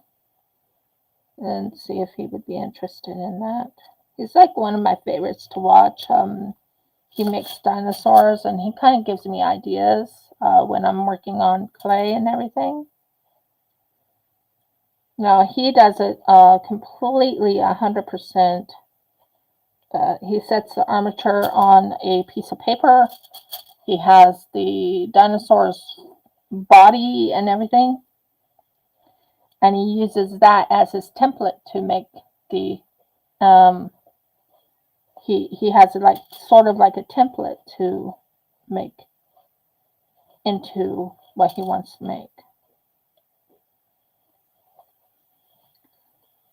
And see if he would be interested in that. He's like one of my favorites to watch. He makes dinosaurs and he kind of gives me ideas when I'm working on clay and everything. No, he does it completely 100%. He sets the armature on a piece of paper. He has the dinosaur's body and everything. And he uses that as his template to make the, he has like sort of like a template to make into what he wants to make.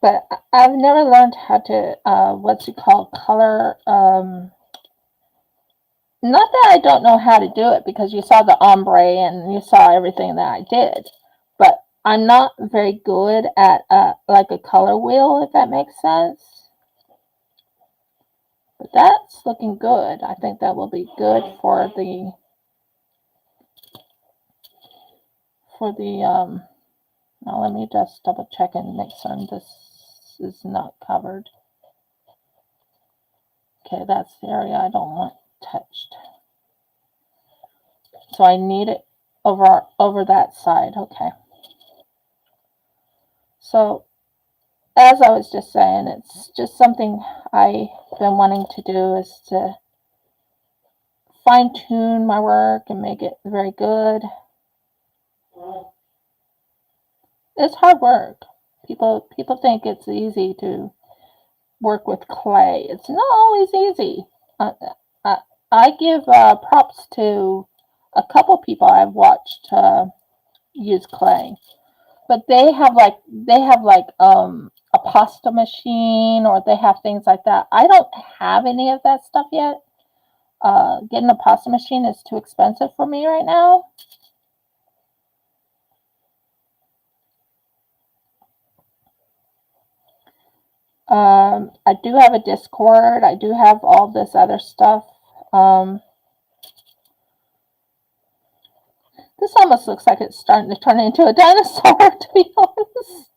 But I've never learned how to, color. Not that I don't know how to do it, because you saw the ombre and you saw everything that I did. But I'm not very good at like a color wheel, if that makes sense. But that's looking good. I think that will be good for the now let me just double check and make certain this is not covered. Okay, that's the area I don't want touched. So I need it over that side. Okay. So as I was just saying, it's just something I've been wanting to do, is to fine tune my work and make it very good. It's hard work. People think it's easy to work with clay. It's not always easy. I give props to a couple people I've watched use clay, but they have like a pasta machine, or they have things like that. I don't have any of that stuff yet. Getting a pasta machine is too expensive for me right now. I do have a Discord. I do have all this other stuff. This almost looks like it's starting to turn into a dinosaur, to be honest.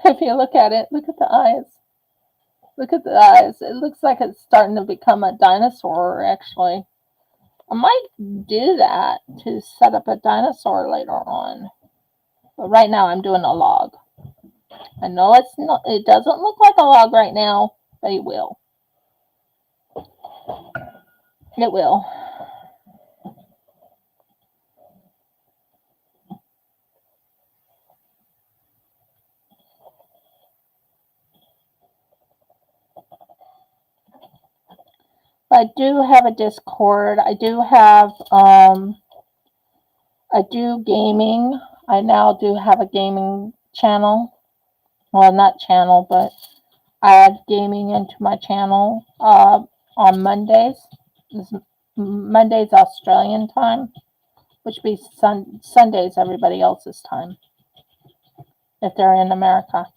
If you look at it, look at the eyes. Look at the eyes. It looks like it's starting to become a dinosaur, actually. I might do that to set up a dinosaur later on. But right now I'm doing a log. I know it doesn't look like a log right now, but it will. It will. I do have a Discord. I do have, I do gaming. I now do have a gaming channel. Well, not channel, but I add gaming into my channel on Mondays. Monday's Australian time, which would be Sunday's everybody else's time, if they're in America.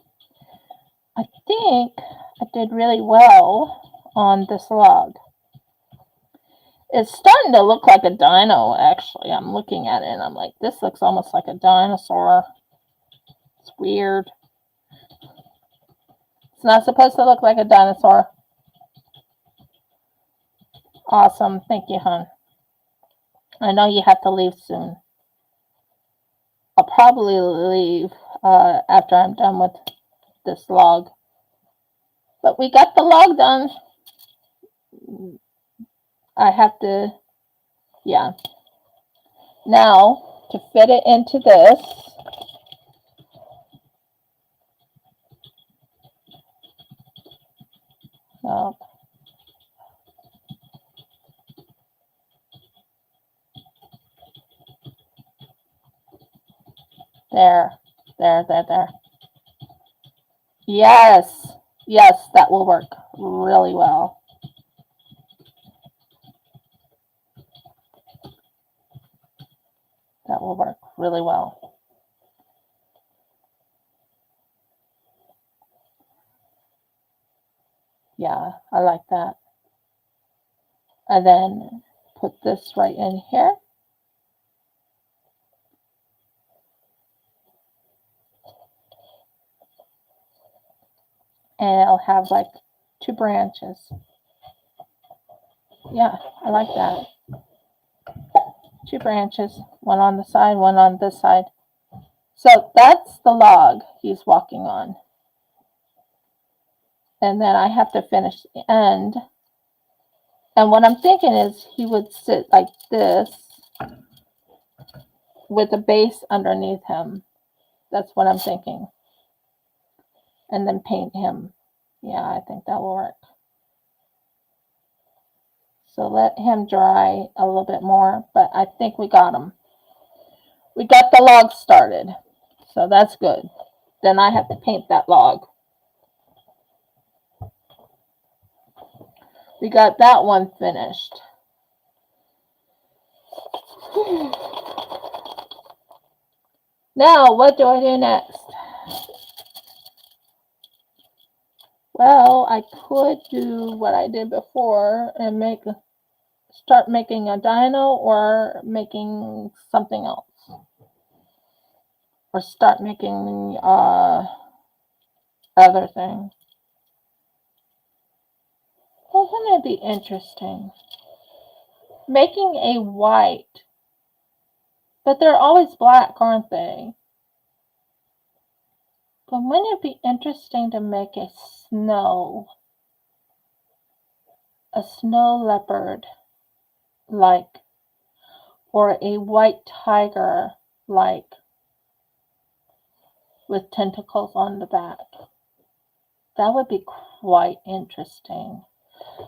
I think I did really well on this log. It's starting to look like a dino, actually. I'm looking at it and I'm like, this looks almost like a dinosaur. It's weird. It's not supposed to look like a dinosaur. Awesome. Thank you, hon. I know you have to leave soon. I'll probably leave after I'm done with this log. But we got the log done. I have to, yeah. Now, to fit it into this, oh, there. Yes, that will work really well. That will work really well. Yeah, I like that. And then put this right in here. And I'll have like 2 branches. Yeah, I like that. 2 branches, one on the side, one on this side. So that's the log he's walking on. And then I have to finish the end. And what I'm thinking is he would sit like this with a base underneath him. That's what I'm thinking. And then paint him. Yeah, I think that will work. So let him dry a little bit more, but I think we got him. We got the log started, so that's good. Then I have to paint that log. We got that one finished. Now, what do I do next? Well, I could do what I did before and start making a dino or making something else. Or start making other things. Well, wouldn't it be interesting? Making a white. But they're always black, aren't they? But wouldn't it be interesting to make a snow leopard like, or a white tiger like, with tentacles on the back? That would be quite interesting.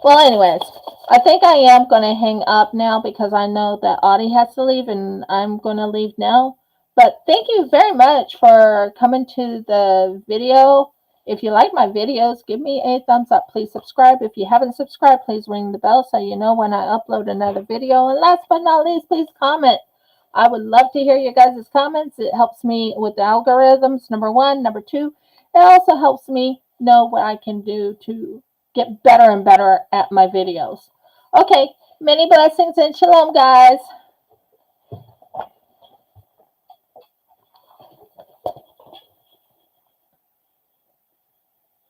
Well, anyways, I think I am going to hang up now because I know that Audie has to leave and I'm going to leave now. But thank you very much for coming to the video. If you like my videos, give me a thumbs up. Please subscribe. If you haven't subscribed, please ring the bell so you know when I upload another video. And last but not least, please comment. I would love to hear your guys' comments. It helps me with the algorithms, number one. Number two, it also helps me know what I can do to get better and better at my videos. Okay, many blessings and shalom, guys.